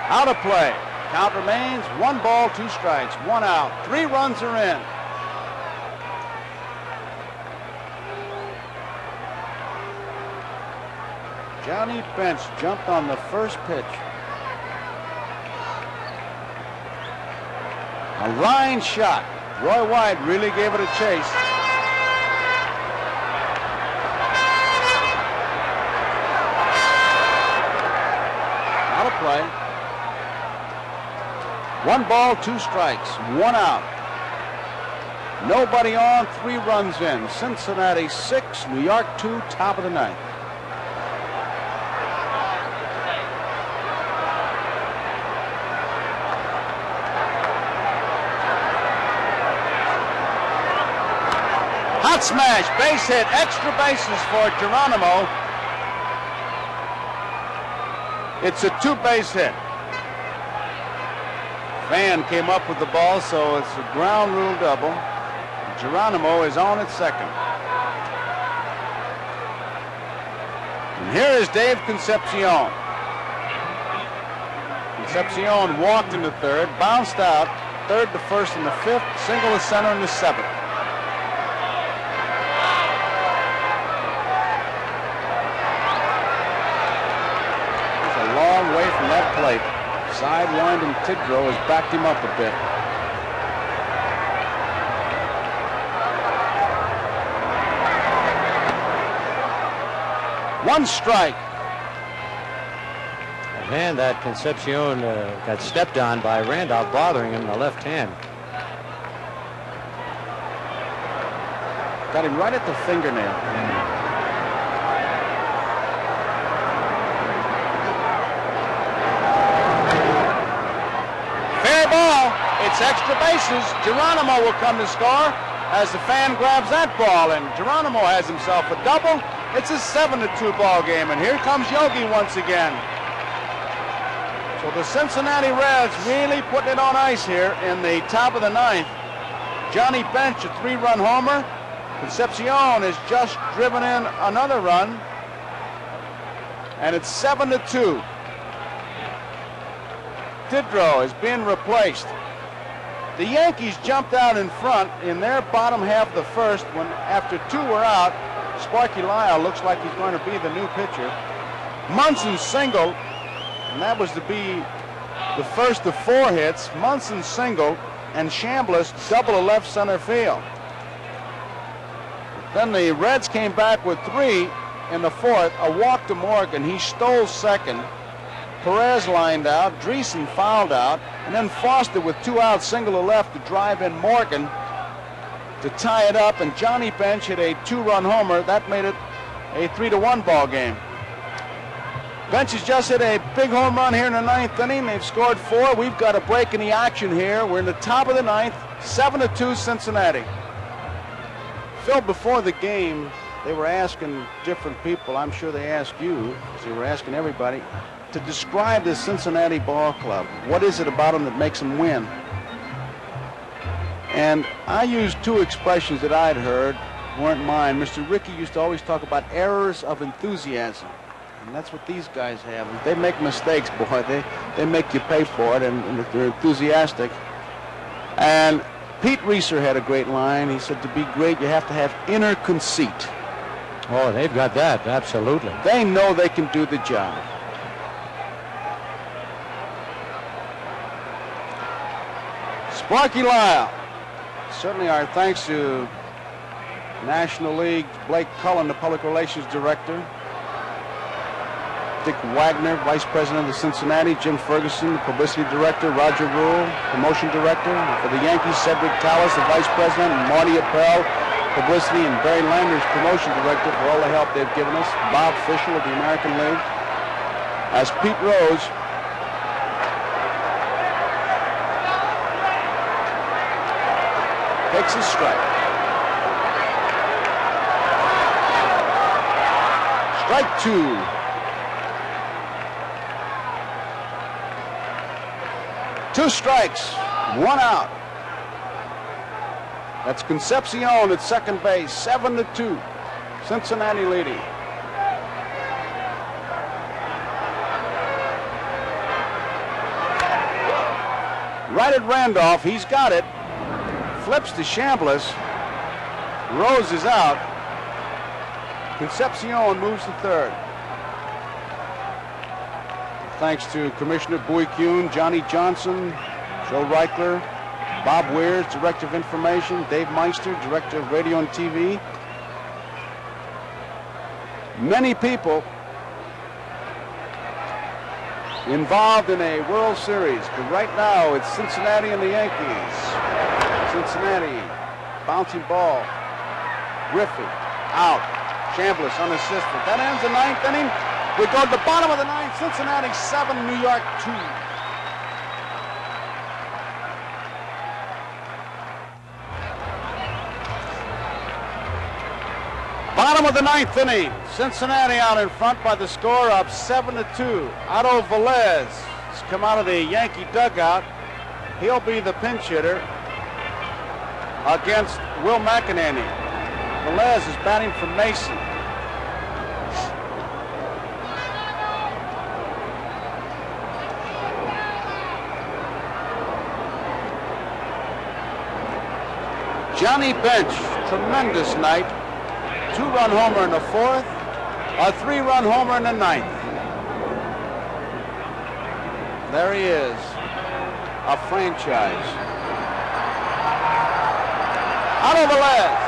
Out of play. Count remains 1 ball, 2 strikes, 1 out. 3 runs are in. Johnny Bench jumped on the first pitch. A line shot. Roy White really gave it a chase. Out of play. 1 ball, 2 strikes, 1 out. Nobody on, 3 runs in. Cincinnati 6, New York 2, top of the 9th. Hot smash, base hit, extra bases for Geronimo. It's a 2-base hit. Van came up with the ball, so it's a ground rule double. Geronimo is on at second. And here is Dave Concepcion. Concepcion walked into third, bounced out, third to first in the fifth, single to center in the seventh. He's a long way from that plate. Sidewinding Tidrow has backed him up a bit. One strike. And that Concepcion got stepped on by Randolph, bothering him in the left hand. Got him right at the fingernail. Fair ball. It's extra bases. Geronimo will come to score as the fan grabs that ball, and Geronimo has himself a double. It's a 7-2 ball game, and here comes Yogi once again. So the Cincinnati Reds really putting it on ice here in the top of the ninth. Johnny Bench, a 3-run homer. Concepcion has just driven in another run, and it's 7-2. Tidrow is being replaced. The Yankees jumped out in front in their bottom half of the first when, after 2 were out, Sparky Lyle looks like he's going to be the new pitcher. Munson singled, and that was to be the first of 4 hits. Munson singled, and Chambliss double to left center field. Then the Reds came back with 3 in the fourth, a walk to Morgan. He stole second. Perez lined out, Dreesen fouled out, and then Foster with 2 outs, single to left to drive in Morgan to tie it up, and Johnny Bench hit a 2-run homer. That made it a 3-1 ball game. Bench has just hit a big home run here in the 9th inning. They've scored 4. We've got a break in the action here. We're in the top of the 9th, 7-2 Cincinnati. Phil, before the game, they were asking different people, I'm sure they asked you, because they were asking everybody, to describe the Cincinnati ball club. What is it about them that makes them win? And I used 2 expressions that I'd heard, weren't mine. Mr. Rickey used to always talk about errors of enthusiasm. And that's what these guys have. If they make mistakes, boy, they make you pay for it, and if they're enthusiastic. And Pete Reeser had a great line. He said, to be great, you have to have inner conceit. Oh, they've got that, absolutely. They know they can do the job. Sparky Lyle. Certainly our thanks to National League Blake Cullen, the Public Relations Director. Dick Wagner, Vice President of the Cincinnati. Jim Ferguson, the Publicity Director. Roger Rule, Promotion Director. For the Yankees, Cedric Callis, the Vice President. And Marty Appel, Publicity. And Barry Landers, Promotion Director, for all the help they've given us. Bob Fischel of the American League. As Pete Rose takes a strike. Strike 2. Two strikes, 1 out. That's Concepcion at second base, 7-2. Cincinnati leading. Right at Randolph, he's got it. Flips to Chambliss. Rose is out. Concepcion moves to third. Thanks to Commissioner Bowie Kuhn, Johnny Johnson, Joe Reichler, Bob Weirs, Director of Information, Dave Meister, Director of Radio and TV. Many people involved in a World Series, but right now it's Cincinnati and the Yankees. Cincinnati, bouncing ball. Griffey, out. Chambliss unassisted. That ends the 9th inning. We go to the bottom of the 9th. Cincinnati 7, New York 2. Bottom of the ninth inning. Cincinnati out in front by the score of 7-2. Otto Velez has come out of the Yankee dugout. He'll be the pinch hitter against Will McEnany. Velez is batting for Mason. Johnny Bench, tremendous night. 2-run homer in the fourth, a 3-run homer in the ninth. There he is, a franchise. Otto Velez.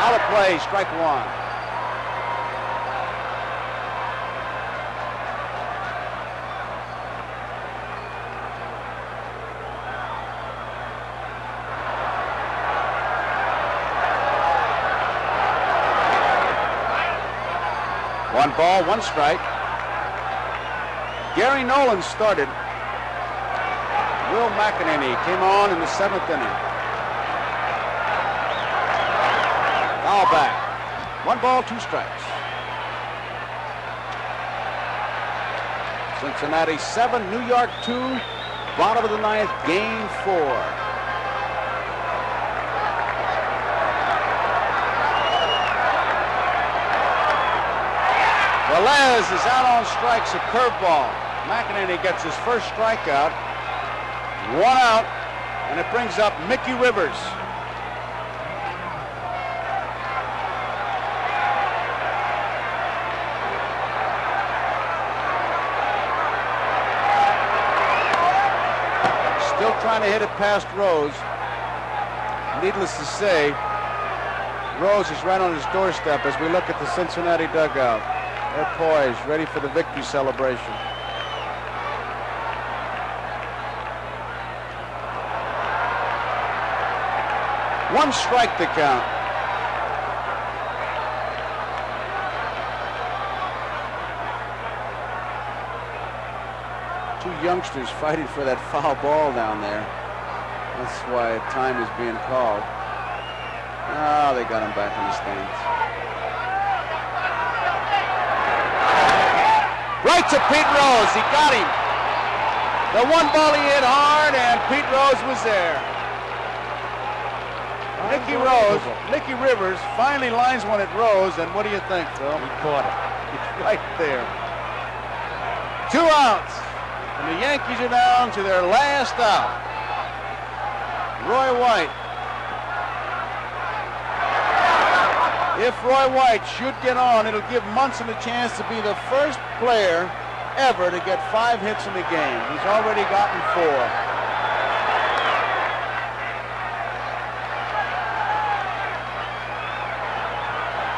Out of play, strike one. One ball, one strike. Gary Nolan started. Will McEnany came on in the 7th inning. Foul back. 1 ball, 2 strikes. Cincinnati 7, New York 2. Bottom of the ninth, game 4. Velez is out on strikes, a curveball. McEnany gets his first strikeout. 1 out, and it brings up Mickey Rivers. Still trying to hit it past Rose. Needless to say, Rose is right on his doorstep as we look at the Cincinnati dugout. They're poised, ready for the victory celebration. One strike to count. Two youngsters fighting for that foul ball down there. That's why time is being called. Oh, they got him back in the stands. Right to Pete Rose. He got him. The 1 ball he hit hard, and Pete Rose was there. Mickey Rivers finally lines one at Rose, and what do you think, Phil? He caught it. Right there. 2 outs, and the Yankees are down to their last out. Roy White. If Roy White should get on, it'll give Munson a chance to be the first player ever to get 5 hits in the game. He's already gotten 4.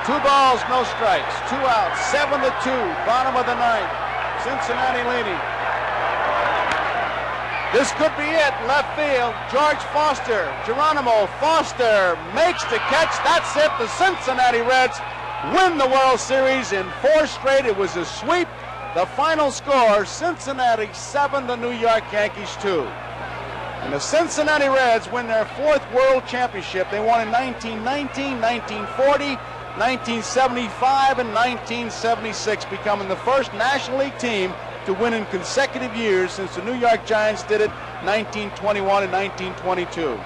Two balls, no strikes. 2 outs, 7-2, bottom of the ninth. Cincinnati leading. This could be it, left field. George Foster, Geronimo Foster makes the catch. That's it. The Cincinnati Reds win the World Series in 4 straight. It was a sweep. The final score, Cincinnati 7, the New York Yankees 2. And the Cincinnati Reds win their 4th World Championship. They won in 1919, 1940, 1975, and 1976, becoming the first National League team to win in consecutive years since the New York Giants did it 1921 and 1922.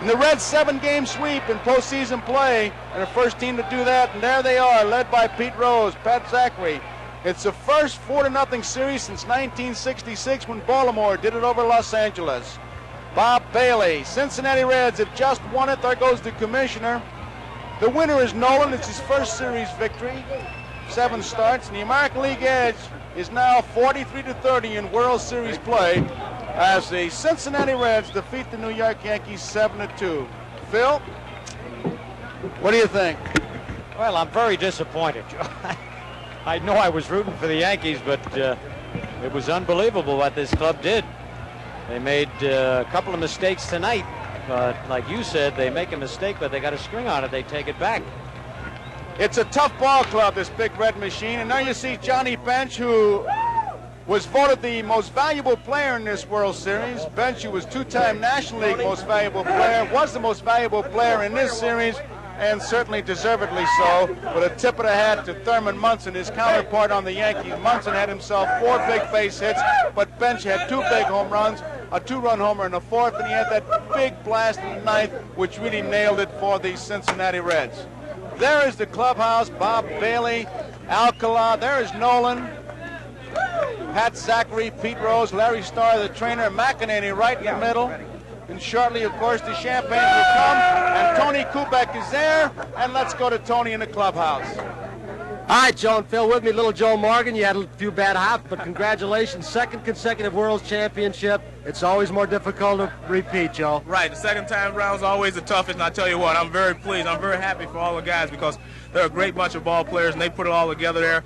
And the Reds' 7-game sweep in postseason play, and the first team to do that, and there they are, led by Pete Rose, Pat Zachary. It's the first 4-0 series since 1966 when Baltimore did it over Los Angeles. Bob Bailey, Cincinnati Reds have just won it. There goes the commissioner. The winner is Nolan. It's his first series victory. 7 starts, and the American League edge is now 43-30 in World Series play as the Cincinnati Reds defeat the New York Yankees 7-2. Phil, what do you think? Well, I'm very disappointed. I know I was rooting for the Yankees, but it was unbelievable what this club did. They made a couple of mistakes tonight. But like you said, they make a mistake, but they got a string on it. They take it back. It's a tough ball club, this Big Red Machine. And now you see Johnny Bench, who was voted the most valuable player in this World Series. Bench, who was two-time National League most valuable player, was the most valuable player in this series, and certainly deservedly so, with a tip of the hat to Thurman Munson, his counterpart on the Yankees. Munson had himself 4 big base hits, but Bench had 2 big home runs, a 2-run homer in the 4th, and he had that big blast in the 9th, which really nailed it for the Cincinnati Reds. There is the clubhouse, Bob Bailey, Alcala, there is Nolan, Pat Zachary, Pete Rose, Larry Starr, the trainer, McEnany right in the middle. And shortly, of course, the champagne will come, and Tony Kubek is there, and let's go to Tony in the clubhouse. All right, Joe and Phil, with me, little Joe Morgan. You had a few bad hops, but congratulations. 2nd consecutive World Championship. It's always more difficult to repeat, Joe. Right, the second time around is always the toughest, and I tell you what, I'm very pleased. I'm very happy for all the guys because they're a great bunch of ball players, and they put it all together there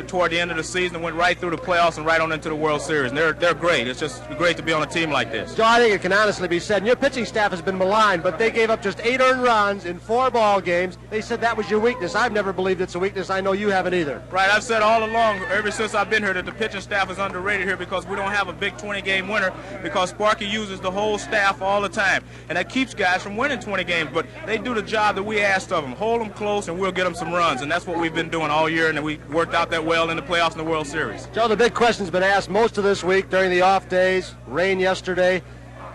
toward the end of the season and went right through the playoffs and right on into the World Series. And they're great. It's just great to be on a team like this. Joe, I think it can honestly be said, and your pitching staff has been maligned, but they gave up just 8 earned runs in 4 ball games. They said that was your weakness. I've never believed it's a weakness. I know you haven't either. Right, I've said all along, ever since I've been here, that the pitching staff is underrated here because we don't have a big 20-game winner because Sparky uses the whole staff all the time. And that keeps guys from winning 20 games, but they do the job that we asked of them. Hold them close and we'll get them some runs, and that's what we've been doing all year, and we worked out that well in the playoffs and the World Series. Joe, the big question's been asked most of this week during the off days, rain yesterday.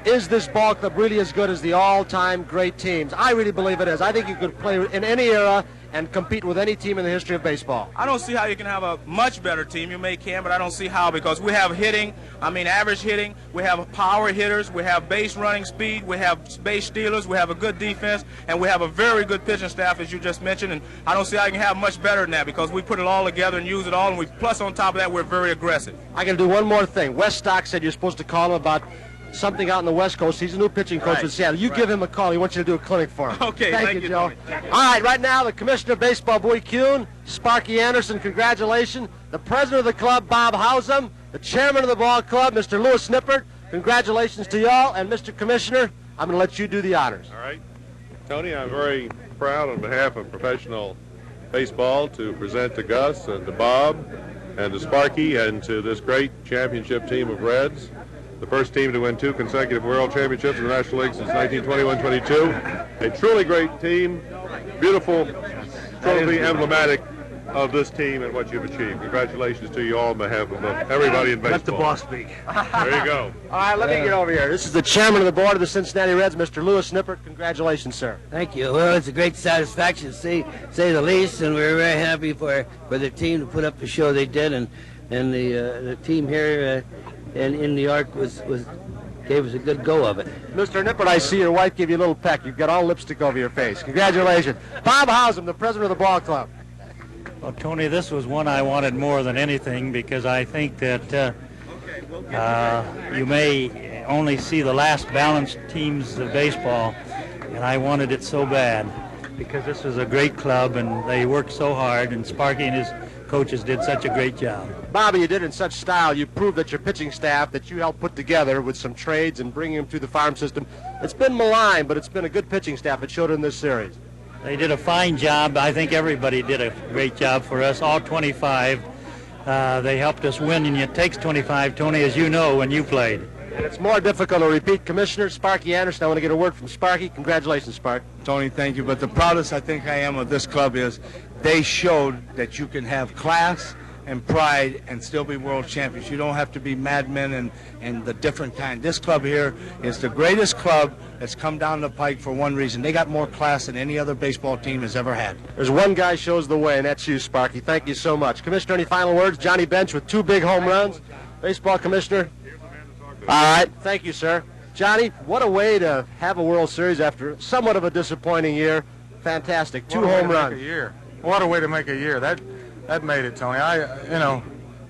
Is this ball club really as good as the all-time great teams? I really believe it is. I think you could play in any era and compete with any team in the history of baseball. I don't see how you can have a much better team. You may can, but I don't see how, because we have hitting, average hitting, we have power hitters, we have base running speed, we have base stealers, we have a good defense, and we have a very good pitching staff, as you just mentioned, and I don't see how you can have much better than that because we put it all together and use it all, and plus on top of that, we're very aggressive. I can do one more thing. Wes Stock said you're supposed to call him about something out in the West Coast. He's a new pitching coach with Seattle. You give him a call. He wants you to do a clinic for him. Okay, thank you, Joe. Tony. All right, right now, the Commissioner of Baseball, Bowie Kuhn, Sparky Anderson, congratulations. The President of the club, Bob Hausum. The Chairman of the ball club, Mr. Lewis Snippert. Congratulations to y'all. And Mr. Commissioner, I'm going to let you do the honors. All right. Tony, I'm very proud on behalf of professional baseball to present to Gus and to Bob and to Sparky and to this great championship team of Reds. The first team to win 2 consecutive World Championships in the National League since 1921-22. A truly great team, beautiful trophy, emblematic of this team and what you've achieved. Congratulations to you all on behalf of everybody in baseball. Let the boss speak. There you go. All right, let me get over here. This is the Chairman of the Board of the Cincinnati Reds, Mr. Lewis Snippert. Congratulations, sir. Thank you. Well, it's a great satisfaction to say the least, and we're very happy for the team to put up the show they did, and the team here in New York gave us a good go of it. Mr. Nippert, I see your wife give you a little peck. You've got all lipstick over your face. Congratulations. Bob Hausum, the president of the ball club. Well, Tony, this was one I wanted more than anything because I think that you may only see the last balanced teams of baseball, and I wanted it so bad because this was a great club and they worked so hard, and Sparky and his coaches did such a great job. Bobby, you did it in such style. You proved that your pitching staff that you helped put together with some trades and bringing them through the farm system, it's been maligned, but it's been a good pitching staff. It showed in this series. They did a fine job. I think everybody did a great job for us, all 25. They helped us win, and it takes 25, Tony, as you know, when you played. And it's more difficult to repeat. Commissioner Sparky Anderson, I want to get a word from Sparky. Congratulations, Spark. Tony, thank you. But the proudest I think I am of this club is they showed that you can have class and pride and still be world champions. You don't have to be madmen and the different kind. This club here is the greatest club that's come down the pike for one reason. They got more class than any other baseball team has ever had. There's one guy shows the way, and that's you, Sparky. Thank you so much. Commissioner, any final words? Johnny Bench with 2 big home runs. Baseball commissioner. All right. Thank you, sir. Johnny, what a way to have a World Series after somewhat of a disappointing year. Fantastic. 2 home runs. What a way to make a year. That made it, Tony.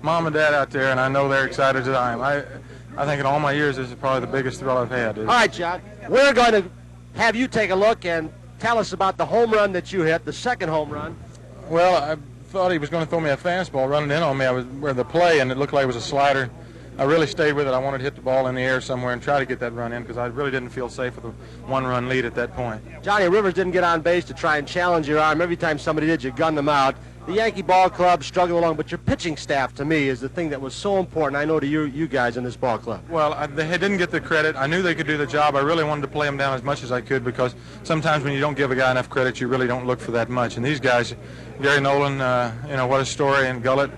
Mom and Dad out there, and I know they're excited as I am. I think in all my years, this is probably the biggest thrill I've had. All right, John. We're going to have you take a look and tell us about the home run that you hit, the second home run. Well, I thought he was going to throw me a fastball running in on me. I was where the play, and it looked like it was a slider. I really stayed with it. I wanted to hit the ball in the air somewhere and try to get that run in because I really didn't feel safe with a 1-run lead at that point. Johnny Rivers didn't get on base to try and challenge your arm. Every time somebody did, you gunned them out. The Yankee ball club struggled along, but your pitching staff, to me, is the thing that was so important, I know, to you guys in this ball club. Well, they didn't get the credit. I knew they could do the job. I really wanted to play them down as much as I could because sometimes when you don't give a guy enough credit, you really don't look for that much. And these guys, Gary Nolan, what a story, and Gullett,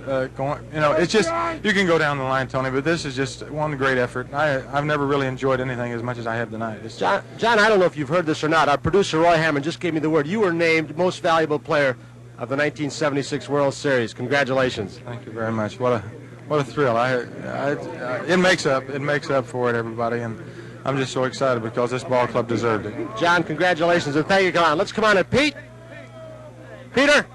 it's just, you can go down the line, Tony, but this is just one great effort. I've never really enjoyed anything as much as I have tonight. John, I don't know if you've heard this or not. Our producer, Roy Hammond, just gave me the word. You were named most valuable player of the 1976 World Series. Congratulations. Thank you very much. What a thrill. It makes up for it, everybody, and I'm just so excited because this ball club deserved it. John, congratulations, and thank you. Come on, let's come on and Pete. Peter.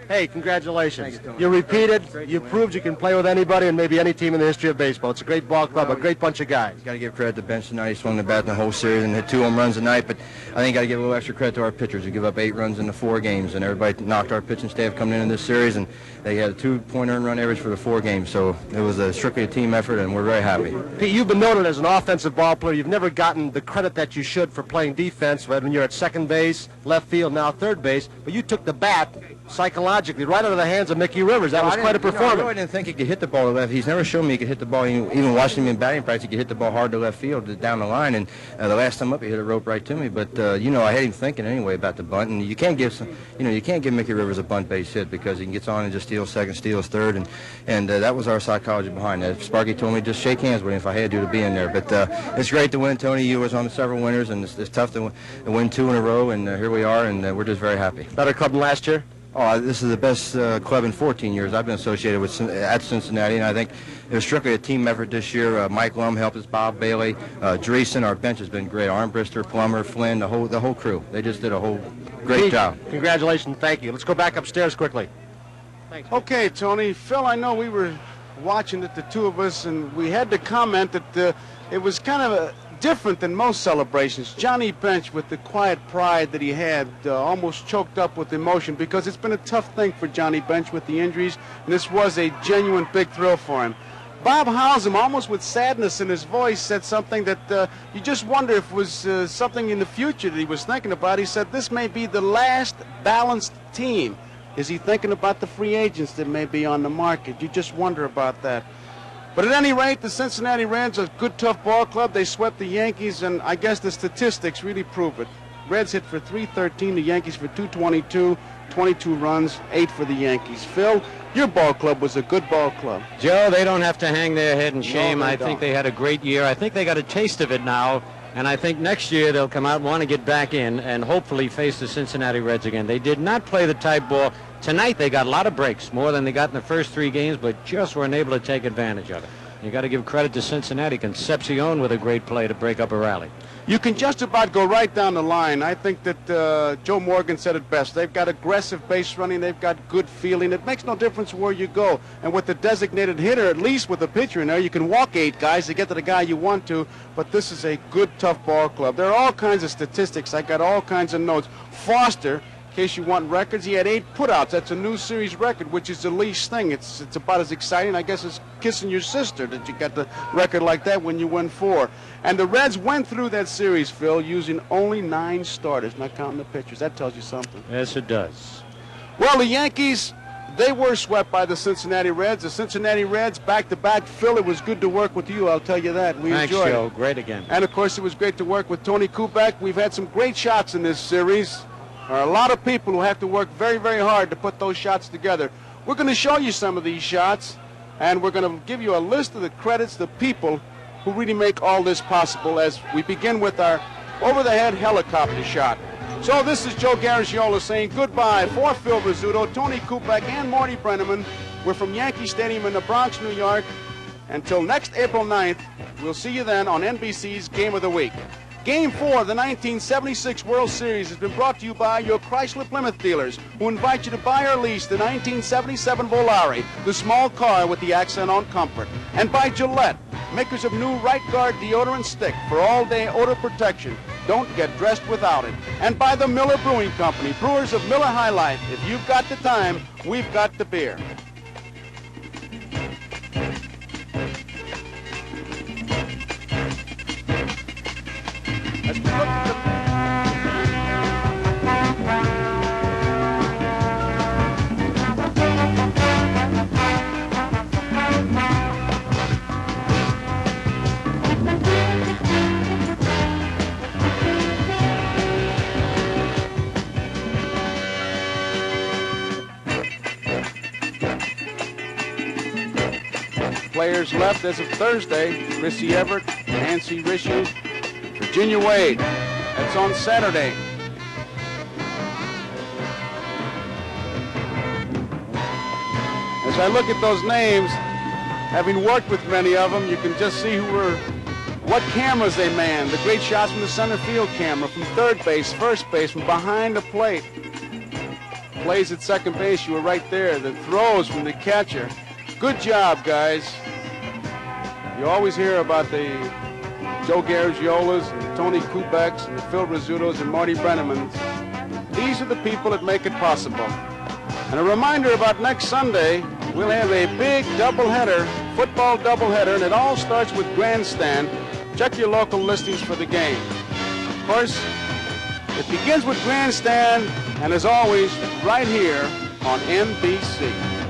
Hey, congratulations. You repeated. You proved you can play with anybody and maybe any team in the history of baseball. It's a great ball club, a great bunch of guys. Got to give credit to bench tonight. He swung the bat in the whole series and hit 2 home runs tonight. But I think got to give a little extra credit to our pitchers. We give up 8 runs in the 4 games, and everybody knocked our pitching staff coming in this series, and they had a 2-point earned run average for the 4 games. So it was strictly a team effort, and we're very happy. Pete, you've been noted as an offensive ball player. You've never gotten the credit that you should for playing defense when you're at second base, left field, now third base. But you took the bat psychologically right out of the hands of Mickey Rivers. That was quite a performance. I really didn't think he could hit the ball to left. He's never shown me he could hit the ball. Even watching him in batting practice, he could hit the ball hard to left field down the line. And the last time up, he hit a rope right to me. But I had him thinking anyway about the bunt. And you can't give Mickey Rivers a bunt base hit because he gets on and just steals second, steals third, and that was our psychology behind that. Sparky told me just shake hands with him if I had to be in there. But it's great to win, Tony. You was on several winners, and it's tough to win 2 in a row. And here we are, and we're just very happy. Better club than last year? Oh, this is the best club in 14 years I've been associated with at Cincinnati, and I think it was strictly a team effort this year. Mike Lum helped us, Bob Bailey, Dreesen. Our bench has been great. Armbrister, Plummer, Flynn, the whole crew. They just did a whole great job. Congratulations. Thank you. Let's go back upstairs quickly. Thanks. Okay, Tony. Phil, I know we were watching it, the two of us, and we had to comment that it was kind of different than most celebrations. Johnny Bench, with the quiet pride that he had, almost choked up with emotion because it's been a tough thing for Johnny Bench with the injuries, and this was a genuine big thrill for him. Bob Howsam, almost with sadness in his voice, said something that you just wonder if it was something in the future that he was thinking about. He said, this may be the last balanced team. Is he thinking about the free agents that may be on the market? You just wonder about that. But at any rate, the Cincinnati Reds are a good, tough ball club. They swept the Yankees, and I guess the statistics really prove it. Reds hit for 313, the Yankees for 222, 22 runs, 8 for the Yankees. Phil, your ball club was a good ball club. Joe, they don't have to hang their head in shame. No, I think they had a great year. I think they got a taste of it now, and I think next year they'll come out and want to get back in and hopefully face the Cincinnati Reds again. They did not play the tight ball. Tonight they got a lot of breaks, more than they got in the first 3 games, but just weren't able to take advantage of it. You got to give credit to Cincinnati. Concepcion with a great play to break up a rally. You can just about go right down the line. I think that Joe Morgan said it best. They've got aggressive base running. They've got good fielding. It makes no difference where you go. And with the designated hitter, at least with the pitcher in there, you can walk 8 guys to get to the guy you want to. But this is a good, tough ball club. There are all kinds of statistics. I got all kinds of notes. Foster, in case you want records, he had 8 putouts. That's a new series record, which is the least thing. It's about as exciting, I guess, as kissing your sister that you got the record like that when you win 4. And the Reds went through that series, Phil, using only 9 starters, not counting the pitchers. That tells you something. Yes, it does. Well, the Yankees, they were swept by the Cincinnati Reds. The Cincinnati Reds, back-to-back. Phil, it was good to work with you, I'll tell you that. We Thanks, enjoyed Joe. it. Great again. And, of course, it was great to work with Tony Kubek. We've had some great shots in this series. There are a lot of people who have to work very, very hard to put those shots together. We're going to show you some of these shots, and we're going to give you a list of the credits, the people who really make all this possible as we begin with our over-the-head helicopter shot. So this is Joe Garagiola saying goodbye for Phil Rizzuto, Tony Kubek, and Morty Brenneman. We're from Yankee Stadium in the Bronx, New York. Until next April 9th, we'll see you then on NBC's Game of the Week. Game 4 of the 1976 World Series has been brought to you by your Chrysler Plymouth dealers, who invite you to buy or lease the 1977 Volare, the small car with the accent on comfort. And by Gillette, makers of new Right Guard deodorant stick for all-day odor protection. Don't get dressed without it. And by the Miller Brewing Company, brewers of Miller High Life. If you've got the time, we've got the beer. As we look at the Players left as of Thursday: Chrissy Everett, Nancy Rishu, Virginia Wade. That's on Saturday. As I look at those names, having worked with many of them, you can just see what cameras they man. The great shots from the center field camera, from third base, first base, from behind the plate. Plays at second base, you were right there. The throws from the catcher. Good job, guys. You always hear about the Joe Garagiolas and Tony Kubeks and the Phil Rizzutos and Marty Brennemans. These are the people that make it possible. And a reminder about next Sunday, we'll have a big doubleheader, football doubleheader, and it all starts with Grandstand. Check your local listings for the game. Of course, it begins with Grandstand, and as always, right here on NBC.